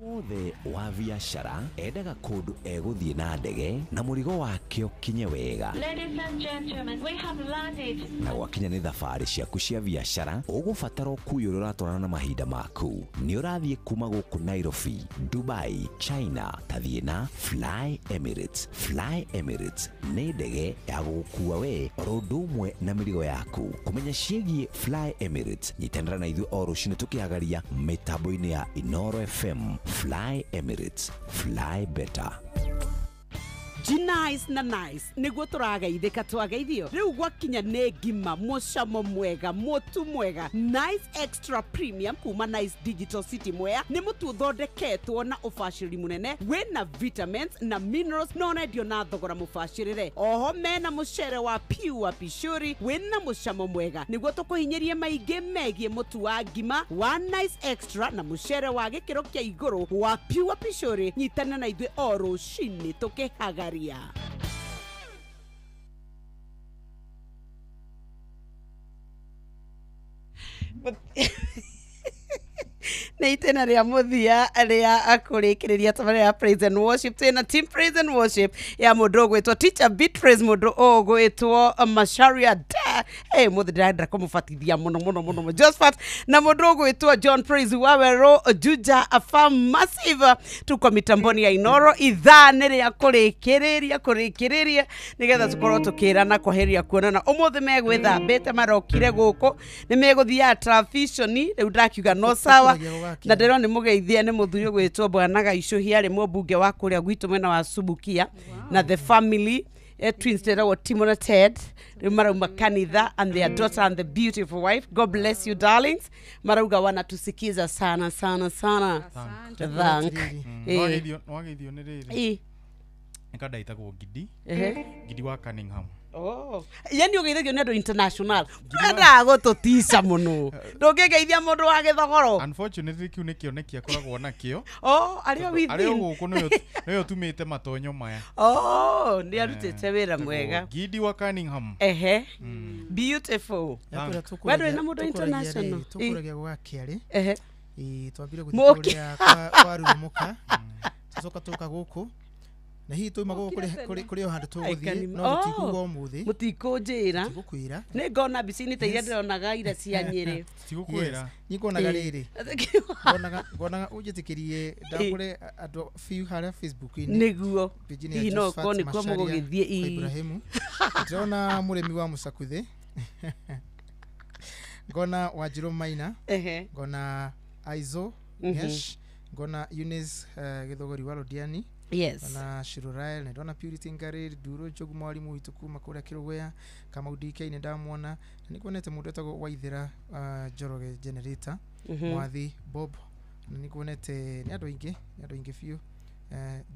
wothe wa biacara endaga kũndũ egũthiĩ na ndege na mũrigo wake ũkinye wega. Ladies and gentlemen, we have landed. Na gwakinya nĩ thabarĩ ciaku cia biacara ũgũbatara ũkuui ũrĩa ũratwarana na mahinda maku. Nĩ ũrathiĩ kuma gũkũ Nairobi, Dubai, China, tathiĩ na Fly Emirates. Fly Emirates nĩ ndege ya gũgũkua we oro ũndũ ũmwe na mĩrigo yaku. Kũmenya ciĩgiĩ Fly Emirates nyitanĩra na ithuĩ o rũcinĩ tũkĩagaria mĩtambo-inĩ ya Inoro FM. Fly Emirates, fly better. Nice na nice niguo turageithika twageithio riu gwakinya ne ngima mucamo mwega mutu mwega Nice Extra Premium kuma Nice Digital City Mwea ni mutu thondeketwo na ubashiri munene wina vitamins na minerals no redio na thogora mubashirire. Oho mena mucere wa Pure Pishori wina mucamo mwega niguo tukuhinyirie maingi megie mutu wa ngima wa Nice Extra na mucere wa gikiro kia iguru wa Pure Pishori. Nyitana na ithuĩ o rũcinĩ tukihagaria. nä itena rä a må thia rä a akå rä kä rä ria tabarä ya praise and worship twä na team praise and worship ya må ndå å gwä two teacher Beatrice må ndå å gwä two Masharia da må thä ndärenda kå må batithia må no Josephat na må ndå å gwä two John Praise Wawero Juja Afam Massive tuko mitamboni ya Inoro ithaa nä rä a kå rä kä rä ria nä getha tå korwo tå kä rana kwaheria kuonana å må thä megwä thambä te marokire gå kå nä megå thiaga televisioni rä u ndakiuga no sawa na ndä nä må geithie nä må thuri å gwä two Bwana Gaicå arä må mbunge wa kå rä a gwitå mwena wa Subukia na the family twins theragwo Timo na Ted rä marauma kanitha and their daughter and the beautiful wife. God bless you darlings. Marauga wanatusikiza sana sana sana. Thank Wageithio nä rä rä nkanda itagwo Gidi wa Cunningham. Yani ugeithagio nä andå international twendaga gå tå tica må no ndå ngä geithia må ndå wa gä thogoro. Unfortunately kiu nä kä oneki akoragwo nakä arä o gå kå nä yo tumä te matonyo maya nä arutä te wä ra mwega. Gidi wa Cunningham beautiful wendå na må ndå international tå kå ragia gwa kä arä twambire gå Mũkĩ. thiä kwa rå ka coka tå ka gå kå na hihi tå magå kå rä o handå tå gå thiä no gå tikuga å må thä må tikå njä ra gå kwä ra nä ngona mbica-inä ta iria ndä ronaga ira cia nyä rä nä ngonaga rä rä ngonaga å njä tä kä rie ndakå re andå biu harä a Facebook-inä nä guo hihi no korwo nä kuo må gå gä thiä Ibrahimu ndĩrona mũrĩmi wa mũcakuthĩ ngona Wanjirũ Maina ngona Aizo Ngesh ngona Eunice Gĩthogori wa Rodiani ngona Shirurael na ndona Purity Ngari Nduro Njogu mwarimu witũ kuma kũrĩa Kĩrũgũya Kamau DK nĩ ndamwona na nĩ kuonete mũndũ etagwo Waithĩra Njoroge Generator Mwathi Bob na nĩ kuonete nĩ andũ aingĩ biũ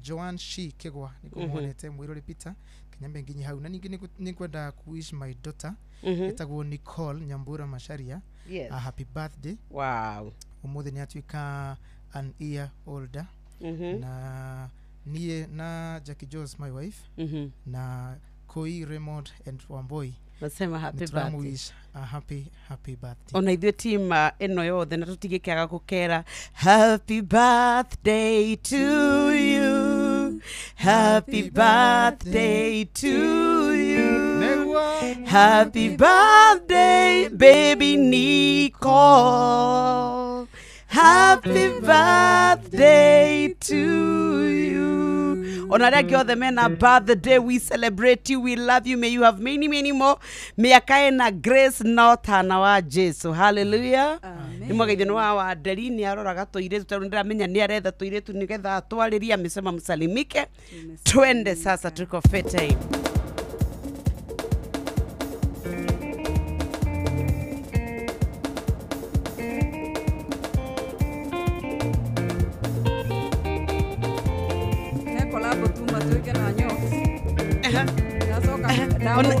Joan Shi Kigwa niko mwonete Mwirori Peter Kenyambe nginyi hau na ningi ni kwenda kuwish my daughter etagwo Nicole Nyambura Masharia a happy birthday. Wow. Umuthi ni atuika an year older na niye na Jackie Jones my wife na Koi Raymond and Wamboi nasema happy birthday. Wish a happy birthday. Ona ithuĩ team eno yothe na tutigĩkaga gũkera happy birthday to you, happy birthday to you, happy birthday baby Nicole, happy birthday to you. On a other men birthday, we celebrate you, we love you, may you have many more. Miaka na grace not na Jesu. Hallelujah. Ni mwageithio wa nderi ni aroraga toire tutarundira menya ni aretha toire tu nigetha atwariria amesema msalimike. Twende sasa tuko fete.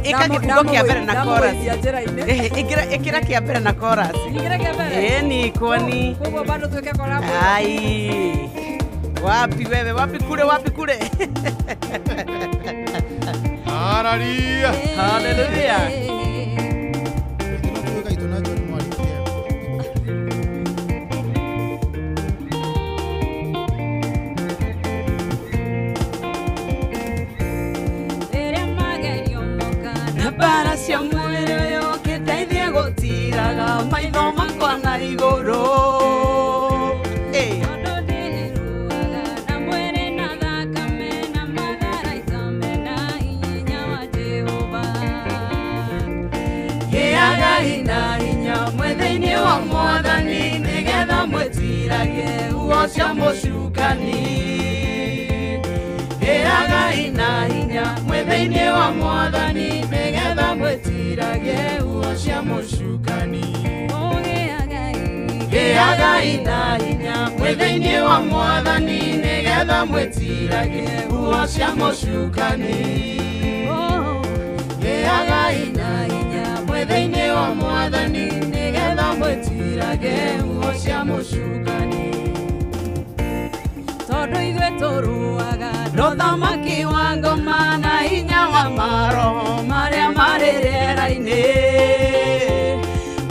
Ikakiugo kia mbere na chorus. Ikira kia mbere na chorus. Ni kwani. Kwa bado tuweke collab. Ai. Wapi wewe? Wapi kule? Hallelujah. Hallelujah. Para cia mwĩrĩ ũyũ ngĩteithie gũtiraga maitho makwa na igũrũ. Tondũ ndĩruaga na mwĩrĩ na thakame na matharaita mena hinya wa Jehova. Gĩaga hinya mwĩthĩ-inĩ wa Mwathani nĩgetha mwĩtiragie huo cia mũcukani. Gĩaga hinya mwĩthĩ-inĩ wa Mwathani nĩgetha mwĩtiragie huo cia mũcukani. Gĩaga hinya mwĩthĩ-inĩ wa Mwathani nĩgetha mwĩtiragie huo cia mũcukani. Gĩaga hinya mwĩthĩ-inĩ wa Mwathani nĩgetha mwĩtiragie huo cia mũcukani. Tondũ ithuĩ tũrũaga ndũthamaki wa ngoma na hinya wa maroho marĩa marĩ rĩera-inĩ.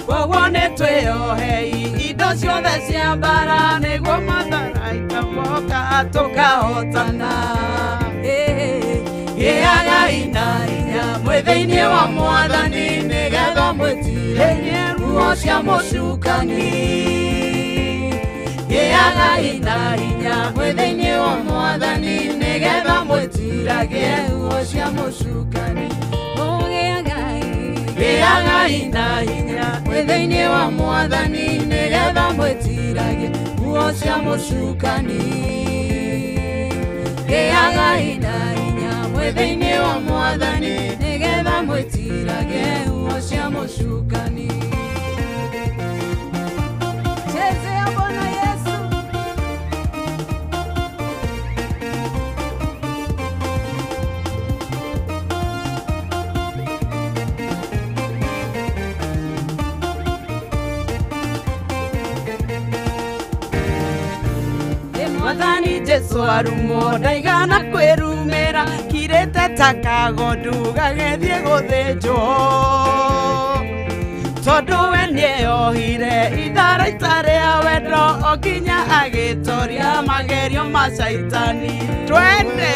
Koguo nĩ twĩohei indo icio ciothe cia mbara nĩguo matharaita moka tũkahotana. Gĩagai na hinya mwĩ thĩinĩ wa Mwathani nĩgetha mwĩtirĩrie ruo cia mũcukani. Gĩagai na hinya mwĩ thĩinĩ wa Mwathani nĩgetha mwĩtiragie ruo cia mũcukani. Gĩagai na hinya mwĩ thĩinĩ wa Mwathani nĩgetha mwĩtiragie ruo cia mũcukani. Gĩagai na hinya mwĩ thĩinĩ wa Mwathani nĩgetha mwĩtiragie ruo cia mũcukani. Chezea Bwana Yesu. Mwathani Jesu arumo ndaigana kwĩrumĩra kirĩte ta kagondu gagĩthiĩ gũthĩnjwo tondũ we nĩeyohire itharaita rĩa wendo o nginya agĩtoria magerio ma caitani. Twende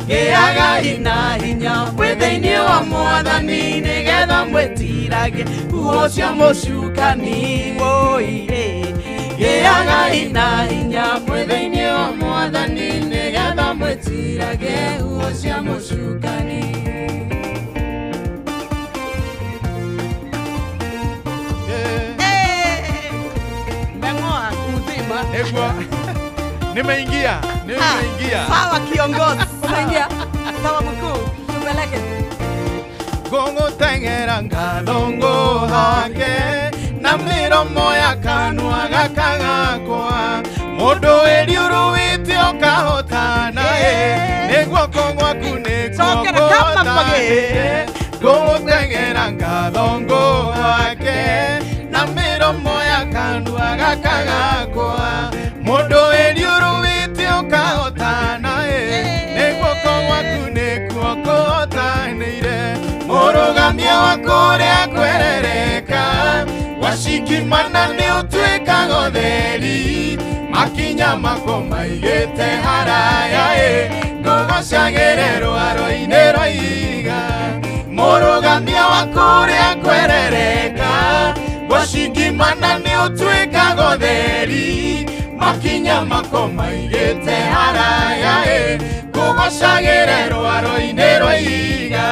gĩagai na hinya mwĩ thĩinĩ wa Mwathani nĩgetha mwĩtiragie ruo cia mũcukani. Gĩagai na hinya mwĩ thĩinĩ wa Mwathani nĩgetha mwĩtiragie ruo cia mũcukani. Meng'oa kuzima. Egwa. Nimeingia. Sawa kiongozi. Umeingia. Sawa mkuu. Tupeleke. Gongo tengera ngadongo hake na miromo ya kanua gaka gakwa mũndũ wĩriũrũĩte ũkahotana nĩguo kong'waku nĩkuokotanĩte ngũgũteng'era ngathongo hake na miromo ya kanua gaka gakwa mũndũ wĩriũrũĩte ũkahotana nĩguo kong'waku nĩkuokotanĩire mũrũgamia wa kũrĩa kwerereka washikimana nĩ ũtuĩkaga ũtheri makinya mako maigĩte haraya ngũgocagĩre rwaro-inĩ rwa iga mũrũgamia wa kũrĩa kwerereka washikimana nĩ ũtuĩkaga ũtheri makinya mako maigĩte haraya ngũgocagĩre rwaro-inĩ rwa iga.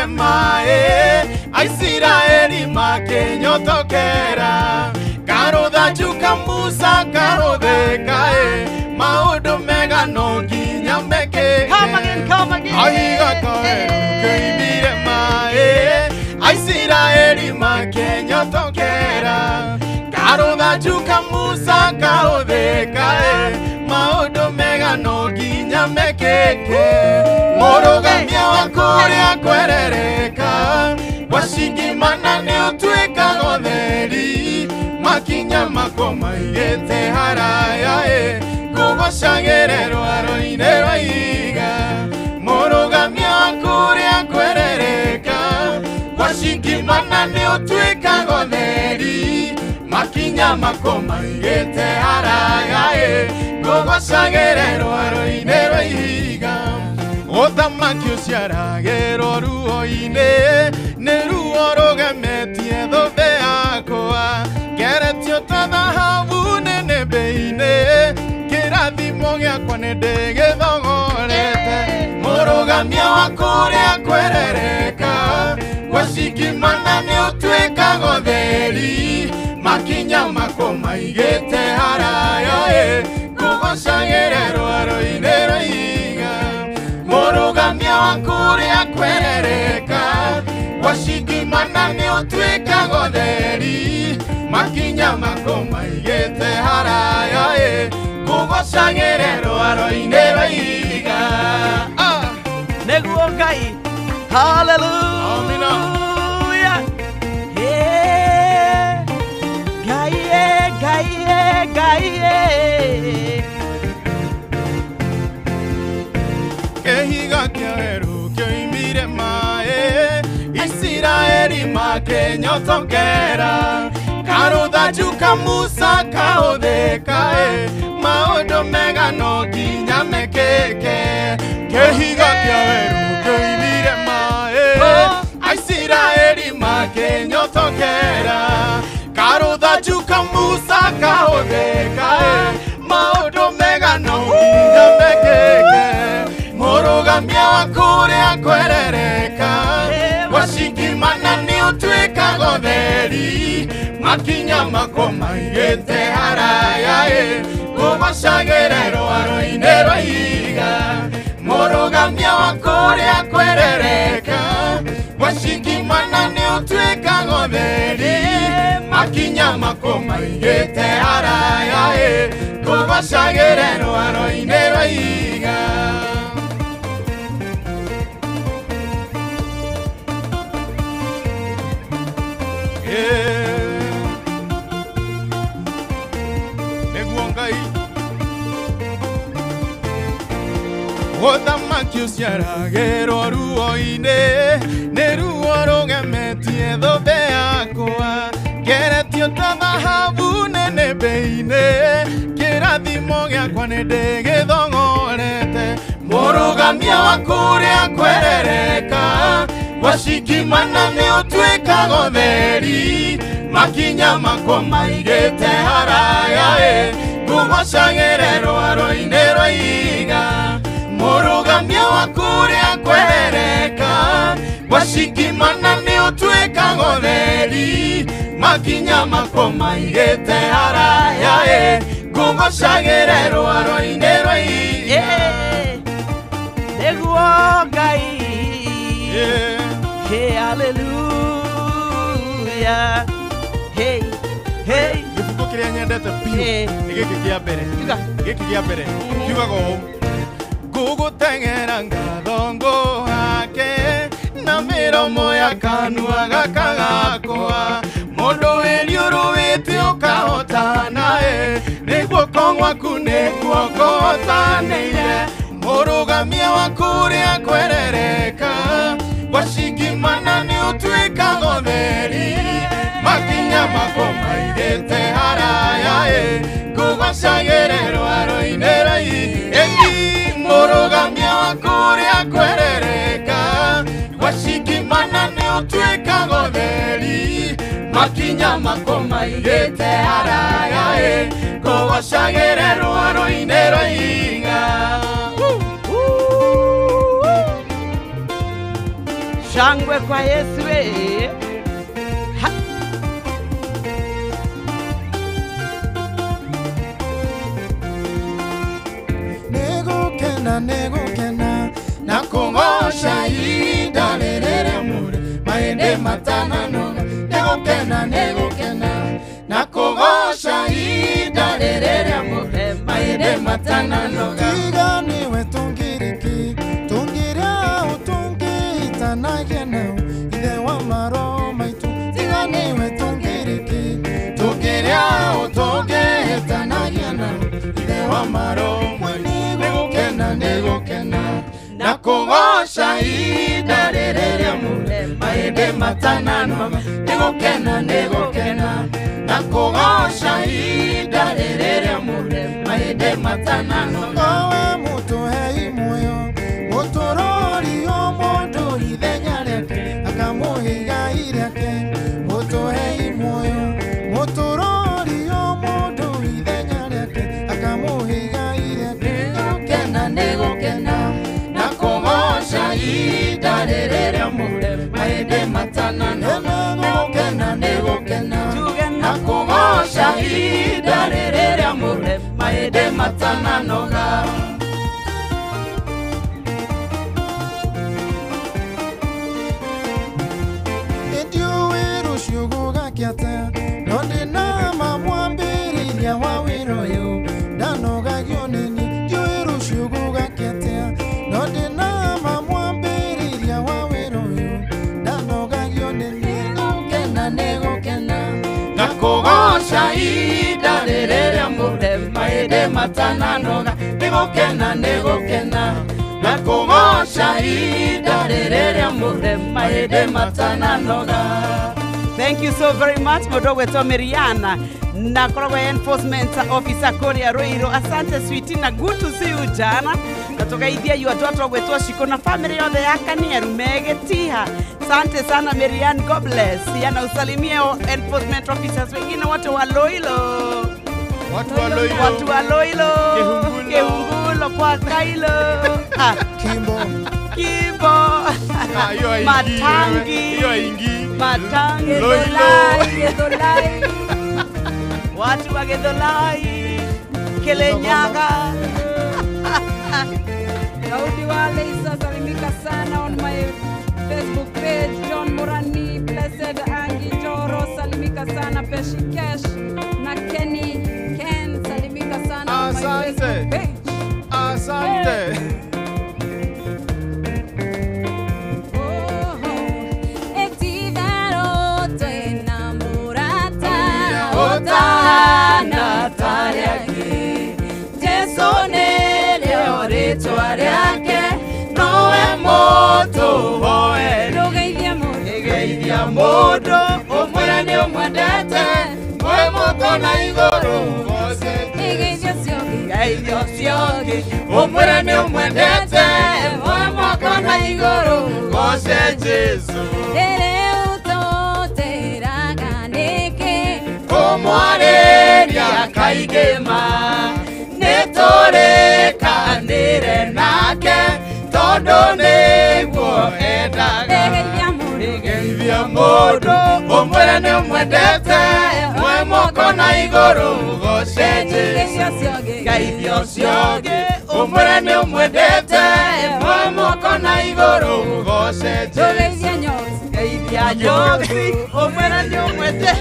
Mae Aisiraeli makenyotokera karotha juka Musa karotheka maũndũ mega no nginya mekeke aiga keimire mae Aisiraeli makenyotokera karotha juka Musa karotheka maũndũ mega no nginya mekeke mũrũgamia wa kũrĩa kwerereka washikimana nĩ ũtuĩkaga ũtheri makinya mako maigĩte haraya ngũgocagĩre rwaro-inĩ rwa iga mũrũgamia wa kũrĩa kwerereka washikimana nĩ ũtuĩkaga ũtheri makinya mako maigĩte haraya ngũgocagĩre rwaro-inĩ rwa iga ũthamaki ũciaragĩrwo ruo-inĩ nĩ ruo rũgemetie thũmbĩ yakwa ngeretio ta thahabu nĩnĩmbĩ-inĩ kĩrathimo gĩakwa nĩ ndĩgĩthogorete mũrũgamia wa kũrĩa kwerereka washikimana nĩ ũtuĩkaga ũtheri makinya mako maigĩte haraya ngũgocagĩre rwaro-inĩ rwa iga mũrũgamia wa kũrĩa kwerereka washikimana nĩ ũtuĩkaga ũtheri makinya mako maigĩte haraya ngũgocagĩre rwaro-inĩ rwa iga nĩguo Ngai. Hallelujah. kenyotokera karutha juka musa kaotheka maundu mega no nginya mekeke kehiga kia weru keithire mae Aisiraeli makenyotokera karutha juka musa kaotheka maundu mega no nginya mekeke murugamia wa kuria kwerereka washikimana ni utwikaga theri makinya makoma igete haraya gubacagire rwaro-ini rwa ihiga murugamia wa kuria kwerereka washikimana ni utwikaga theri makinya makoma igete haraya gubacagire rwaro-ini rwa ihiga Othamaki uciaragĩrwo ruo-inĩ nĩ ruo rũgemetie thũmbĩ yakwa ngeretio ta thahabu nene mbĩ-inĩ kĩrathimo gĩakwa nĩ ndĩgĩthong'orete mũrũgamia wa kũrĩa kwerereka washikimana nĩ ũtuĩkaga ũtheri makinya makwa maigĩte haraya ngũgocagĩre rwaro-inĩ rwa ihiga murugamia wa kuria kwerereka washikimana ni utwikaga theri makinya makoma igete haraya ngugocagire rwaro-ini rwa ihiga niguo Ngai hey hallelujah hey hey gibuku kiria nyendete biũ nĩ gĩkĩ kĩa mbere kiugaga ũũ guguteng'era ngatho ngũhake na mĩromo ya kanua gaka gakwa mũndũ wĩriũrũĩte ũkahotana nĩguo kong'waku nĩguo kũhotanĩire mũrũgamia wa kũrĩa kwerereka washikimana nĩ ũtuĩkaga ũtheri makinya makoma igĩte haraya ngũgocagĩre rwaro-inĩ rwa ihiga murugamia wa kuria kwerereka washikimana ni utwikaga theri makinya makoma igete haraya ngũgocagĩre rwaro-inĩ rwa ihiga shangwe kwa Yesu negukena na kungosha ida rerere mure maende matana noga negukena na kungosha ida rerere mure maende matana noga tiga niwe tungiriki tungiria utungita na genau ide wa maro maitu tiga niwe tungiriki tungiria utungita na genau ide wa maro negukena na kungosha ida rerere mure maende matana noga negukena na kungosha ida rerere mure maende matana noga owe mutu hei moyo muturori o mundu ithenya rĩake akamuhiga irĩake mutu hei moyo muturori o mundu ithenya rĩake akamuhiga negukena na kungosha ida rerere mure maende matana negukena na kungosha ida rerere mure maende matana noga ndiũĩ rũciũ gũgakĩa atĩa no ndĩna mamwambĩrĩria wa wĩra ũyũ ndanogagio nĩ niĩ ndiũĩ rũciũ gũgakĩa atĩa no ndĩna mamwambĩrĩria wa wĩra ũyũ ndanogagio nĩ niĩ negukena na kũgoca ihinda rĩrĩa mure maende matananoga negukena na kũgoca ihinda rĩrĩa mure maende matananoga Thank you so very much Modogo Tomeriana na korogwe enforcement officer Korea Roiro. Asante sweetie na good to see you jana. Katoka idea yu watoto wetu shiko na family yothe yakani rumegetiha. Asante sana Marian, God bless. Yana usalimie enforcement officers wengine wote wa Loilo. Watu wa Loilo. Kehungulo kwa Kailo. Kimbo. Matangi. Matangi. Gedolai. Watu wa Gedolai. Kelenyaga. Daudi Wale Isa salimika sana on my Facebook page. John Murani, Blessed Angie Joro salimika sana. Peshi Cash na Ken salimika sana on my Facebook page. Asante. Tuariake noe moto hoe Geithia modo omwera ni omwendete Mwe moko na igoro Geithia siogi omwera ni omwendete Mwe moko na igoro Gose Jesu Komwareria kaigema Netore kanire nake Tondo neguo endaga Geithia modo omwera ni omwendete Mwe moko na igoro Gose Jesu Geithia sioge omwera ni omwendete Mwe moko na igoro Gose Jesu Geithia nyothi omwera ni omwendete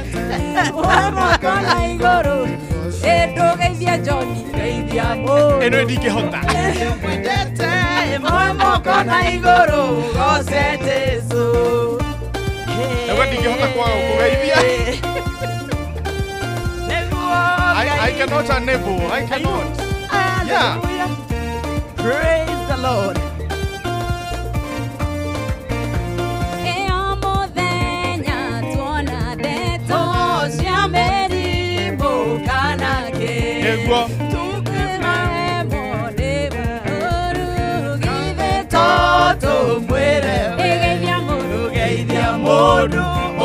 Mwe moko na igoro Edo Geithia Johnny Geithia modo Eno ndingihota Mwendete Mwe moko na igoro Gose Jesu Ewe ndingihota kwa kugeithia I cannot enable. I cannot. Hallelujah. Praise the Lord.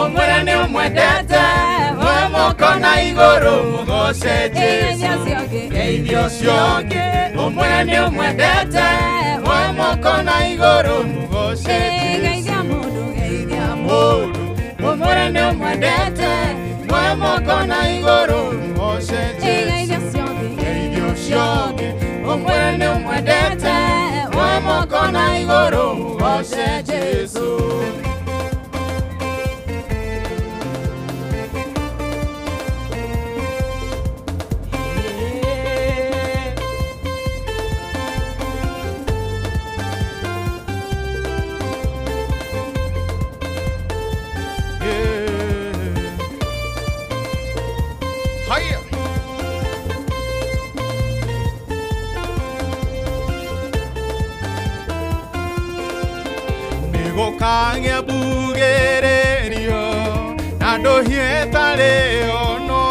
Omwera ni omwendete Mwe moko na igoro Gose Jesu Geithia sioge omwera ni omwendete Mwe moko na igoro Gose Jesu Geithia modo omwera ni omwendete Mwe moko na igoro Gose Jesu Geithia sioge omwera ni omwendete Mwe moko na igoro Gose Jesu Kange bugererio Nado hietare ono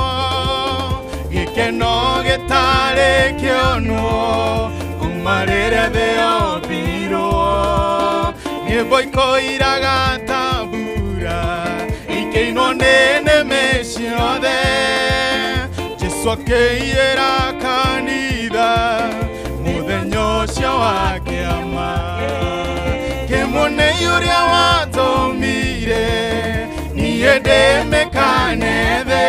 Gikeno getare kiono Umarere de obiro Nieboiko iraga tabura Ikeino nene mesiode Jesu akeira kanida Mudenyo cia wake ama Kemone yuria watomire Niede mekaneve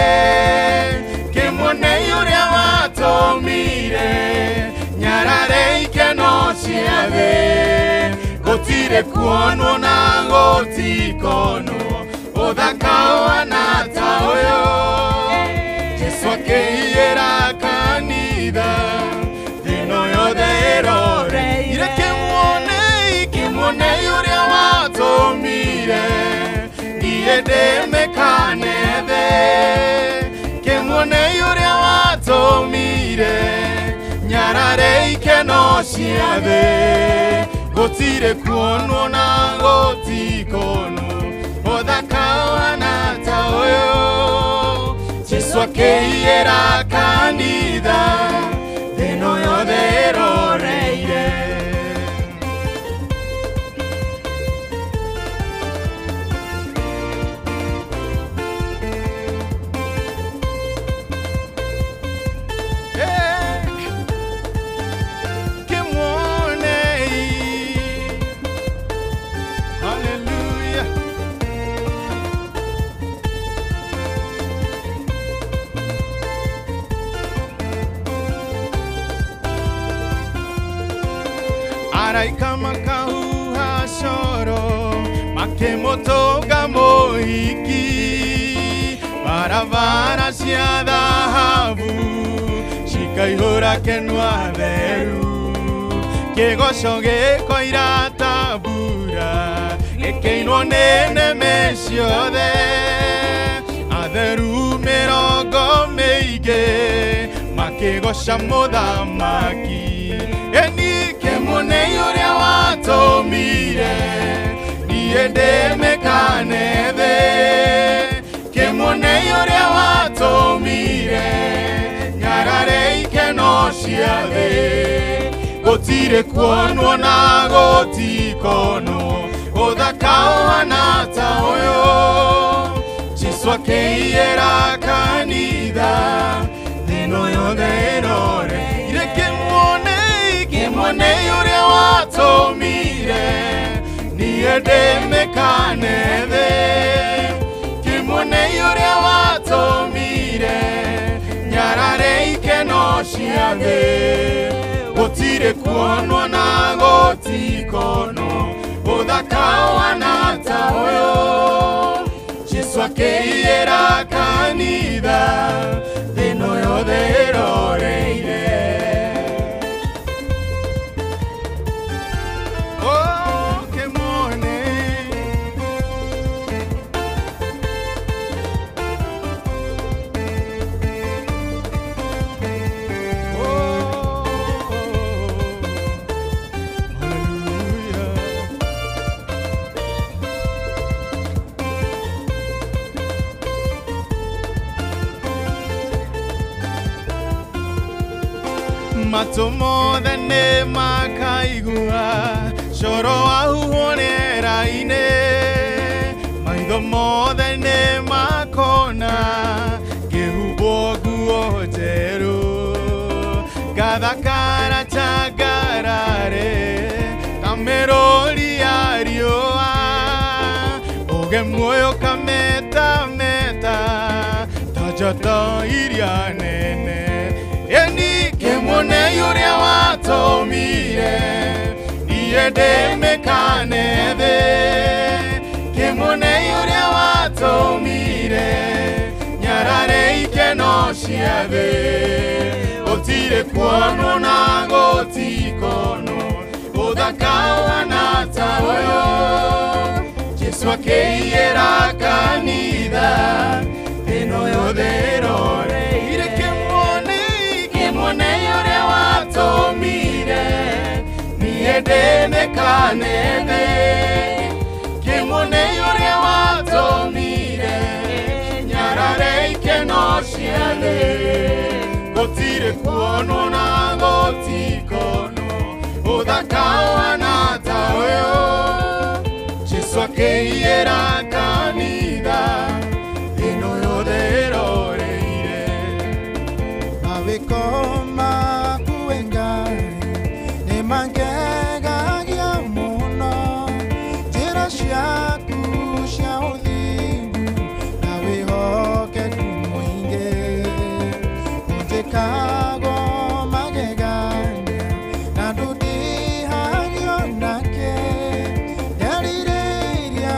Kemone yuria watomire Nyarare ikeno ciave Gotire kuono na gotikono Odhakawa na taoyo Jesu akeira kanida Dino yode erore Ireke Mone yuria watomire Niede mekaneve Kemone yuria watomire Nyarare ikeno ciave Gotire kuono na gotikono Odhakawa na tao taoyo Jesu akeiyera kanitha thino yothe iroreire Araika makahuha coro makemotoga mohiki barabara cia thahabu cikaihũra kenua theru kĩgoco gĩkoira tambura gĩkĩinwo nĩ nĩme ciothe atheru mĩrongo mĩingĩ makĩgoca mũthamaki Kemone uria watomire niye ndemekane the Kemone uria watomire nyarare ikeno ciathe gotire kuonwo na gotikono uthakao anata uyo Jesu akeiyera kanitha thino yothe irore Kemone uria watomire niye ndemekane the Kemone uria watomire nyarare ikeno ciathe gotire kuonwo na gotikono uthakao anata uyo Jesu akeiyera kanitha thino yothe iroreire Matomo ne makaigua coro ahuonera-inĩ maitho mothe nĩ makona ngĩhumbwo nguo njerũ ngathakara ta ngarare ta mĩrũri ya riũa ũge muoyo kametameta ta njata iria nene Kemone uria watomire niye ndemekane the Kemone uria watomire nyarare ikeno ciathe gotire kuonwo na gotikono uthakao anata uyo Jesu akeiyera kanitha thino yothe iroreire Kemone uria watomire niye ndemekane the Kemone uria watomire nyarare ikeno ciathe gotire kuonwo na gotikono uthakao anata uyo Jesu akeiyera kanitha thino yothe iroreire Koma kuengai ne mangegagia muno njĩra ciaku cia ũthingu na wĩhokeku mũingĩ ũnjĩkago magegania na ndũndihagio nake nderirĩria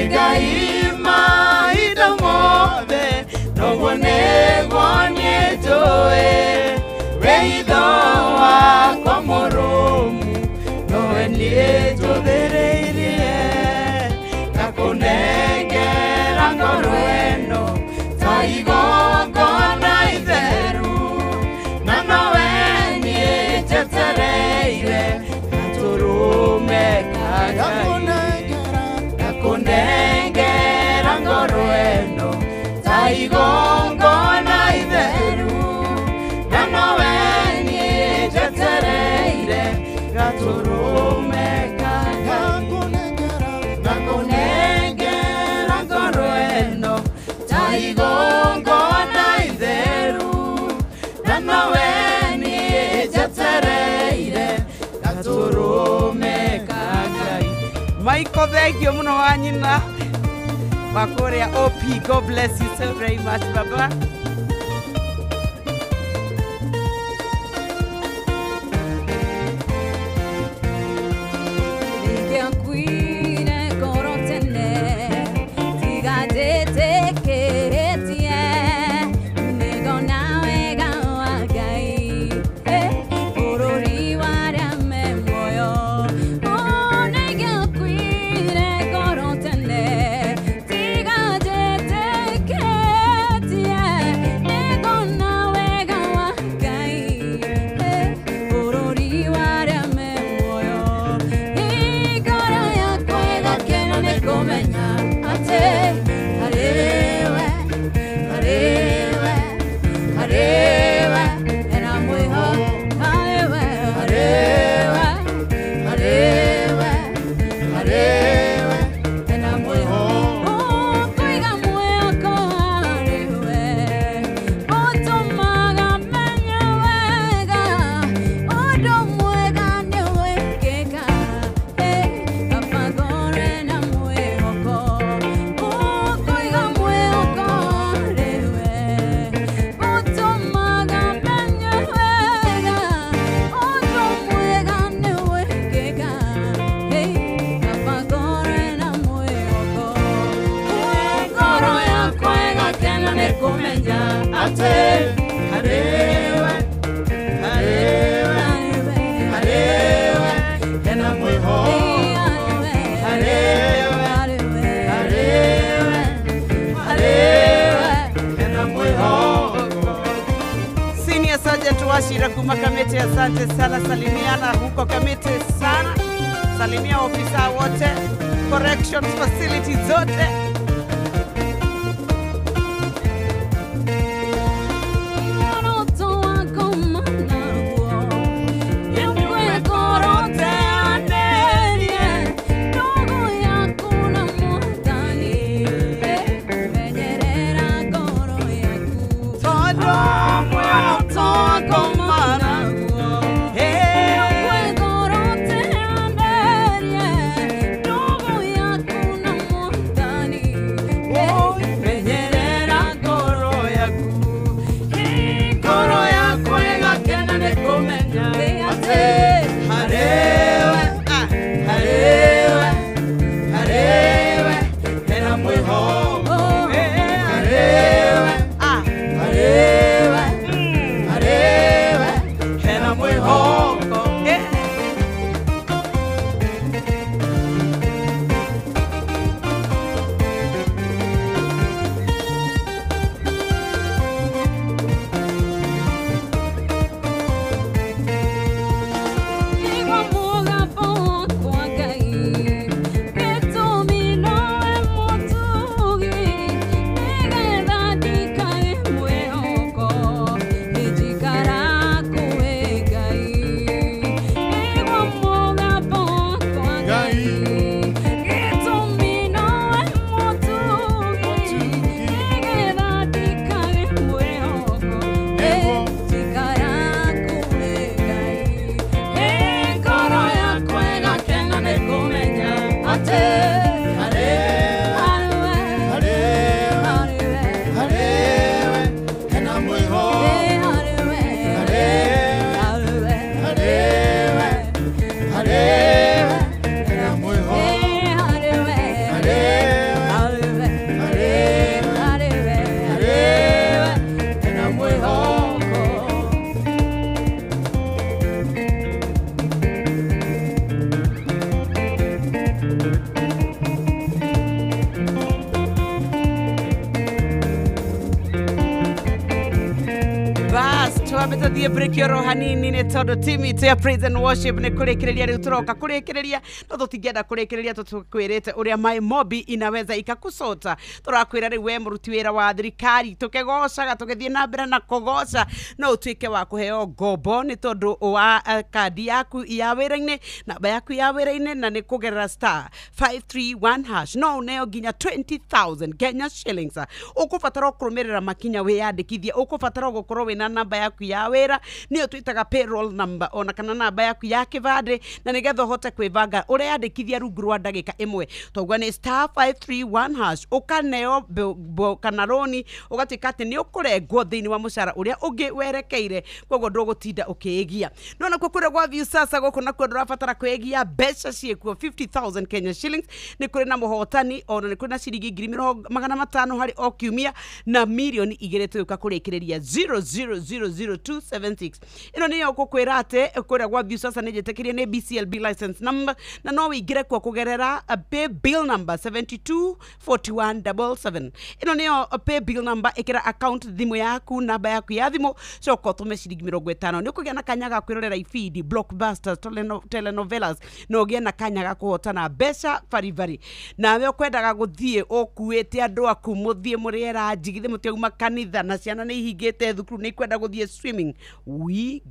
Nĩngaima indo mothe Noguo nĩtũĩ We itho wakwa mũrũmu Nowe niĩ tũthĩrĩirie Ngakũnengera ngoro ĩno Ta igongona itheru Na nowe niĩ njetereire Gatũrũme ka Ngai Ngakũnengera ngoro ĩno Ta igongona itheru Na nowe niĩ njetereire Gatũrũme ka Ngai Ngakũnengera ngoro ĩno Ta igongona itheru Na nowe niĩ njetereire Gatũrũme ka Ngai. Michael, thank you muno wa nyina Wakorea OP, God bless you so very much, Baba. Senior Sergeant Washira kuma Kamete, asante sana, salimiana huko Kamete sana, salimia ofisa wote, corrections facility zote. Dani twambe tuthie break yo rohanini ni tondu timi tia praise and worship ni kurekereria riu turoka kurekereria no tutingenda kurekereria tukwirite uria my mobi inaweza ikakusota turakwira riu we muruti wira wa thirikari tukegocaga tukithie na mbere na kugoca no utwike wa kuheo ngombo ni tondu wa kadi yaku ya wira-ini namba yaku ya wira-ini na ni kugerera *531# no neo nginya 20,000 Kenya shillings ukubatara kurumirira makinya wiyandikithie ukubatara gukorwo wina namba yaku ya wira niyo twitaga payroll number ona kana namba yaku ya kivande na nigetha hote kwivanga uriyandikithia rungu rwa ndagika imwe togwa ni *531# ukaneo kana roni ugatika ati ni ukurengwo thiini wa mucara uria ungi werekeire kwogo ndugutinda ukiigia no na kwira gwa view sasa goko na kwenda rafatara kwegia beca ciekuo 50,000 Kenya shillings ni kuri na muhotani ona ni kuri na ciringi 500 hari o kiumia na milioni igire tuka kurekereria 0000276 ino niyo kukwira ate kwira gwa view sasa ni jetekirie ni BCLB license number na no wigire kwa kugerera pay bill number 724177 ino niyo pay bill number ikira account thimu yaku namba yaku ya thimu so ko tume ciringi 50 ni kugia na kanyaga kwirorera ifidi blockbusters telenovelas no gia na kanyaga kuhotana beca farivari nawe ukwendaga guthie okuite andu aku muthie muriera njigithe mutiauma kanitha na ciana ni ihingite thukuru ni kwenda guthie swimming we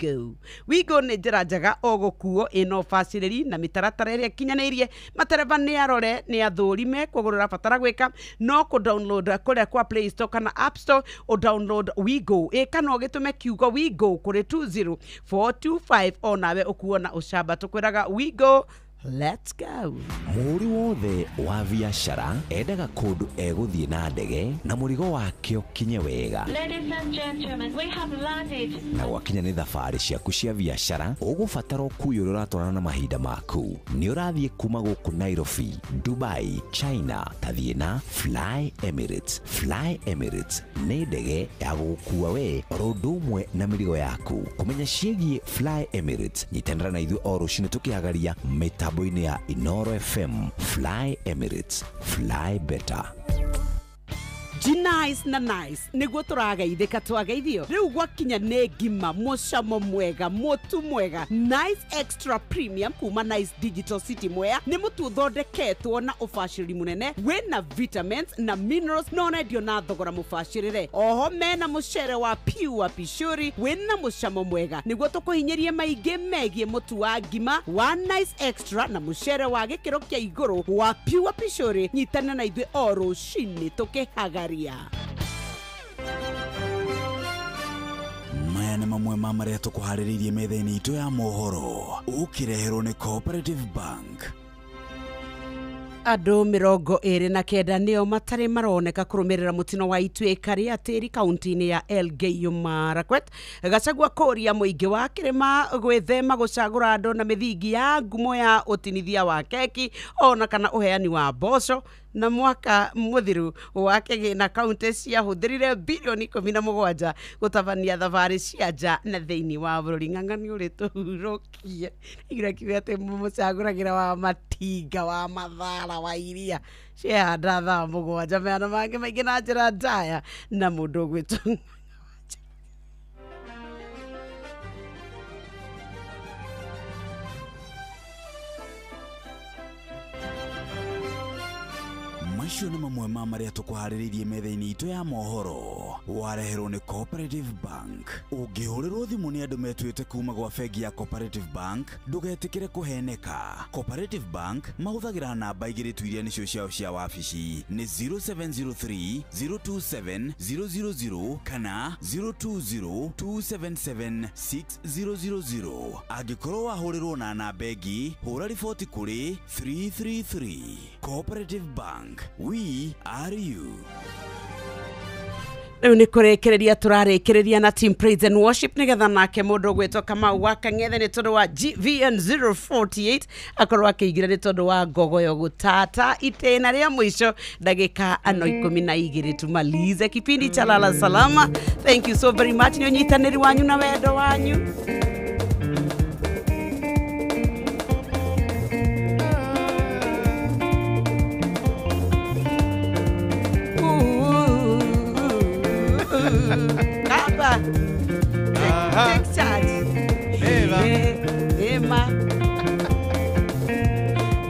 go ni njira njega ogukuo ino facility na mitaratara iria kinyanirie matereva ni arore ni athurime kugurura fatara gwika no ku download kure kwa Play Store kana App Store o download we go kana ogitume kiugo we go kuri 20425 onawe ukuona ushamba tukwiraga we go. Let's go. Muri wothe wa biashara endaga kundu eguthie na ndege na murigo wake ukinye wega. Ladies and gentlemen, we have landed. Na wakinya ni thabari ciaku cia biashara ugubatara kuyura uratwarana na mahinda maku. Ni urathie kuma guku Nairobi, Dubai, China, tathie na Fly Emirates. Fly Emirates ni ndege ya gukua we rodumwe na mirigo yaku. Kumenya ciegi Fly Emirates nyitanira na ithu orucine tukiagaria boine ya Inoro FM. Fly Emirates, fly better. Nice na nice niguo turageithika twageithio riu gwakinya ne ngima mucamo mwega mutu mwega Nice Extra Premium kuma Nice Digital City Mwea ni mutu thondeketwo na ufashiri munene wina vitamins na minerals no ndio na thogora mufashirire oho mena mucere wa pure pishuri wina mucamo mwega niguo tukuhinyerie maingi megie mutu wa ngima wa Nice Extra na mucere wa gikiro kia iguru wa pure pishuri nyitana na ithui oro shini tukihaga maya nĩ mamwe ma marĩa tũkũharĩrĩirie metha-inĩ itũ ya mohoro ũkĩreherwo nĩ Cooperative Bank. Andu 29 nio matari maroneka kurumirira mutino wa Ituĩka ria tĩri kaunti-inĩ ya Elgeyo Marakwet Gachagua kũria mũingĩ wa kĩrĩma gwĩthema gũcagũra andũ na mĩthingi ya ngumo ya ũtinithia wa keki ona kana uheani wa mboco na mwaka muthiru wa kĩgĩna kaunti cia hũthĩrire bilioni 17 gũtabania thabarĩ cia nja na thĩinĩ wa bũrũri ng'ang'ani ũrĩ tũhurũkie irekiuga atĩ mũcagũragĩra wa matinga wa mathara wa iria ciahanda thaa 7 meana mangĩ maingĩ na njĩra ndaya na mũndũ ũgwĩtwo Macio nĩ mamwe ma marĩa tũkũharĩrĩirie metha-inĩ itũ ya mohoro wareherwo nĩ Cooperative Bank. Ũngĩhũrĩrwo thimũ nĩ andũ metuĩte kuma gwa bengi ya Cooperative Bank ndũgetĩkĩre kũheneka. Cooperative Bank mahũthagĩra namba igĩrĩ tu iria nĩcio ciao cia wabici nĩ 0703 027 000 kana 020 277 6000. Angĩkorwo wahũrĩrwo na namba ĩngĩ hũra riboti kũrĩ 333. Cooperative Bank. We are you. Riu ni kurekereria turarekereria na Team Praise and Worship nigetha nake mundu gwetwo Kamau wa Kang'ethe ni tondu wa GVN 048 akorwo akiigira ni tondu wa ngogoyo gutata itena ria mwisho ndagika ano 12 tumalize kipindi cha lala salama. Thank you so very much ni unyitaniri wanyu na wendo wanyu. Kaba. Nima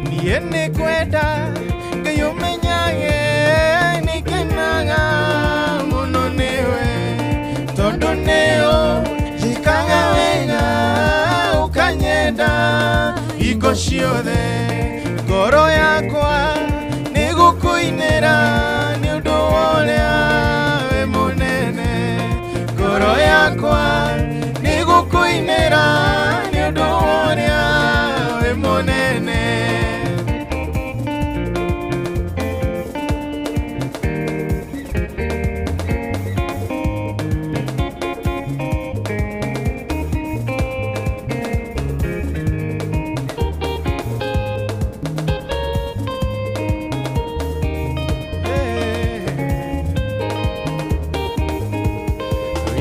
Niene kwenda Ngayumenyage Nikenaga Muno newe Todo neo Jikaga wega Ukanyenda Iko shiothe Ngoro yakwa Nigukuinera Niundu woria we munene Ngoro yakwa Nigukuinera Niundu woria we munene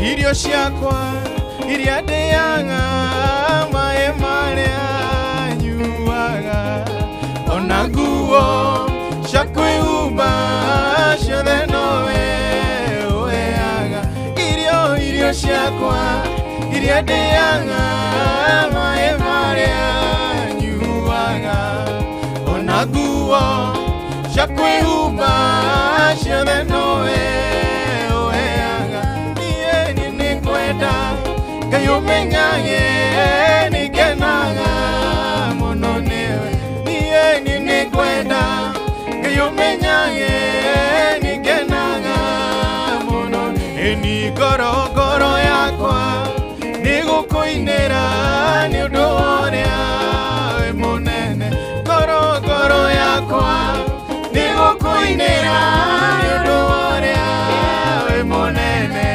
Irio ciakwa iria ndĩaga maĩ marĩa nyuaga ona nguo cia kwĩhumba ciothe nowe ũheaga irio ciakwa iria ndĩaga maĩ marĩa nyuaga ona nguo cia kwĩhumba ciothe nowe Kayumenyage Nikenaga Muno newe Niye nikwenda Kayumenyage Nikenaga Muno Ni goro yakwa Nigukuinera Niundu woria we munene Goro yakwa Nigukuinera Niundu woria we munene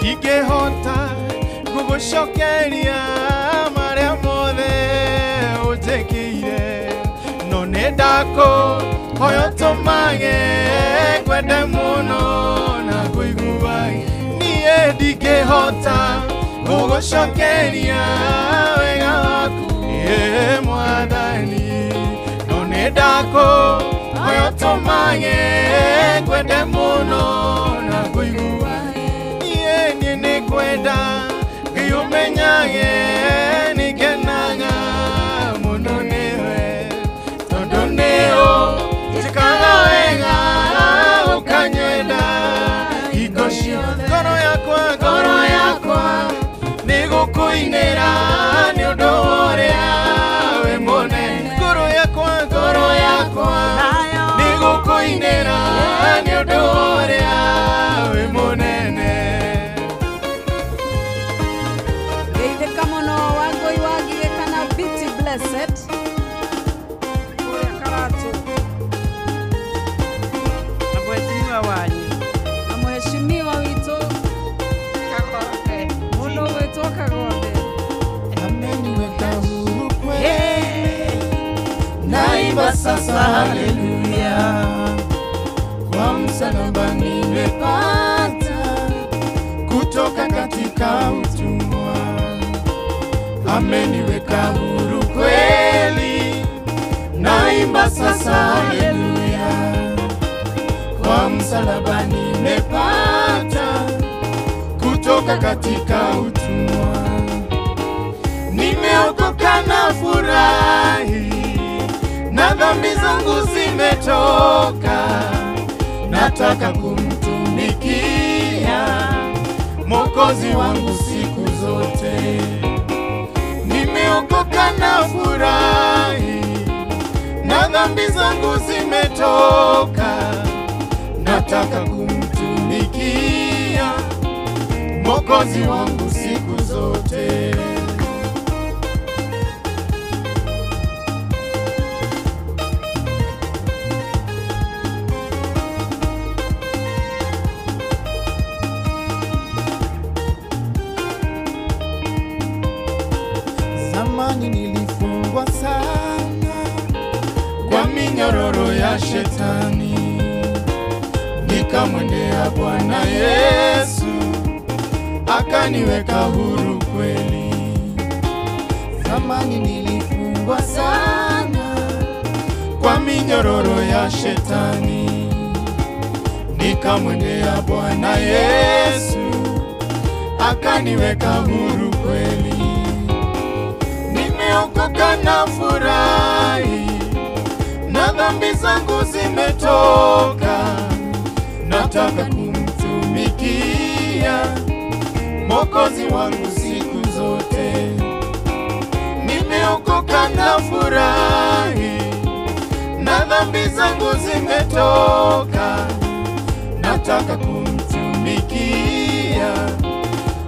Ikehota gugushokeria maria mothe utekire no nedako hoyo tomage kwende muno na kuigua niye dikehota gugushokeria wega waku ye mwathani no nedako hoyo tomage kwende muno na kuigua Niene kwenda Kayumenyage Nikenaga Muno newe Todo neo Jikaga wega Ukanyenda Iko shiothe Goro yakwa Nigukuinera Niundu woria we munene Goro yakwa Nigukuinera Niundu woria we munene Blessed. Oya Karatu. Na mheshimiwa wanyu. Na mheshimiwa wito. Kagode. Muno wito Kagode. Ameniweka huru kweli. Naimba sasa haleluya. Kwa msalaba nimepata kutoka katika utumwa. Ameniweka huru kweli, naimba sasa haleluya. Kwa msalaba nimepata kutoka katika utumwa. Nimeokoka na furahi, na dhambi zangu zimetoka. Nataka kumtumikia Mwokozi wangu siku zote. Nimeokoka na furahi, na dhambi zangu zimetoka. Nataka kumtumikia Mwokozi wangu siku zote. Zamani nilifungwa sana kwa minyororo ya shetani, nikamwendea Bwana Yesu akaniweka huru kweli. zamani nilifungwa sana kwa minyororo ya shetani, nikamwendea Bwana Yesu akaniweka huru kweli. Nimeokoka na furahi, na dhambi zangu zimetoka, nataka kumtumikia Mwokozi wangu siku zote. Nimeokoka na furahi, na dhambi zangu zimetoka, nataka kumtumikia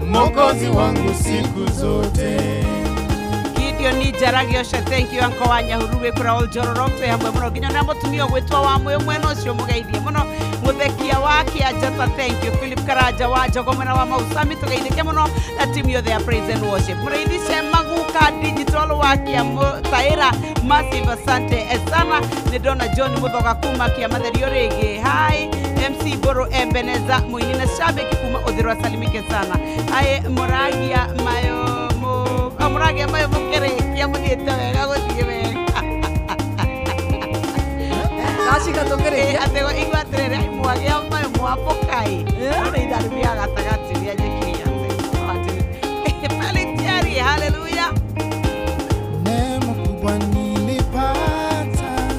Mwokozi wangu siku zote. Ni jaragio sha thank you anko wanya huruwe kura oljororope hamwe muno ginya na mutumio gwetwa wa mwe mweno cio mugeithie muno muthekia wake ajata thank you Philip Karaja wa jogomena wa mausami tugeithike muno na timu yothe ya praise and worship mureithise maguka digital wake taira massive asante sana ni Dona John muthoga kuma kia matherio rege hi MC Boro Ebeneza muinina shabiki kuma uthirwa salimike sana hai Moragia mayo Amurage amayo mukere kia mugite wega guthie wega Nashika tokere atego igwatrere ai mwage amayo mwapokai ore idarbia gatagati ya jekia Palitiari haleluya Neema kubwa nilipata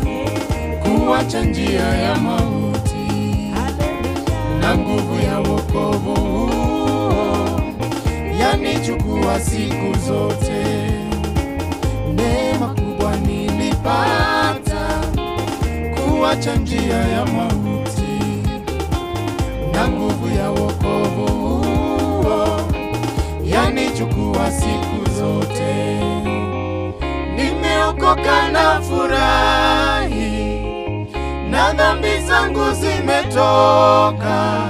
kuacha njia ya mauti na nguvu ya wokovu yanichukua siku zote. Neema kubwa nilipata kuacha njia ya mauti na nguvu ya wokovu yanichukua siku zote. Nimeokoka na furahi, na dhambi zangu zimetoka,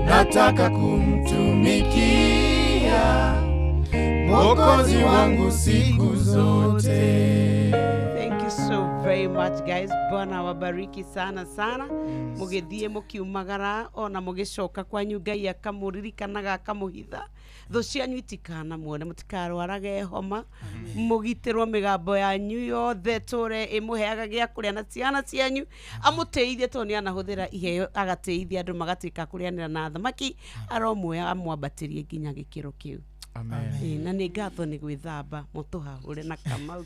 nataka kumtumikia Mwokozi wangu siku zote. Thank you so very much guys. Bwana wabariki sana sana. Mugithie mukiumagara ona mugicoka kwanyu Ngai akamuririkanaga akamuhitha. Tho cianyu itikana muone mutikarwarage homa. Mugitirwo migambo yanyu yothe tore imuheaga gia kuria na ciana cianyu. Amuteithie to ni anahuthira iheo agateithia andu magatika kurianira na thamaki aromuoya amwambatirie nginya gikiro kiu. Amen. Na nĩ ngatho nĩ gwĩthamba mũtũha ũrĩ na Kamau.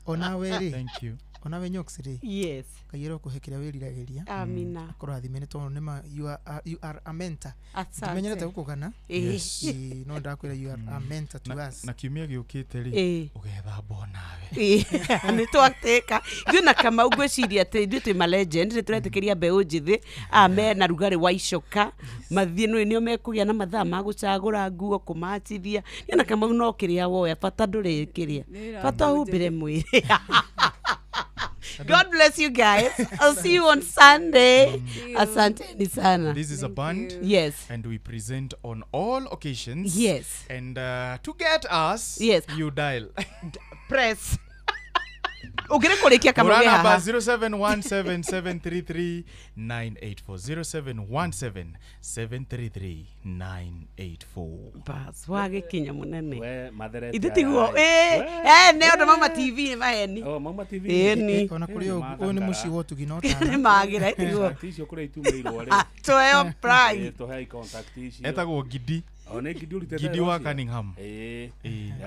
Ona weri. Thank you. Ona we nyoksiri. Yes. Kayero kuhekera wirirageria. Amina. Akũrathime to nĩma you are a mentor. Asante. Tumenyerete gukugana. Yes. No ndakwira you are a mentor to us. Na kiumia giukite ri ugethamba onawe. Nĩ twateka. Ngĩna Kamau ngwĩciria atĩ ithuĩ twĩ ma legend nĩ tũretĩkĩria mbeũ njĩthĩ amen na rugarĩ wa icoka mathiĩ nĩo mekũgĩa na mathaa ma gũcagũra nguo kũmatithia. Ngĩna Kamau no kĩrĩa woya bata ndũrĩ kĩrĩa. Bata humbĩre mwĩrĩ. God bless you guys. I'll see you on Sunday. Asante ni sana. This is a band. Yes. And we present on all occasions. Yes. And to get us, yes, you dial. Press. Ugire kurikia kama wewe haha. 0717733984 0717733984. Bas wage kinya munene. We matherete. Ititiguo ne ndo Mama TV ni maheni. Oh Mama TV. Ni ona kuri o ni muci wo tuginota. Ni magira itiguo. Tisho kuri itumirwo ri. Toyo pride. To hai contact icio. Etagwo Gidi. One Gidi urite. Gidi wa Cunningham.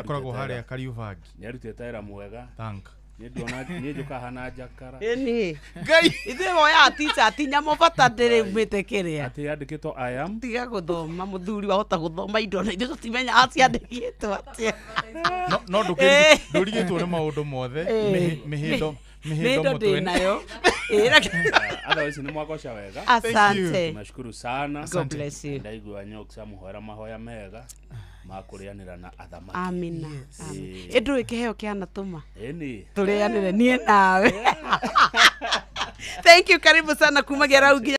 Akoragwo haria Kariubangi. Ni arutete era mwega. Thank. Nĩ njuka hana njakara. Eni. Ngai. Ithe moya teacher atinya mobata ndere umite kiria. Ati yandikitwo I am. Tiga guthoma muthuri wahota guthoma indo na ithu tutimenya aciandikitwo atia. No ndurigitwo ni maundu mothe mihindo mutwe nayo. Otherwise ni mwakosha wega. Asante. Nashukuru sana. God bless you. Ndaigua nyoksa muhora mahoya mega. Makurianira na athamaki. Amina. Edu ikiheo kiana tuma. Eni. Turianire nie nawe. Thank you, karibu sana kumagera